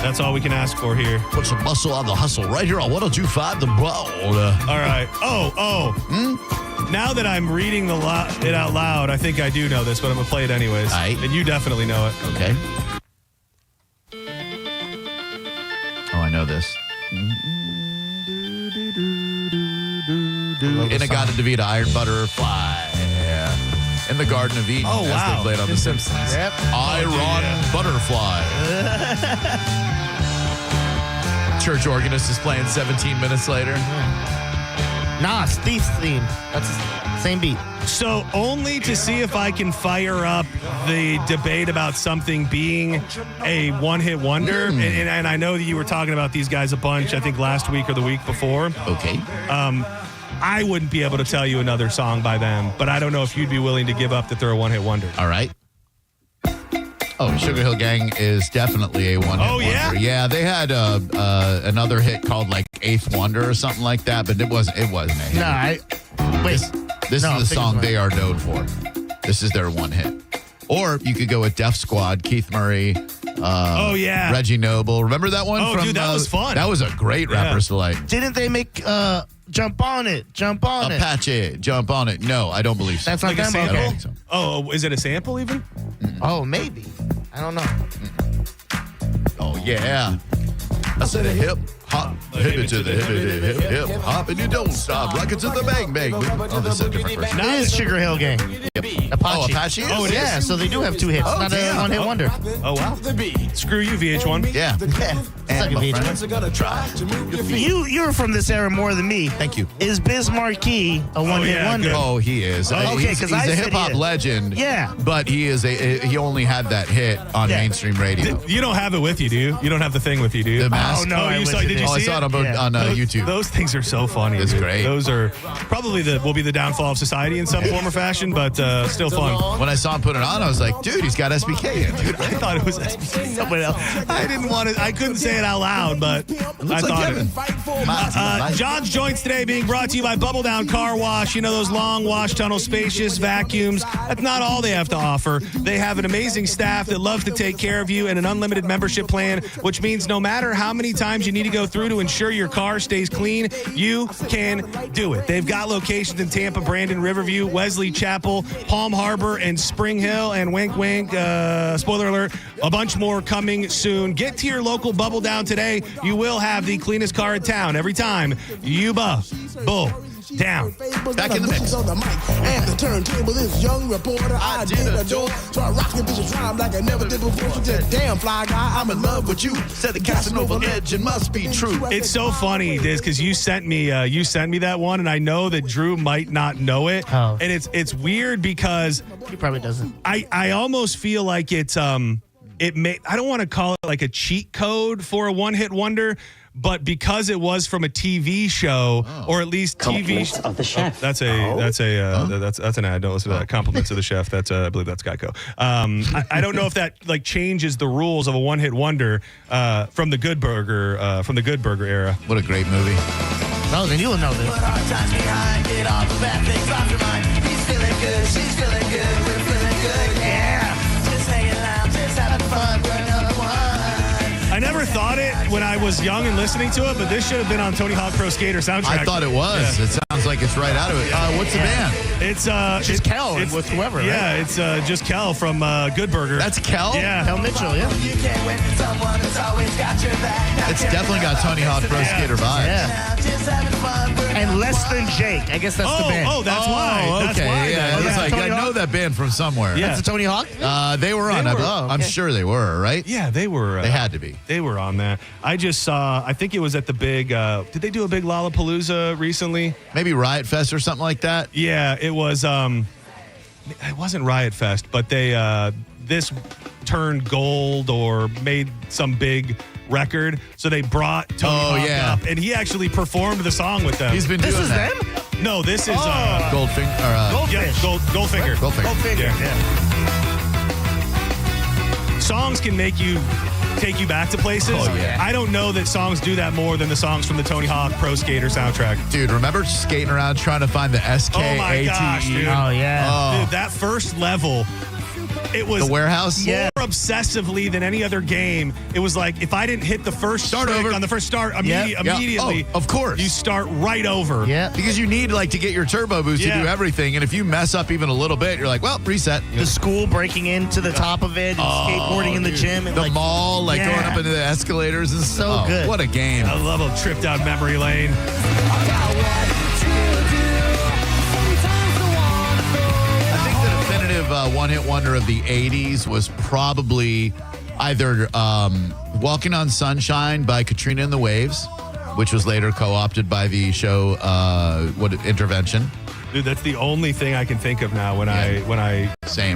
That's all we can ask for here. Put some muscle on the hustle right here on 102.5 The Bone. All right. Now that I'm reading it out loud, I think I do know this, but I'm going to play it anyways. And you definitely know it. Okay. Oh, I know this. Inagata Davida, Iron Butterfly. Yeah. In the Garden of Eden, Oh, wow. as they played on The Simpsons. Yep. Iron Butterfly. Church organist is playing 17 minutes later. Nah, Steve's theme. That's the same beat. So only to see if I can fire up the debate about something being a one-hit wonder. And I know that you were talking about these guys a bunch, I think last week or the week before. Okay. I wouldn't be able to tell you another song by them, but I don't know if you'd be willing to give up that they're a one-hit wonder. All right. Oh, Sugar Hill Gang is definitely a one-hit wonder. Yeah? Yeah, they had another hit called like Eighth Wonder or something like that, but it wasn't a hit. Nah, wait. This No, is the think song it's they are known for. This is their one hit. Or you could go with Def Squad, Keith Murray. Reggie Noble. Remember that one? Oh, dude, that was fun. That was a great Rapper's Delight. Didn't they make Jump On It? Apache, Jump On It. No, I don't believe so. That's not Like a them? sample? I don't Okay. think so. Oh, is it a sample even? Oh, maybe. I don't know. Oh, yeah. I said a hip hop, hip it to the hip hop, and you don't stop. Rock it to the bang bang. Oh, this is a different version. That is Sugar Hill Gang. Yep. Apache. Oh, Apache is? Oh, it is? Yeah, so they do have two hits. Oh, Not damn. a one-hit wonder. Oh, wow. Screw you, VH1. Yeah. It's like a VH1. You're from this era more than me. Thank you. Is Biz Markie a one-hit wonder? Oh, he is. Okay, he's 'cause a I said hip hop he is. legend. Yeah. But he only had that hit on mainstream radio. You don't have it with you, do you? You don't have the thing with you, do you? The mask? Oh, no, I you wish saw, I did you did. see I saw it on YouTube. Those things are so funny. It's dude. great. Those are probably will be the downfall of society in some form or fashion, but still fun. When I saw him put it on, I was like, dude, he's got SBK in. Dude, I thought it was someone else. I didn't want to. I couldn't say it out loud, but I thought it. John's Joints today being brought to you by Bubble Down Car Wash. You know those long wash tunnel, spacious vacuums. That's not all they have to offer. They have an amazing staff that loves to take care of you and an unlimited membership plan, which means no matter how many times you need to go through to ensure your car stays clean, you can do it. They've got locations in Tampa, Brandon, Riverview, Wesley Chapel, Palm Harbor, and Spring Hill. And wink, wink, spoiler alert, a bunch more coming soon. Get to your local Bubble Down today. You will have the cleanest car in town every time you bull down. Back in the mix. And the turntable is young reporter. I did adore. So I rock the bitch rhyme like I never did before. She said, damn, fly guy, I'm in love with you. Said the Casanova legend must be true. It's so funny, Diz, because you sent me that one, and I know that Drew might not know it. Oh. And it's weird because He probably doesn't. I almost feel like I don't want to call it like a cheat code for a one-hit wonder, but because it was from a TV show, or at least Compliments TV of the chef. That's an ad. Don't listen to that. Compliments of the chef. That's I believe that's Geico. I don't know if that like changes the rules of a one-hit wonder from the Good Burger era. What a great movie. No, then you'll know this. I never thought it when I was young and listening to it, but this should have been on Tony Hawk Pro Skater soundtrack. I thought it was. Yeah. It sounds like it's right out of it. What's the band? It's just Kel with whoever. Yeah, right? it's just Kel from Good Burger. That's Kel? Yeah. Kel Mitchell, yeah. It's definitely got Tony Hawk Pro Skater vibes. Yeah. And Less Than Jake. I guess that's the band. Oh, that's why. That's Okay, why. yeah. It's like, Tony I know Hawk? that band from somewhere. Yeah. That's a Tony Hawk? They were on. I'm sure they were, right? Yeah, they were. They had to be. They were on that. I just saw, I think it was at the big, did they do a big Lollapalooza recently? Maybe Riot Fest or something like that. Yeah, it was, it wasn't Riot Fest, but they, this turned gold or made some big record. So they brought Tony Hawk up, and he actually performed the song with them. He's been doing that. This is them? No, this is Goldfinger. Goldfish. Goldfinger. Goldfinger. Goldfinger, yeah. Songs can make you take you back to places. Oh, yeah. I don't know that songs do that more than the songs from the Tony Hawk Pro Skater soundtrack. Dude, remember skating around trying to find the SK-ATE? Oh my gosh, dude. Oh, yeah. Dude, that first level, it was The warehouse? more obsessively than any other game. It was like, if I didn't hit the first Start trick over. on the first start Yeah. immediately, Oh, of course. you start right over. Yeah. Because you need like to get your turbo boost to Yeah. do everything. And if you mess up even a little bit, you're like, well, reset. The school breaking into the top of it and skateboarding in the gym. And The mall, like Yeah. going up into the escalators and So good. What a game. I love a trip down memory lane. I think the definitive one-hit wonder of the 80s was probably either Walking on Sunshine by Katrina and the Waves, which was later co-opted by the show Intervention. Dude, that's the only thing I can think of now when I hear She's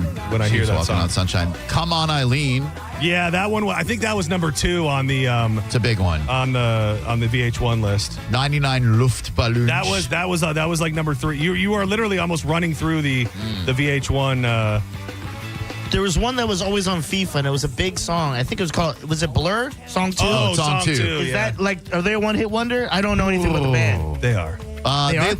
that Walking song. on Sunshine. Come On Eileen. Yeah, that one. I think that was number 2 on the. It's a big one on the VH1 list. 99 Luftballons. That was like number 3. You are literally almost running through the VH1. There was one that was always on FIFA, and it was a big song. I think it was called, was it Blur? Song 2? Oh, Song 2. Is that like, are they a one-hit wonder? I don't know anything about the band. They are. They are?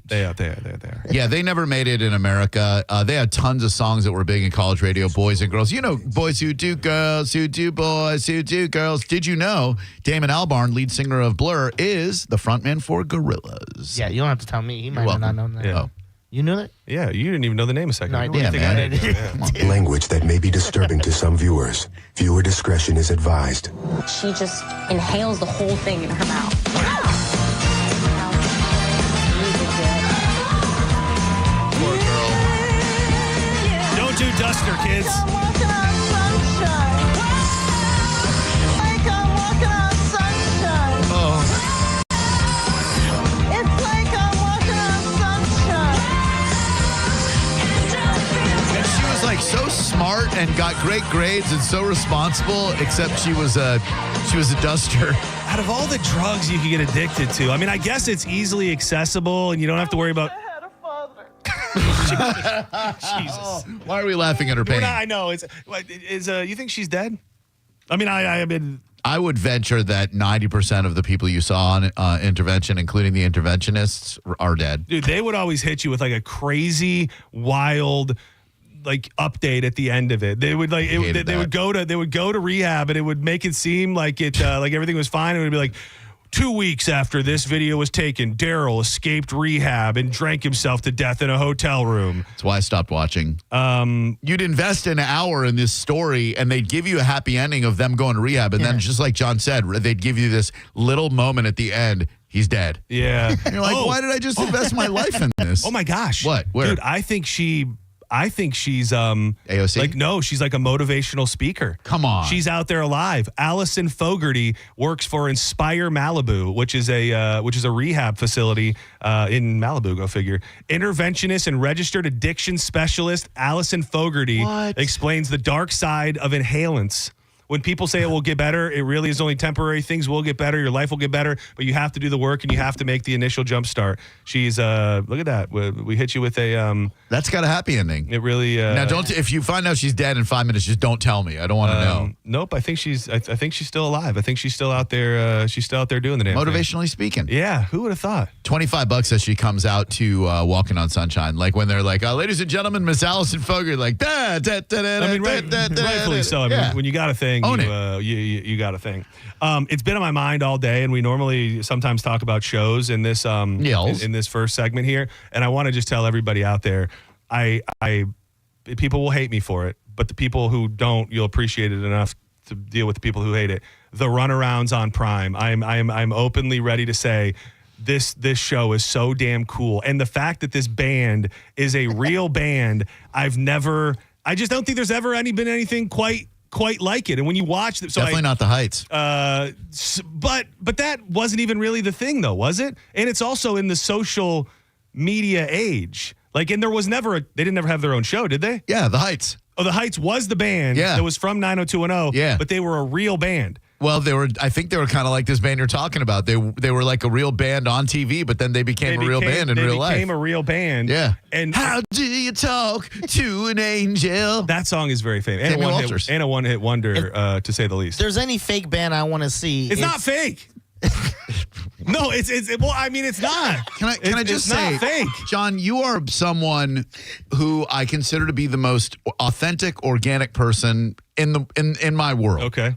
They are. Yeah, they never made it in America. They had tons of songs that were big in college radio, boys and girls. You know, boys who do girls, who do boys, who do girls. Did you know Damon Albarn, lead singer of Blur, is the frontman for Gorillaz? Yeah, you don't have to tell me. He might You're have not welcome. known that. Yeah. You knew that? Yeah, you didn't even know the name a second No, I ago. did. What do you think I did? Language that may be disturbing to some viewers. Viewer discretion is advised. She just inhales the whole thing in her mouth. Poor girl. Don't do Duster, kids. And she was like so smart and got great grades and so responsible, except she was a duster. Out of all the drugs you can get addicted to, I mean, I guess it's easily accessible and you don't have to worry about. Jesus. Why are we laughing at her pain? I know. You think she's dead? I mean, I would venture that 90% of the people you saw on Intervention, including the interventionists, are dead. Dude, they would always hit you with like a crazy, wild, like update at the end of it. They would like they would go to rehab, and it would make it seem like like everything was fine. It would be like, 2 weeks after this video was taken, Daryl escaped rehab and drank himself to death in a hotel room. That's why I stopped watching. You'd invest an hour in this story, and they'd give you a happy ending of them going to rehab, and then just like John said, they'd give you this little moment at the end. He's dead. Yeah. And you're like, why did I just invest my life in this? Oh my gosh. What? Where? Dude, I think she's AOC? like, no, she's like a motivational speaker. Come on. She's out there alive. Allison Fogarty works for Inspire Malibu, which is a rehab facility in Malibu, go figure. Interventionist and registered addiction specialist Allison Fogarty explains the dark side of inhalants. When people say it will get better, it really is only temporary. Things will get better. Your life will get better, but you have to do the work and you have to make the initial jump start. She's look at that. We hit you with a That's got a happy ending. It really now don't. If you find out she's dead in 5 minutes, just don't tell me. I don't want to know. Nope. I think she's still alive. I think she's still out there. She's still out there doing the damn thing. Motivationally speaking. Yeah. Who would have thought? $25 as she comes out to Walking on Sunshine. Like when they're like, ladies and gentlemen, Miss Allison Fogarty, like da da da da. I mean, rightfully so. I mean, when you got a thing, you got a thing. It's been on my mind all day, and we normally sometimes talk about shows in this in this first segment here. And I want to just tell everybody out there, people will hate me for it, but the people who don't, you'll appreciate it enough to deal with the people who hate it. The Runarounds on Prime. I'm openly ready to say this show is so damn cool, and the fact that this band is a real band, I just don't think there's ever been anything quite like it. And when you watch it, Definitely not the Heights. But that wasn't even really the thing, though, was it? And it's also in the social media age. Like, and there was never they didn't ever have their own show, did they? Yeah, the Heights. Oh, the Heights was the band that was from 90210. Yeah. But they were a real band. Well, I think they were kind of like this band you're talking about. They were like a real band on TV, but then they became a real band in real life. They became a real band. Yeah. And how do you talk to an angel? That song is very famous. And a one-hit wonder, to say the least. If there's any fake band I want to see, it's not fake. No, well, I mean, it's not. Can I just say, not fake. John, you are someone who I consider to be the most authentic, organic person in my world. Okay.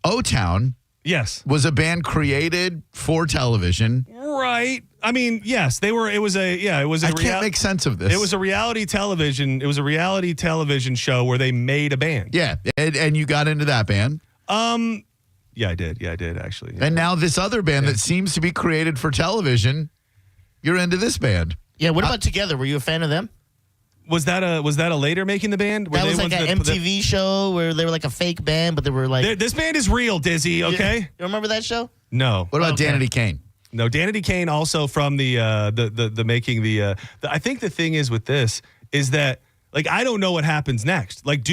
O-Town, yes, was a band created for television. Right. I mean, yes, they were. It was a. I can't make sense of this. It was a reality television. It was a reality television show where they made a band. Yeah, and you got into that band. Yeah, I did. Yeah, I did actually. And now this other band that seems to be created for television, you're into this band. Yeah. What about Together? Were you a fan of them? Was that a later making the band? That was like an MTV show where they were like a fake band, but they were like... This band is real, Dizzy, okay? You remember that show? No. What about Danity Kane? No, Danity Kane also from the making I think the thing is with this is that, like, I don't know what happens next. Like,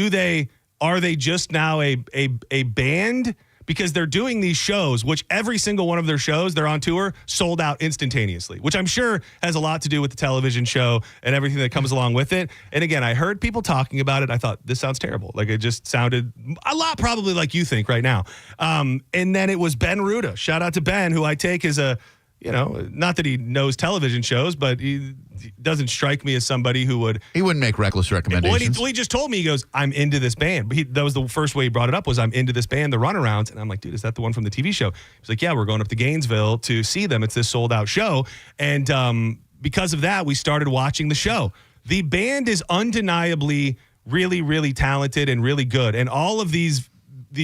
are they just now a band? Because they're doing these shows, which every single one of their shows, they're on tour, sold out instantaneously, which I'm sure has a lot to do with the television show and everything that comes along with it. And again, I heard people talking about it. I thought, this sounds terrible. Like, it just sounded a lot probably like you think right now. And then it was Ben Ruda. Shout out to Ben, who I take as a, not that he knows television shows, but he doesn't strike me as somebody who would... He wouldn't make reckless recommendations. Well, he just told me, he goes, I'm into this band. But that was the first way he brought it up was, I'm into this band, the Runarounds. And I'm like, dude, is that the one from the TV show? He's like, yeah, we're going up to Gainesville to see them. It's this sold out show. And because of that, we started watching the show. The band is undeniably really, really talented and really good. And all of these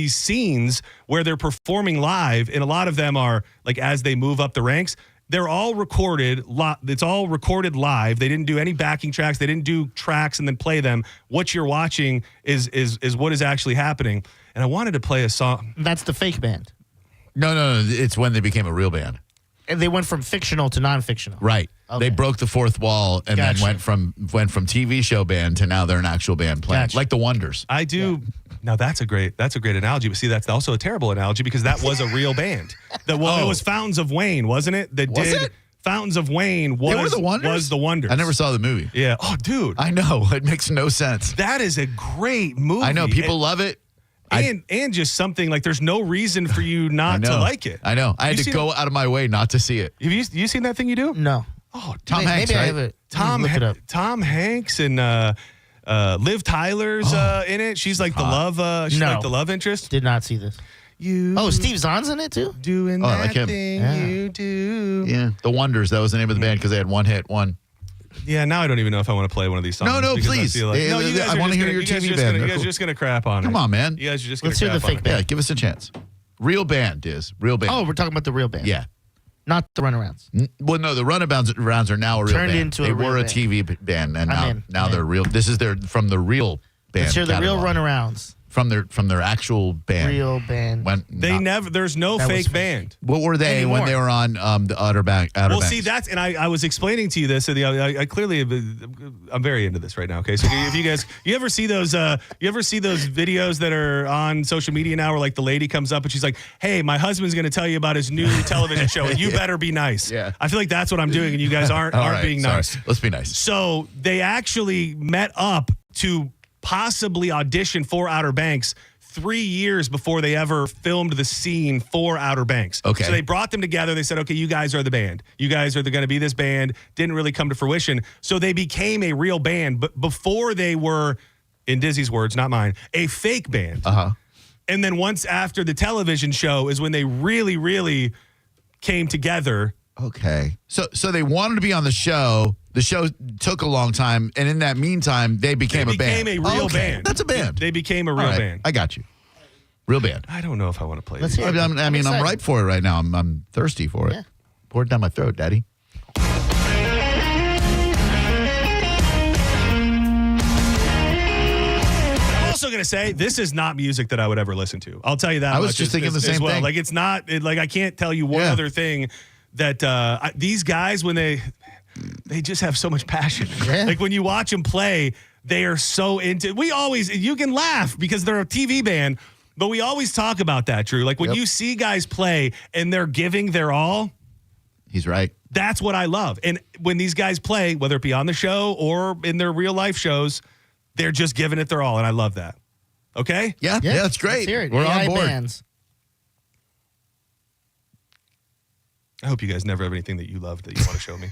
scenes where they're performing live, and a lot of them are like as they move up the ranks, they're all recorded. It's all recorded live. They didn't do any backing tracks. They didn't do tracks and then play them. What you're watching is what is actually happening. And I wanted to play a song. That's the fake band. No. It's when they became a real band. And they went from fictional to non-fictional. Right. Okay. They broke the fourth wall and then went from TV show band to now they're an actual band playing. Like the Wonders. I do. Yeah. Now that's a great analogy. But see, that's also a terrible analogy because that was a real band. It was Fountains of Wayne, wasn't it? Fountains of Wayne was the Wonders. I never saw the movie. Yeah. Oh, dude. I know. It makes no sense. That is a great movie. I know. People love it. And just something like there's no reason for you not to like it. I know. I had to go out of my way not to see it. Have you seen that thing you do? No. Oh, Tom Hanks, maybe right? I have it. Tom Hanks and Liv Tyler's in it. She's like the love. Like the love interest. Did not see this. Steve Zahn's in it too. Doing that thing you do. Yeah, the Wonders. That was the name of the band because they had one hit. Yeah, now I don't even know if I want to play one of these songs. No, please. I want to hear your TV band. You guys are just going to crap on it. Come on, man. You guys are just going to crap on it. Let's hear the fake band. Yeah, give us a chance. Real band, Real band. Oh, we're talking about the real band. Yeah. Not the Runarounds. Well, no, the Runarounds are now a real band. Turned into a real band. They were a TV band, and now they're real. This is from the real band. Let's hear the real Runarounds. From their actual band. Real band. There's no fake band. What were they when they were on the Outer Banks? See, I was explaining to you this. I clearly, I'm very into this right now. Okay, so if you ever see those videos that are on social media now, where like the lady comes up and she's like, "Hey, my husband's going to tell you about his new television show, and you better be nice." Yeah, I feel like that's what I'm doing, and you guys aren't being nice. Let's be nice. So they actually met up to possibly audition for Outer Banks 3 years before they ever filmed the scene for Outer Banks. Okay. So they brought them together. They said, okay, you guys are the band. You guys are going to be this band. Didn't really come to fruition. So they became a real band. But before they were, in Dizzy's words, not mine, a fake band. Uh-huh. And then once after the television show is when they really, really came together. Okay. So they wanted to be on the show. The show took a long time, and in that meantime, they became a band. They became a real band. That's a band. They became a real band. I got you. Real band. I don't know if I want to play Let's this. hear it. I'm ripe for it right now. I'm thirsty for it. Yeah. Pour it down my throat, Daddy. I'm also going to say, this is not music that I would ever listen to. I'll tell you that. I was just thinking the same thing. Like, it's not, I can't tell you one other thing that these guys, when they just have so much passion. Yeah. Like when you watch them play, they are so into. You can laugh because they're a TV band, But we always talk about that, Drew. Like when you see guys play and they're giving their all. He's right. That's what I love. And when these guys play, whether it be on the show or in their real life shows, they're just giving it their all. And I love that. Okay? Yeah, that's great. We're on board. Bands. I hope you guys never have anything that you love that you want to show me.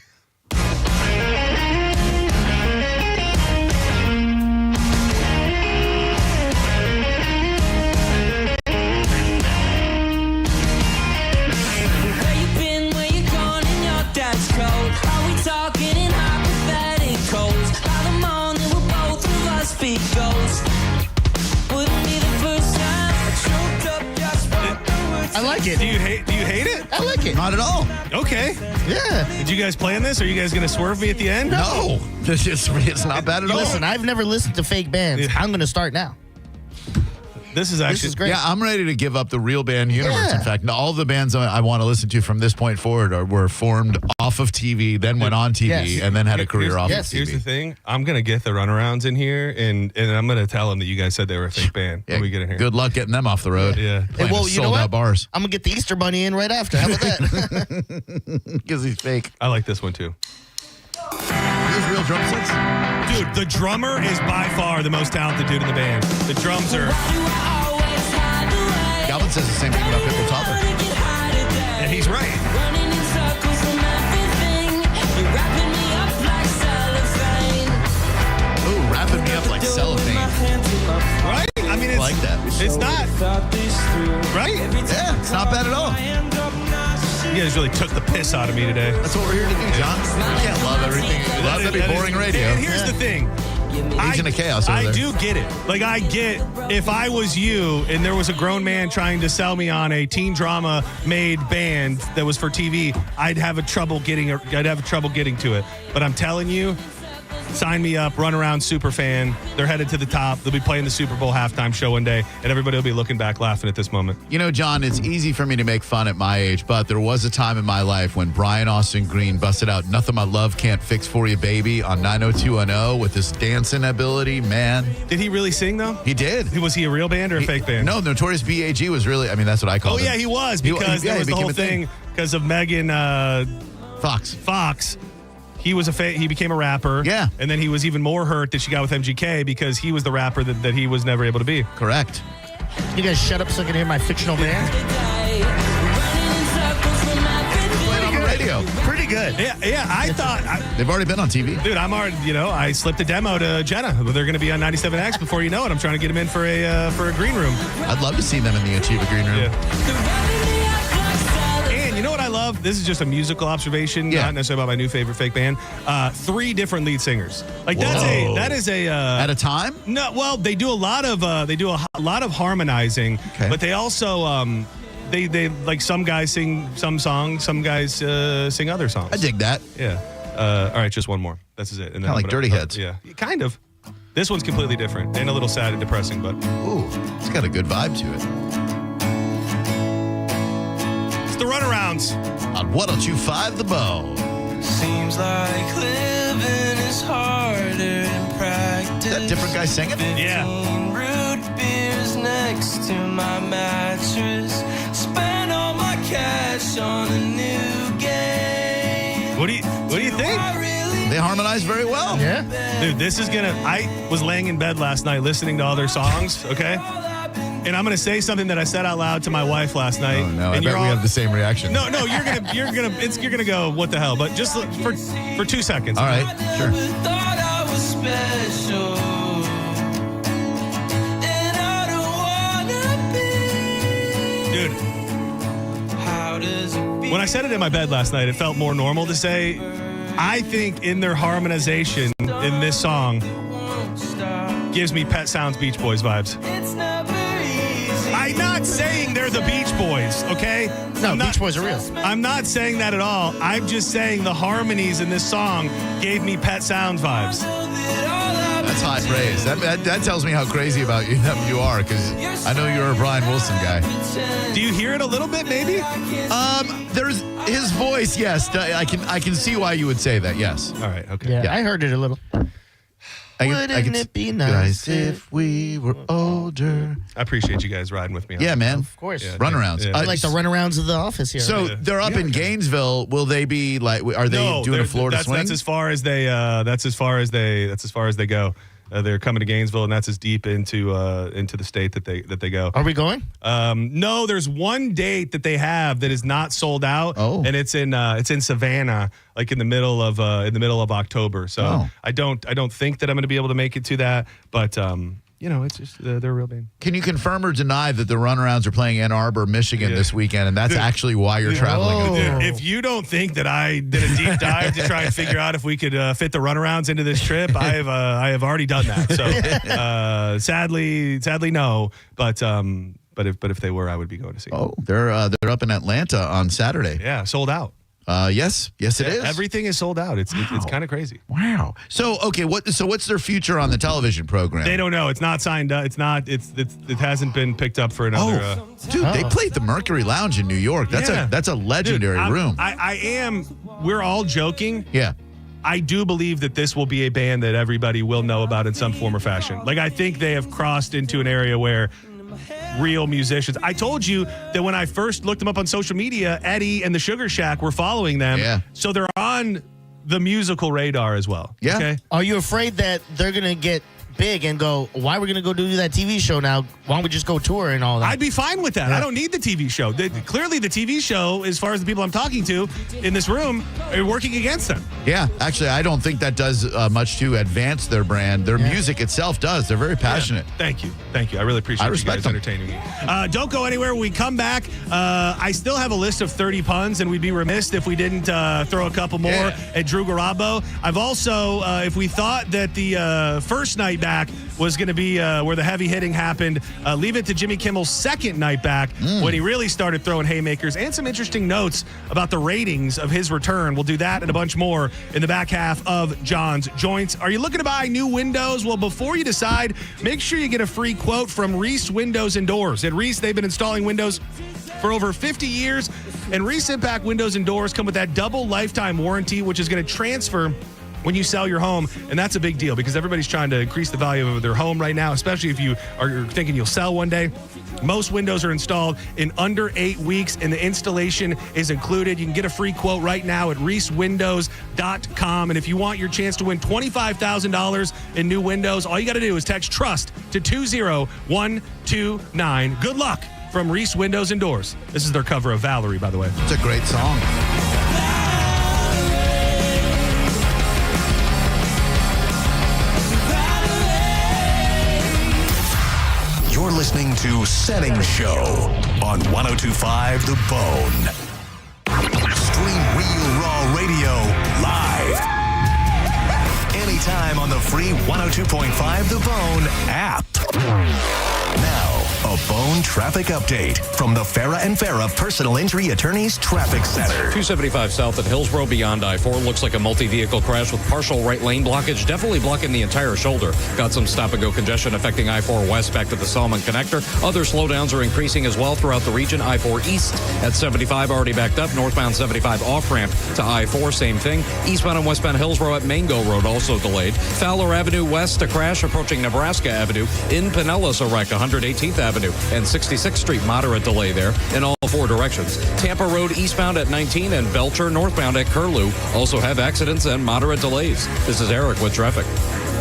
I like it. Do you hate it? I like it. Not at all. Okay. Yeah. Did you guys plan this? Are you guys going to swerve me at the end? No. It's not bad at all. Listen, I've never listened to fake bands. Yeah. I'm going to start now. This is great. Yeah, I'm ready to give up the real band universe. Yeah. In fact, all the bands I want to listen to from this point forward were formed off of TV, then went on TV, and then had a career off of TV. Here's the thing. I'm going to get the Runarounds in here, and I'm going to tell them that you guys said they were a fake band when we get in here. Good luck getting them off the road. Yeah. Playing Well, you know what? sold-out bars. I'm going to get the Easter Bunny in right after. How about that? Because he's fake. I like this one, too. Those real drum sets? Dude, the drummer is by far the most talented dude in the band. The drums are... Galvin says the same thing about Pitbull Toddler. And he's right. Ooh, wrapping me up like cellophane. Right? I mean, it's... I like that. It's not... Right? Yeah, it's not bad at all. You guys really took the piss out of me today. That's what we're here to do, John. You can't love everything. You love to be boring radio. And here's the thing. Agent of Chaos over I there. do get it. Like, I get if I was you and there was a grown man trying to sell me on a teen drama made band that was for TV, I'd have trouble getting to it. But I'm telling you, sign me up, Runaround super fan. They're headed to the top. They'll be playing the Super Bowl halftime show one day, and everybody will be looking back laughing at this moment. You know, John, it's easy for me to make fun at my age, but there was a time in my life when Brian Austin Green busted out Nothing My Love Can't Fix For You, Baby on 90210 with his dancing ability, man. Did he really sing, though? He did. Was he a real band or a fake band? No, Notorious B.A.G. was really, I mean, that's what I call it. Oh, yeah, he was, because there was the whole thing because of Megan Fox. He was he became a rapper. Yeah. And then he was even more hurt that she got with MGK because he was the rapper that he was never able to be. Correct. You guys shut up so I can hear my fictional band? Playing on the radio. Pretty good. Yeah, I thought... They've already been on TV. Dude, I'm already, I slipped a demo to Jenna. They're going to be on 97X before you know it. I'm trying to get them in for a green room. I'd love to see them in the Achieva green room. Yeah. You know what I love? This is just a musical observation, not necessarily about my new favorite fake band. 3 different lead singers. Like that is a at a time? No, well, they do a lot of harmonizing, but they also they like some guys sing some songs, some guys sing other songs. I dig that. Yeah. All right, just one more. This is it. And kind of like Dirty Heads. Yeah, kind of. This one's completely different and a little sad and depressing, but ooh, it's got a good vibe to it. The Runarounds on 102.5 The Bone. Seems like living is harder in practice. Is that different guy singing? Yeah. Root beers next to my mattress. Spend all my cash on a new game. What do you think? They harmonize very well. Yeah. Dude, this is gonna... I was laying in bed last night listening to all their songs, okay? And I'm going to say something that I said out loud to my wife last night. Oh, no. And I bet we have the same reaction. No, you're gonna go, what the hell? But just for 2 seconds. All right, sure. Thought I was special. And I don't wanna be. Dude. How does it be? When I said it in my bed last night, it felt more normal to say, I think in their harmonization in this song gives me Pet Sounds Beach Boys vibes. It's never easy. I'm not saying they're the Beach Boys, okay? No, Beach Boys are real. I'm not saying that at all. I'm just saying the harmonies in this song gave me Pet Sounds vibes. That's high praise. That tells me how crazy about you are, because I know you're a Brian Wilson guy. Do you hear it a little bit, maybe? There's his voice, yes. I can see why you would say that, yes. All right, okay. Yeah, I heard it a little. Wouldn't it be nice if we were older? I appreciate you guys riding with me. Yeah, man. Of course. Yeah, Runarounds. yeah. I like the runarounds of the office here. So they're up in Gainesville. Will they be like? Are they doing a Florida swing? That's as far as they. That's as far as they go. They're coming to Gainesville, and that's as deep into the state that they go. Are we going? No, there's one date that they have that is not sold out, and it's in Savannah, like in the middle of October. So I don't think that I'm going to be able to make it to that, but it's just they're a real band. Can you confirm or deny that the Runarounds are playing Ann Arbor, Michigan this weekend, and that's actually why you're traveling? If you don't think that I did a deep dive to try and figure out if we could fit the Runarounds into this trip, I have already done that. So sadly no, but if they were, I would be going to see them. Oh, they're up in Atlanta on Saturday. Yeah, sold out. Yes, it is. Everything is sold out. It's kind of crazy. Wow. So what's their future on the television program? They don't know. It's not signed up. It hasn't been picked up for another. They played the Mercury Lounge in New York. That's a legendary room. We're all joking. Yeah. I do believe that this will be a band that everybody will know about in some form or fashion. Like, I think they have crossed into an area where real musicians. I told you that when I first looked them up on social media, Eddie and the Sugar Shack were following them. Yeah. So they're on the musical radar as well. Yeah. Okay? Are you afraid that they're going to get big and go, why are we going to go do that TV show now? Why don't we just go tour and all that? I'd be fine with that. Yeah. I don't need the TV show. Clearly, the TV show, as far as the people I'm talking to in this room, are working against them. Yeah, actually, I don't think that does much to advance their brand. Their music itself does. They're very passionate. Yeah. Thank you. I really appreciate you guys entertaining me. Don't go anywhere. When we come back, I still have a list of 30 puns, and we'd be remiss if we didn't throw a couple more at Drew Garabo. I've also, if we thought that the first night back was going to be where the heavy hitting happened, leave it to Jimmy Kimmel's second night back when he really started throwing haymakers, and some interesting notes about the ratings of his return. We'll do that and a bunch more in the back half of John's Joints. Are you looking to buy new windows? Well, before you decide, make sure you get a free quote from Reese Windows and Doors. At Reese, they've been installing windows for over 50 years, and Reese Impact Windows and Doors come with that double lifetime warranty, which is going to transfer when you sell your home, and that's a big deal because everybody's trying to increase the value of their home right now, especially if you are thinking you'll sell one day. Most windows are installed in under 8 weeks, and the installation is included. You can get a free quote right now at reesewindows.com, and if you want your chance to win $25,000 in new windows, all you got to do is text TRUST to 20129. Good luck from Reese Windows and Doors. This is their cover of Valerie, by the way. It's a great song. You're listening to Senning Show on 102.5 The Bone. Stream Real Raw Radio live anytime on the free 102.5 The Bone app. Now, a Bone traffic update from the Farah and Farah Personal Injury Attorneys Traffic Center. 275 south at Hillsborough beyond I-4. Looks like a multi-vehicle crash with partial right lane blockage. Definitely blocking the entire shoulder. Got some stop-and-go congestion affecting I-4 west back to the Salmon Connector. Other slowdowns are increasing as well throughout the region. I-4 east at 75 already backed up. Northbound 75 off-ramp to I-4, same thing. Eastbound and westbound Hillsborough at Mango Road also delayed. Fowler Avenue west, a crash approaching Nebraska Avenue. In Pinellas, a wreck, 118th Avenue and 66th Street, moderate delay there in all 4 directions. Tampa Road eastbound at 19 and Belcher northbound at Curlew also have accidents and moderate delays. This is Eric with traffic.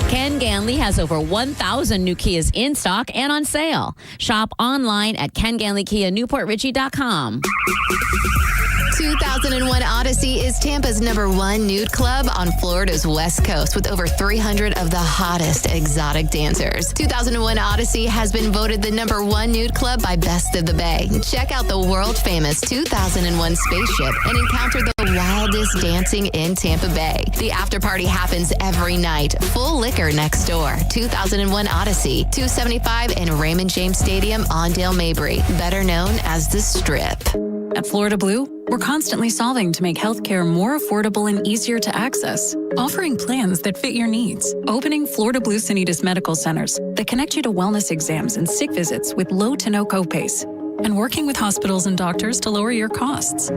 Ken Ganley has over 1,000 new Kias in stock and on sale. Shop online at KenGanleyKiaNewportRichie.com. 2001 Odyssey is Tampa's #1 nude club on Florida's West Coast with over 300 of the hottest exotic dancers. 2001 Odyssey has been voted the #1 nude club by Best of the Bay. Check out the world-famous 2001 spaceship and encounter the wildest dancing in Tampa Bay. The after party happens every night. Full liquor next door. 2001 Odyssey, 275 in Raymond James Stadium on Dale Mabry, better known as the Strip. At Florida Blue, we're constantly solving to make healthcare more affordable and easier to access, offering plans that fit your needs, opening Florida Blue Sanitas Medical Centers that connect you to wellness exams and sick visits with low to no copays, and working with hospitals and doctors to lower your costs.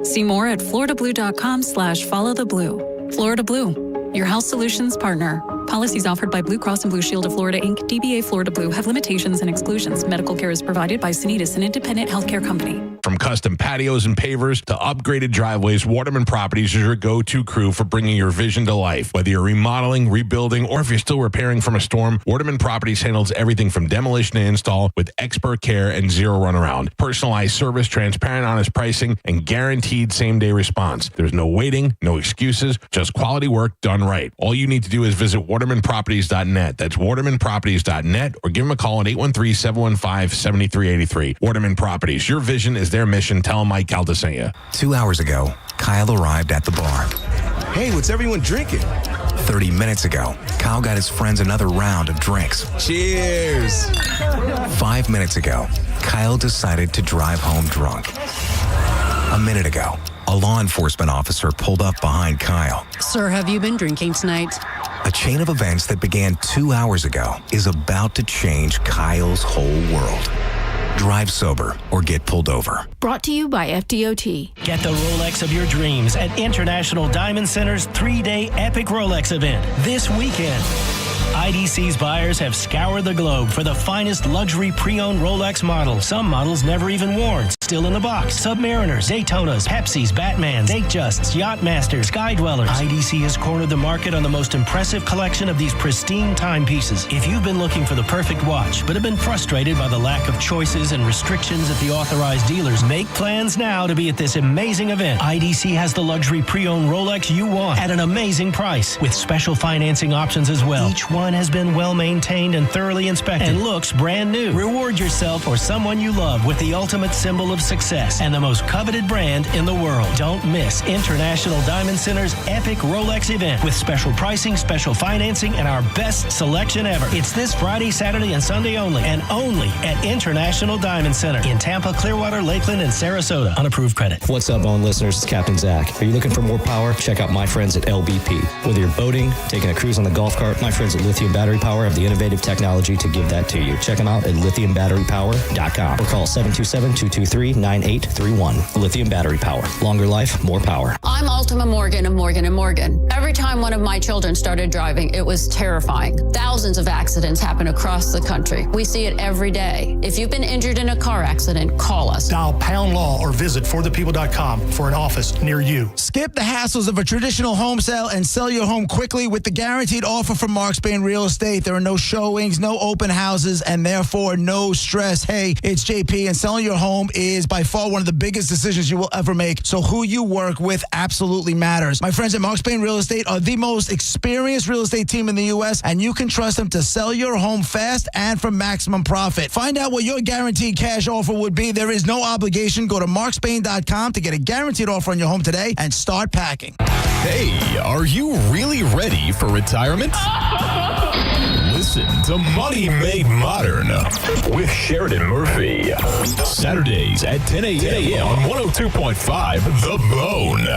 See more at floridablue.com/followtheblue. Florida Blue, your health solutions partner, Policies offered by Blue Cross and Blue Shield of Florida, Inc., DBA Florida Blue, have limitations and exclusions. Medical care is provided by Sanitas, an independent healthcare company. From custom patios and pavers to upgraded driveways, Waterman Properties is your go-to crew for bringing your vision to life. Whether you're remodeling, rebuilding, or if you're still repairing from a storm, Waterman Properties handles everything from demolition to install with expert care and zero runaround. Personalized service, transparent, honest pricing, and guaranteed same-day response. There's no waiting, no excuses, just quality work done right. All you need to do is visit watermanproperties.net. That's watermanproperties.net, or give them a call at 813-715-7383. Waterman Properties, your vision is their mission. Tell them Mike Calda sent you. 2 hours ago, Kyle arrived at the bar. Hey, what's everyone drinking? 30 minutes ago, Kyle got his friends another round of drinks. Cheers! 5 minutes ago, Kyle decided to drive home drunk. A minute ago, a law enforcement officer pulled up behind Kyle. Sir, have you been drinking tonight? A chain of events that began 2 hours ago is about to change Kyle's whole world. Drive sober or get pulled over. Brought to you by FDOT. Get the Rolex of your dreams at International Diamond Center's 3-day epic Rolex event this weekend. IDC's buyers have scoured the globe for the finest luxury pre-owned Rolex models. Some models never even worn, still in the box. Submariners, Daytonas, Pepsis, Batmans, Datejusts, Yachtmasters, Sky Dwellers. IDC has cornered the market on the most impressive collection of these pristine timepieces. If you've been looking for the perfect watch, but have been frustrated by the lack of choices and restrictions at the authorized dealers, make plans now to be at this amazing event. IDC has the luxury pre-owned Rolex you want at an amazing price, with special financing options as well. Each one has been well maintained and thoroughly inspected and looks brand new. Reward yourself or someone you love with the ultimate symbol of success and the most coveted brand in the world. Don't miss International Diamond Center's epic Rolex event with special pricing, special financing, and our best selection ever. It's this Friday, Saturday, and Sunday only, and only at International Diamond Center in Tampa, Clearwater, Lakeland, and Sarasota. Unapproved credit. What's up, Bone listeners? It's Captain Zach. Are you looking for more power? Check out my friends at LBP. Whether you're boating, taking a cruise on the golf cart, my friends at Lithium Battery Power have the innovative technology to give that to you. Check them out at lithiumbatterypower.com or call 727-223-9831. Lithium Battery Power. Longer life, more power. I'm Ultima Morgan of Morgan & Morgan. Every time one of my children started driving, it was terrifying. Thousands of accidents happen across the country. We see it every day. If you've been injured in a car accident, call us. Dial Pound Law or visit forthepeople.com for an office near you. Skip the hassles of a traditional home sale and sell your home quickly with the guaranteed offer from Mark Spain Real Estate. There are no showings, no open houses, and therefore no stress. Hey, it's JP, and selling your home is by far one of the biggest decisions you will ever make. So who you work with absolutely matters. My friends at Mark Spain Real Estate are the most experienced real estate team in the U.S., and you can trust them to sell your home fast and for maximum profit. Find out what your guaranteed cash offer would be. There is no obligation. Go to markspain.com to get a guaranteed offer on your home today and start packing. Hey, are you really ready for retirement? Listen to Money Made Modern with Sheridan Murphy. Saturdays at 10 a.m. on 102.5 The Bone.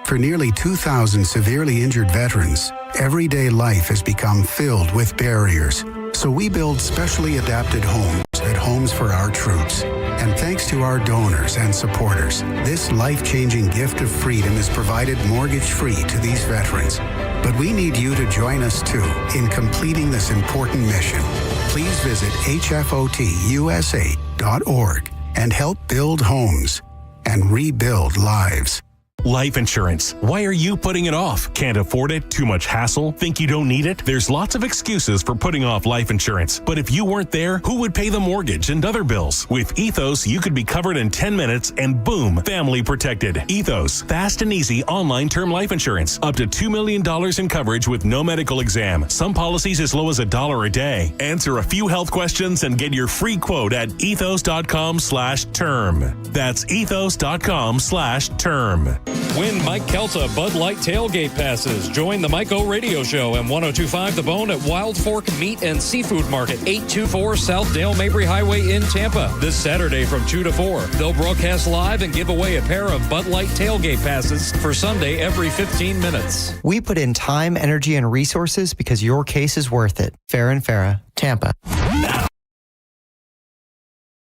For nearly 2,000 severely injured veterans, everyday life has become filled with barriers. So we build specially adapted homes at Homes for Our Troops. And thanks to our donors and supporters, this life-changing gift of freedom is provided mortgage-free to these veterans. But we need you to join us, too, in completing this important mission. Please visit hfotusa.org and help build homes and rebuild lives. Life insurance. Why are you putting it off? Can't afford it? Too much hassle? Think you don't need it? There's lots of excuses for putting off life insurance. But if you weren't there, who would pay the mortgage and other bills? With Ethos, you could be covered in 10 minutes and boom, family protected. Ethos, fast and easy online term life insurance. Up to $2 million in coverage with no medical exam. Some policies as low as $1 a day. Answer a few health questions and get your free quote at ethos.com/term. That's ethos.com/term. Win Mike Kelta Bud Light tailgate passes. Join the Mike O Radio Show and 102.5 The Bone at Wild Fork Meat and Seafood Market, 824 South Dale Mabry Highway in Tampa. This Saturday from 2 to 4. They'll broadcast live and give away a pair of Bud Light tailgate passes for Sunday every 15 minutes. We put in time, energy, and resources because your case is worth it. Farrah and Farrah, Tampa.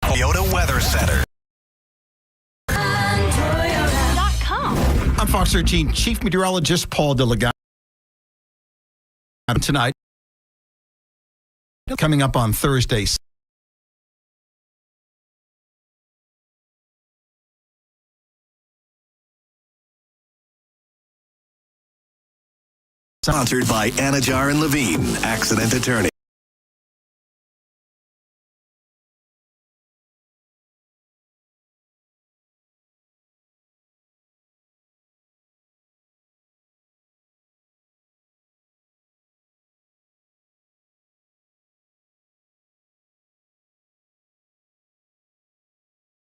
Toyota Weather Center. I'm Fox 13 Chief Meteorologist Paul DeLaGuardia. tonight. Coming up on Thursday. Sponsored by Anajar and Levine, accident attorney.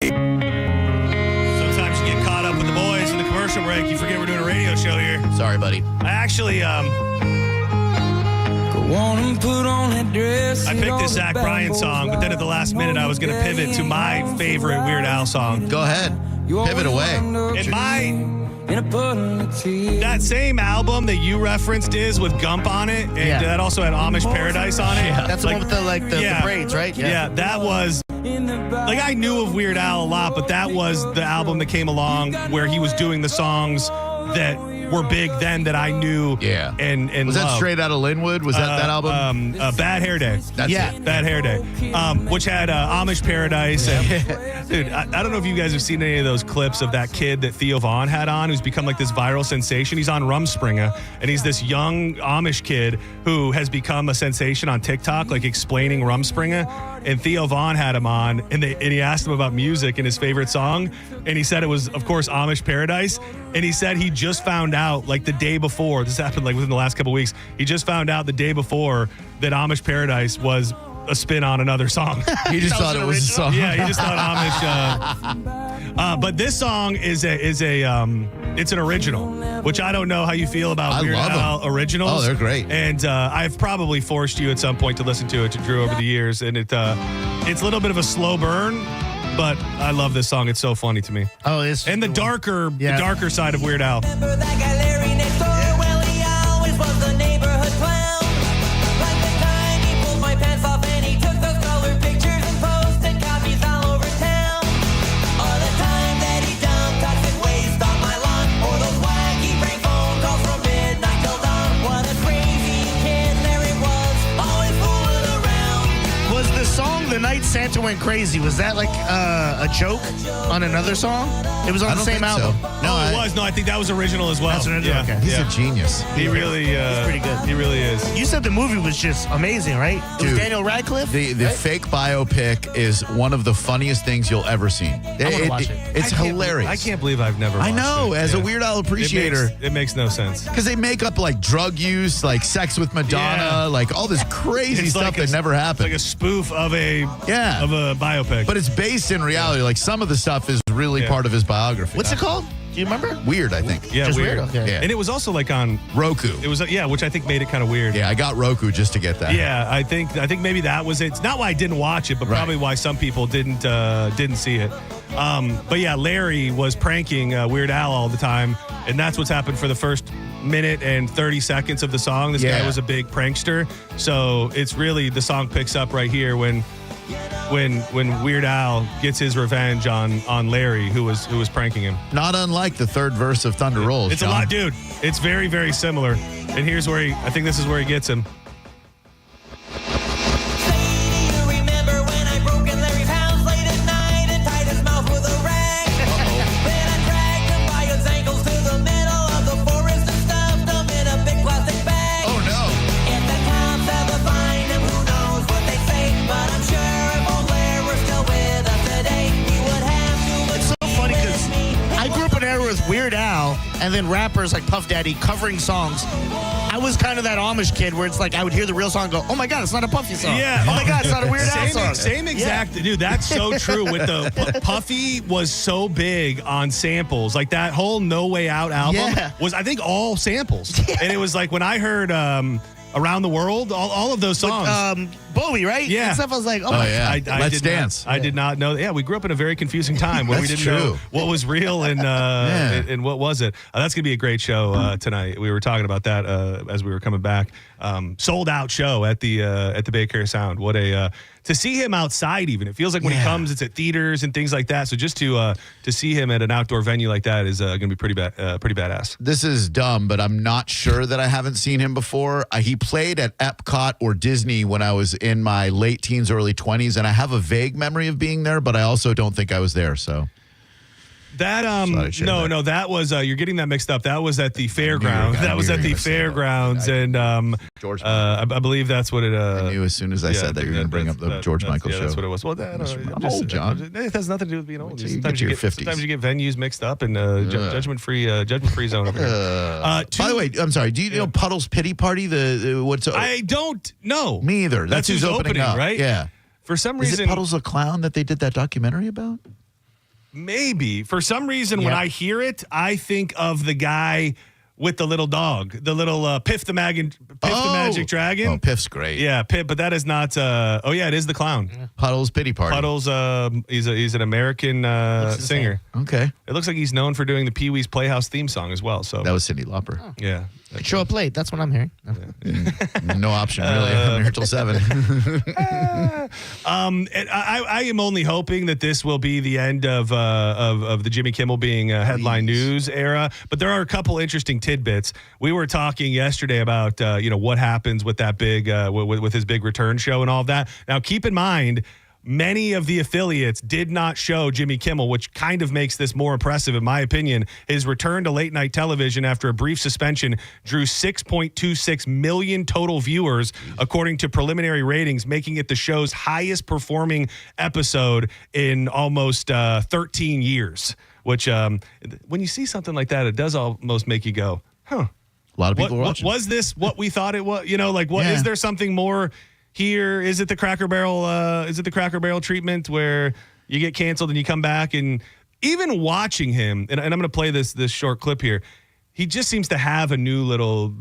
Sometimes you get caught up with the boys in the commercial break. You forget we're doing a radio show here. Sorry, buddy. I actually, I picked this Zach Bryan song, but then at the last minute, I was going to pivot to my favorite Weird Al song. Go ahead. Pivot away. That same album that you referenced is with Gump on it, and that also had Amish Paradise on it. Yeah. That's the one with the braids, right? Yeah, that was... Like, I knew of Weird Al a lot, but that was the album that came along where he was doing the songs that were big then that I knew and Was that loved. straight out of Linwood? Was that album? Bad Hair Day. That's it. Bad Hair Day, which had Amish Paradise. And, dude, I don't know if you guys have seen any of those clips of that kid that Theo Vaughn had on, who's become like this viral sensation. He's on Rumspringa, and he's this young Amish kid who has become a sensation on TikTok, like explaining Rumspringa. And Theo Vaughn had him on, and he asked him about music and his favorite song, and he said it was, of course, Amish Paradise. And he said he just found out, like the day before, this happened like within the last couple of weeks, he just found out the day before that Amish Paradise was a spin on another song. He just thought it was a song. Yeah, he just thought Amish. But this song is it's an original, which I don't know how you feel about Weird Al originals. Oh, they're great. And I've probably forced you at some point to listen to it, to Drew, over the years, and it's a little bit of a slow burn. But I love this song. It's so funny to me. Oh, it's and the darker side of Weird Al. Remember that guy Larry next door? Well, he always was the neighborhood clown. Like the time he pulled my pants off and he took those colored pictures and posted copies all over town. Or the time that he dumped toxic waste on my lawn. Or those wacky prank phone calls from midnight till dawn. What a crazy kid Larry was, always fooling around. Was the song "The Night Santa Went Crazy"? Was that like a joke on another song? It was on the same album. No, it was. No, I think that was original as well. That's original. Okay. He's a genius. He really, he's pretty good. He really is. You said the movie was just amazing, right? It was Dude, Daniel Radcliffe. The fake biopic is one of the funniest things you'll ever see. I want to watch it. It's hilarious. I can't believe I've never watched I know, it. as a Weird Al appreciator. It makes no sense. Because they make up like drug use, like sex with Madonna, like all this crazy It's stuff like that never happened. It's like a spoof of a biopic. But it's based in reality. Like some of the stuff is really part of his biography. What's it called? Do you remember? Weird, I think. Yeah, Just weird. Weird? Okay. Yeah. And it was also like on Roku. It was which I think made it kind of weird. Yeah, I got Roku just to get that. Yeah, I think maybe that was it. It's not why I didn't watch it, but probably why some people didn't see it. But yeah, Larry was pranking Weird Al all the time, and that's what's happened for the first minute and 30 seconds of the song. This guy was a big prankster, so it's really the song picks up right here when Weird Al gets his revenge on Larry, who was pranking him. Not unlike the third verse of Thunder Rolls. It's John. a lot, dude. It's very, very similar. And here's where I think this is where he gets him. with Weird Al and then rappers like Puff Daddy covering songs. I was kind of that Amish kid where it's like I would hear the real song and go, oh my God, it's not a Puffy song. Yeah. Oh my God, it's not a Weird Al song. Same exact, dude, that's so true. With the Puffy was so big on samples. Like that whole No Way Out album was, I think, all samples. And it was like when I heard Around the World, all of those songs. bully, right? Yeah. And stuff. I was like, Let's dance. I did not know. Yeah, we grew up in a very confusing time where we didn't know what was real and what wasn't. That's going to be a great show tonight. We were talking about that as we were coming back. Sold out show at the Bay Care Sound. What a to see him outside, even. It feels like when he comes, it's at theaters and things like that. So just to see him at an outdoor venue like that is going to be pretty badass. This is dumb, but I'm not sure that I haven't seen him before. He played at Epcot or Disney when I was in my late teens, early 20s, and I have a vague memory of being there, but I also don't think I was there, so... That no, that was you're getting that mixed up. That was at the fairgrounds. That was at the fairgrounds, and George. I believe that's what it. I knew as soon as I said that you were going to bring up the George Michael show. That's what it was. Well, I'm old, John. It has nothing to do with being old. Sometimes you get venues mixed up and judgment free zone over here. By the way, I'm sorry. Do you know Puddle's Pity Party? What's? I don't know. Me either. That's who's opening up, right? Yeah. For some Is reason, it Puddle's a clown that they did that documentary about? Maybe. For some reason, when I hear it, I think of the guy with the little dog, the little Piff the Magic Dragon. Oh, Piff's great. Yeah, Piff, but that is not. It is the clown. Yeah. Puddle's Pity Party. Puddle's. He's an American singer. Okay. It looks like he's known for doing the Pee Wee's Playhouse theme song as well. So that was Cyndi Lauper. Oh. Yeah. Show up late. That's what I'm hearing. No option, really. I'm here till 7. I am only hoping that this will be the end of the Jimmy Kimmel being headline news era. But there are a couple interesting tidbits. We were talking yesterday about what happens with that big with his big return show and all of that. Now, keep in mind, many of the affiliates did not show Jimmy Kimmel, which kind of makes this more impressive, in my opinion. His return to late night television after a brief suspension drew 6.26 million total viewers, according to preliminary ratings, making it the show's highest performing episode in almost 13 years. Which, when you see something like that, it does almost make you go, huh. A lot of people watching. Was this what we thought it was? Is there something more here? Is it the Cracker Barrel? Is it the Cracker Barrel treatment where you get canceled and you come back? And even watching him, and I'm going to play this short clip here. He just seems to have a new little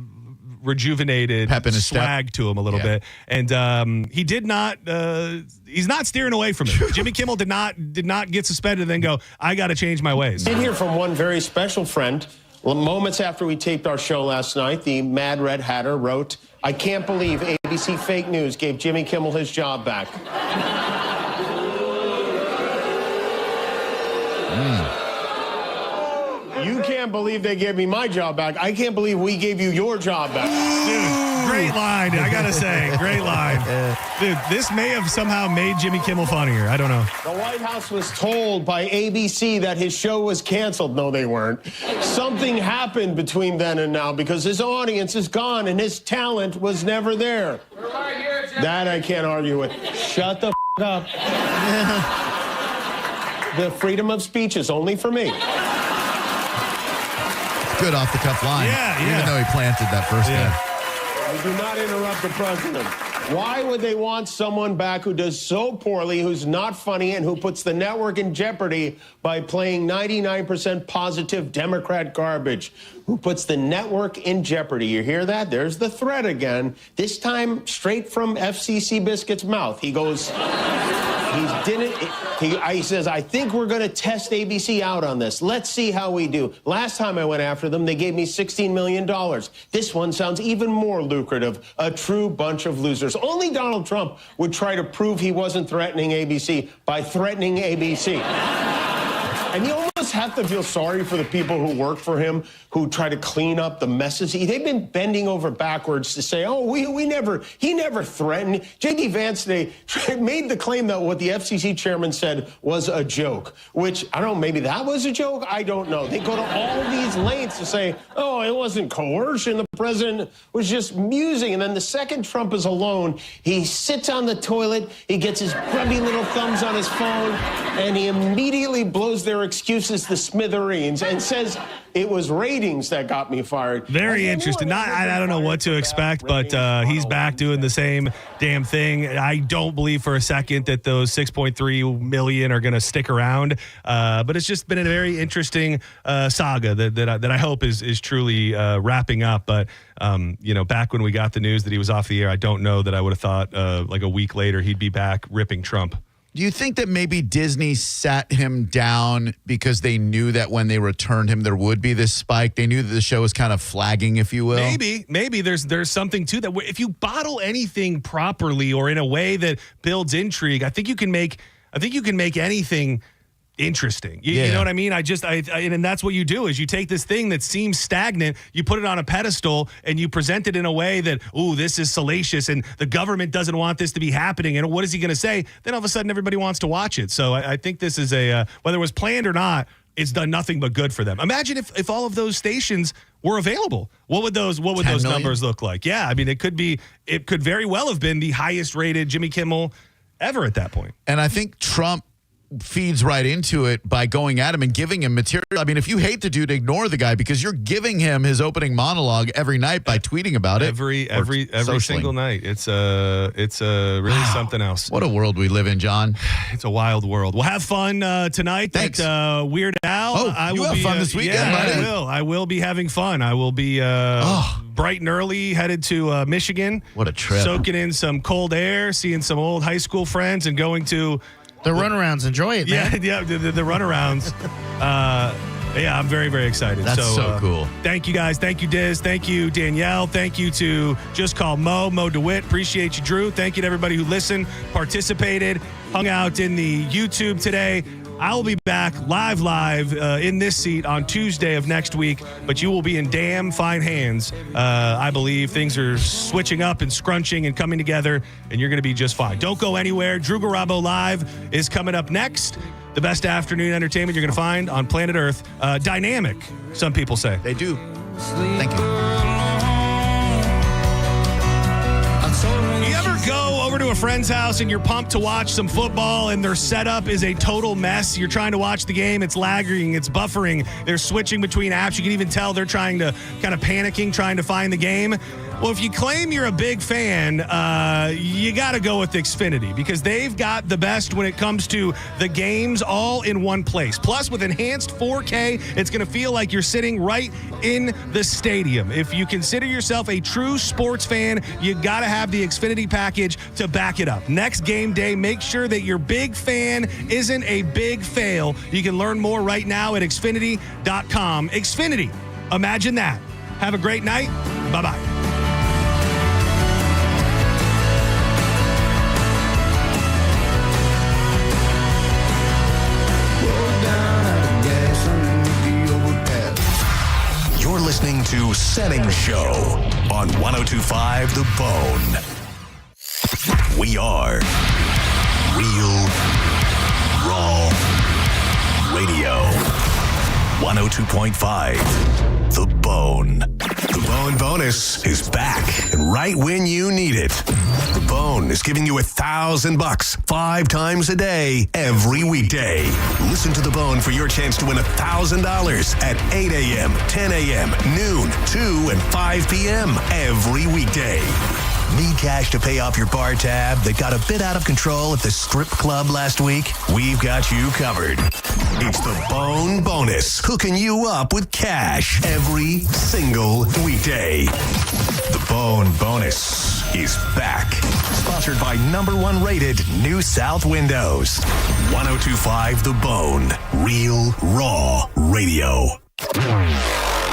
rejuvenated swag to him a little bit, and he did not. He's not steering away from it. Jimmy Kimmel did not get suspended and then go, I got to change my ways. I did hear from one very special friend. Moments after we taped our show last night, the Mad Red Hatter wrote, I can't believe ABC Fake News gave Jimmy Kimmel his job back. You can't believe they gave me my job back. I can't believe we gave you your job back. Dude, great line. I got to say, great line. Dude, this may have somehow made Jimmy Kimmel funnier. I don't know. The White House was told by ABC that his show was canceled. No, they weren't. Something happened between then and now because his audience is gone and his talent was never there. That I can't argue with. Shut the up. The freedom of speech is only for me. Good off-the-cuff line. Even though he planted that first guy. We do not interrupt the president. Why would they want someone back who does so poorly, who's not funny, and who puts the network in jeopardy by playing 99% positive Democrat garbage? Who puts the network in jeopardy? You hear that? There's the threat again. This time straight from FCC Biscuit's mouth. He goes... He says, I think we're going to test ABC out on this. Let's see how we do. Last time I went after them, they gave me $16 million. This one sounds even more lucrative. A true bunch of losers. Only Donald Trump would try to prove he wasn't threatening ABC by threatening ABC. And you almost have to feel sorry for the people who work for him, who try to clean up the messes. They've been bending over backwards to say, oh, he never threatened. J.D. Vance today made the claim that what the FCC chairman said was a joke, which, I don't know, maybe that was a joke? I don't know. They go to all these lengths to say, oh, it wasn't coercion. The president was just musing. And then the second Trump is alone, he sits on the toilet, he gets his grubby little thumbs on his phone, and he immediately blows their excuses to smithereens and says It was ratings that got me fired. Very interesting. I don't know what to expect, but he's back doing the same damn thing. I don't believe for a second that those 6.3 million are going to stick around. But it's just been a very interesting saga that I hope is truly wrapping up. But back when we got the news that he was off the air, I don't know that I would have thought like a week later he'd be back ripping Trump. Do you think that maybe Disney sat him down because they knew that when they returned him, there would be this spike? They knew that the show was kind of flagging, if you will. Maybe there's something to that. If you bottle anything properly or in a way that builds intrigue, I think you can make anything interesting. You know what I mean? And that's what you do is you take this thing that seems stagnant, you put it on a pedestal and you present it in a way that, this is salacious and the government doesn't want this to be happening. And what is he going to say? Then all of a sudden everybody wants to watch it. So I think this is whether it was planned or not, it's done nothing but good for them. Imagine if all of those stations were available. What would those numbers look like? Yeah. I mean, it could very well have been the highest rated Jimmy Kimmel ever at that point. And I think Trump feeds right into it by going at him and giving him material. I mean, if you hate the dude, ignore the guy because you're giving him his opening monologue every night by tweeting about it. Every single night. It's really something else. What a world we live in, John. It's a wild world. We'll have fun tonight. Thanks. At Weird Al. You have fun this weekend, buddy. I will be having fun. I will be bright and early headed to Michigan. What a trip. Soaking in some cold air, seeing some old high school friends and going to the Runarounds. Enjoy it, man. Yeah, the Runarounds. I'm very, very excited. That's so cool. Thank you, guys. Thank you, Diz. Thank you, Danielle. Thank you to Just Call Mo DeWitt. Appreciate you, Drew. Thank you to everybody who listened, participated, hung out in the YouTube today. I will be back live in this seat on Tuesday of next week, but you will be in damn fine hands. I believe things are switching up and scrunching and coming together, and you're going to be just fine. Don't go anywhere. Drew Garabo Live is coming up next. The best afternoon entertainment you're going to find on planet Earth. Dynamic, some people say. They do. Thank you. You ever go over to a friend's house and you're pumped to watch some football and their setup is a total mess? You're trying to watch the game. It's lagging. It's buffering. They're switching between apps. You can even tell they're trying to panicking, trying to find the game. Well, if you claim you're a big fan, you got to go with Xfinity because they've got the best when it comes to the games all in one place. Plus, with enhanced 4K, it's going to feel like you're sitting right in the stadium. If you consider yourself a true sports fan, you got to have the Xfinity package to back it up. Next game day, make sure that your big fan isn't a big fail. You can learn more right now at Xfinity.com. Xfinity, imagine that. Have a great night. Bye-bye. You're listening to Senning Show on 102.5 The Bone. We are Real Raw Radio. 102.5 The Bone. The Bone Bonus is back and right when you need it. The Bone is giving you $1,000 5 times a day, every weekday. Listen to The Bone for your chance to win $1,000 at 8 a.m., 10 a.m., noon, 2, and 5 p.m. every weekday. Need cash to pay off your bar tab that got a bit out of control at the strip club last week? We've got you covered. It's the Bone Bonus, hooking you up with cash every single weekday. The Bone Bonus is back. Sponsored by #1 rated New South Windows. 102.5 The Bone. Real Raw Radio.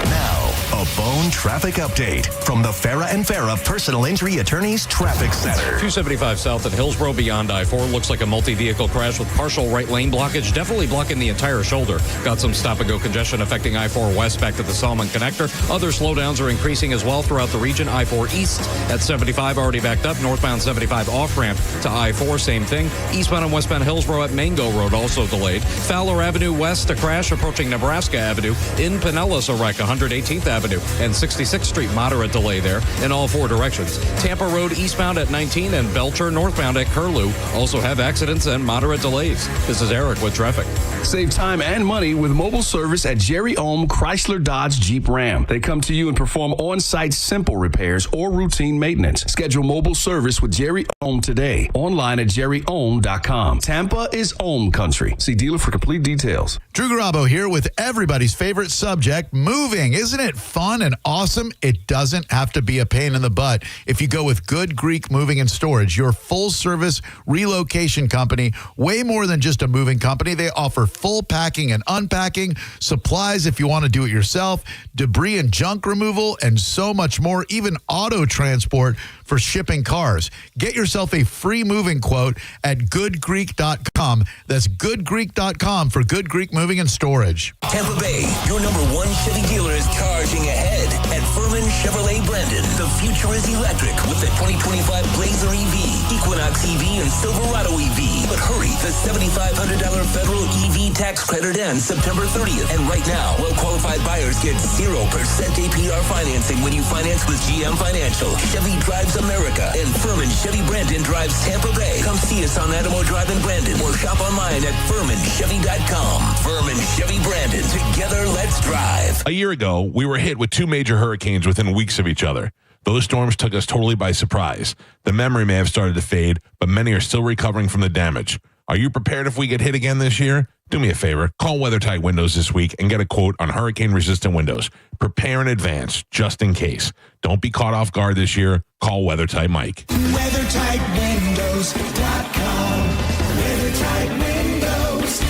Now, a Bone traffic update from the Farah and Farah Personal Injury Attorneys Traffic Center. 275 south at Hillsborough beyond I-4. Looks like a multi-vehicle crash with partial right lane blockage. Definitely blocking the entire shoulder. Got some stop-and-go congestion affecting I-4 west back to the Salmon Connector. Other slowdowns are increasing as well throughout the region. I-4 east at 75 already backed up. Northbound 75 off-ramp to I-4, same thing. Eastbound and westbound Hillsborough at Mango Road also delayed. Fowler Avenue west, a crash approaching Nebraska Avenue. In Pinellas, a wreck, 118th Avenue Avenue and 66th Street. Moderate delay there in all four directions. Tampa Road eastbound at 19 and Belcher northbound at Curlew also have accidents and moderate delays. This is Eric with traffic. Save time and money with mobile service at Jerry Ohm Chrysler Dodge Jeep Ram. They come to you and perform on-site simple repairs or routine maintenance. Schedule mobile service with Jerry Ohm today. Online at jerryohm.com. Tampa is Ohm country. See dealer for complete details. Drew Garabo here with everybody's favorite subject, moving. Isn't it fun and awesome? It doesn't have to be a pain in the butt if you go with Good Greek Moving and Storage, your full-service relocation company. Way more than just a moving company. They offer full packing and unpacking, supplies if you want to do it yourself, debris and junk removal, and so much more, even auto transport for shipping cars. Get yourself a free moving quote at goodgreek.com. That's goodgreek.com for Good Greek Moving and Storage. Tampa Bay, your number one Chevy dealer is charging ahead at Furman Chevrolet Brandon. The future is electric with the 2025 Blazer EV, Equinox EV, and Silverado EV. But hurry, the $7,500 federal EV tax credit ends September 30th. And right now, well-qualified buyers get 0% APR financing when you finance with GM Financial. Chevy drives America, and Furman Chevy Brandon drives Tampa Bay. Come see us on Adamo Drive in Brandon or shop online at FurmanChevy.com. Furman Chevy Brandon. Together, let's drive. A year ago, we were hit with two major hurricanes within weeks of each other. Those storms took us totally by surprise. The memory may have started to fade, but many are still recovering from the damage. Are you prepared if we get hit again this year? Do me a favor, call WeatherTight Windows this week and get a quote on hurricane-resistant windows. Prepare in advance, just in case. Don't be caught off guard this year. Call WeatherTight Mike. WeatherTightWindows.com. WeatherTight Windows.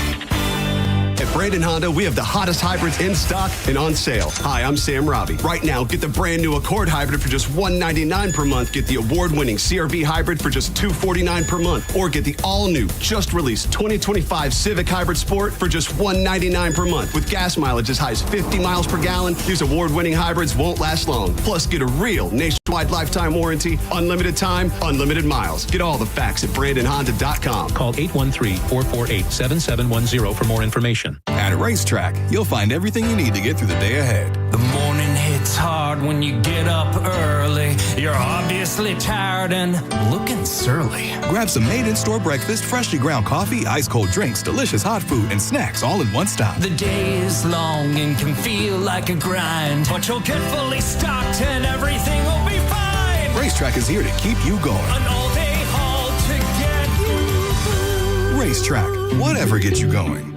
At Brandon Honda, we have the hottest hybrids in stock and on sale. Hi, I'm Sam Robbie. Right now, get the brand new Accord hybrid for just $199 per month. Get the award-winning CR-V hybrid for just $249 per month. Or get the all-new, just released 2025 Civic Hybrid Sport for just $199 per month. With gas mileage as high as 50 miles per gallon, these award-winning hybrids won't last long. Plus, get a real nationwide lifetime warranty, unlimited time, unlimited miles. Get all the facts at BrandonHonda.com. Call 813-448-7710 for more information. At Racetrack, you'll find everything you need to get through the day ahead. The morning hits hard when you get up early. You're obviously tired and looking surly. Grab some made-in-store breakfast, freshly ground coffee, ice-cold drinks, delicious hot food, and snacks all in one stop. The day is long and can feel like a grind, but you'll get fully stocked and everything will be fine. Racetrack is here to keep you going. An all-day haul to get you. Racetrack, whatever gets you going.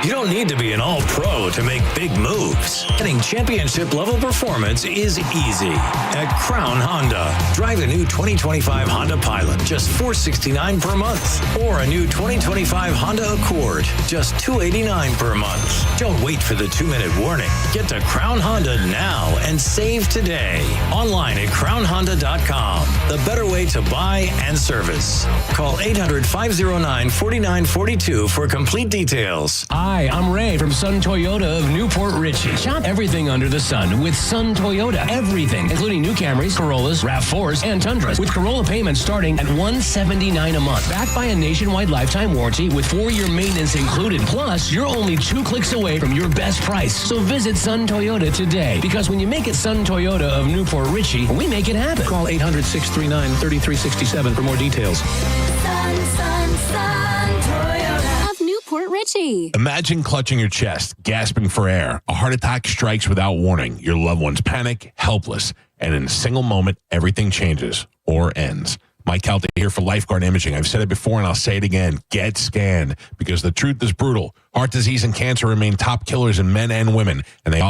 You don't need to be an all-pro to make big moves. Getting championship-level performance is easy at Crown Honda. Drive a new 2025 Honda Pilot, just $469 per month. Or a new 2025 Honda Accord, just $289 per month. Don't wait for the 2-minute warning. Get to Crown Honda now and save today. Online at crownhonda.com. The better way to buy and service. Call 800-509-4942 for complete details. Hi, I'm Ray from Sun Toyota of Newport Richey. Shop everything under the sun with Sun Toyota. Everything, including new Camrys, Corollas, RAV4s, and Tundras, with Corolla payments starting at $179 a month. Backed by a nationwide lifetime warranty with 4-year maintenance included. Plus, you're only 2 clicks away from your best price. So visit Sun Toyota today, because when you make it Sun Toyota of Newport Richey, we make it happen. Call 800-639-3367 for more details. Sun Toyota of Newport Richey. Imagine clutching your chest, gasping for air. A heart attack strikes without warning. Your loved ones panic, helpless, and in a single moment, everything changes or ends. Mike Calta here for Lifeguard Imaging. I've said it before and I'll say it again. Get scanned, because the truth is brutal. Heart disease and cancer remain top killers in men and women, and they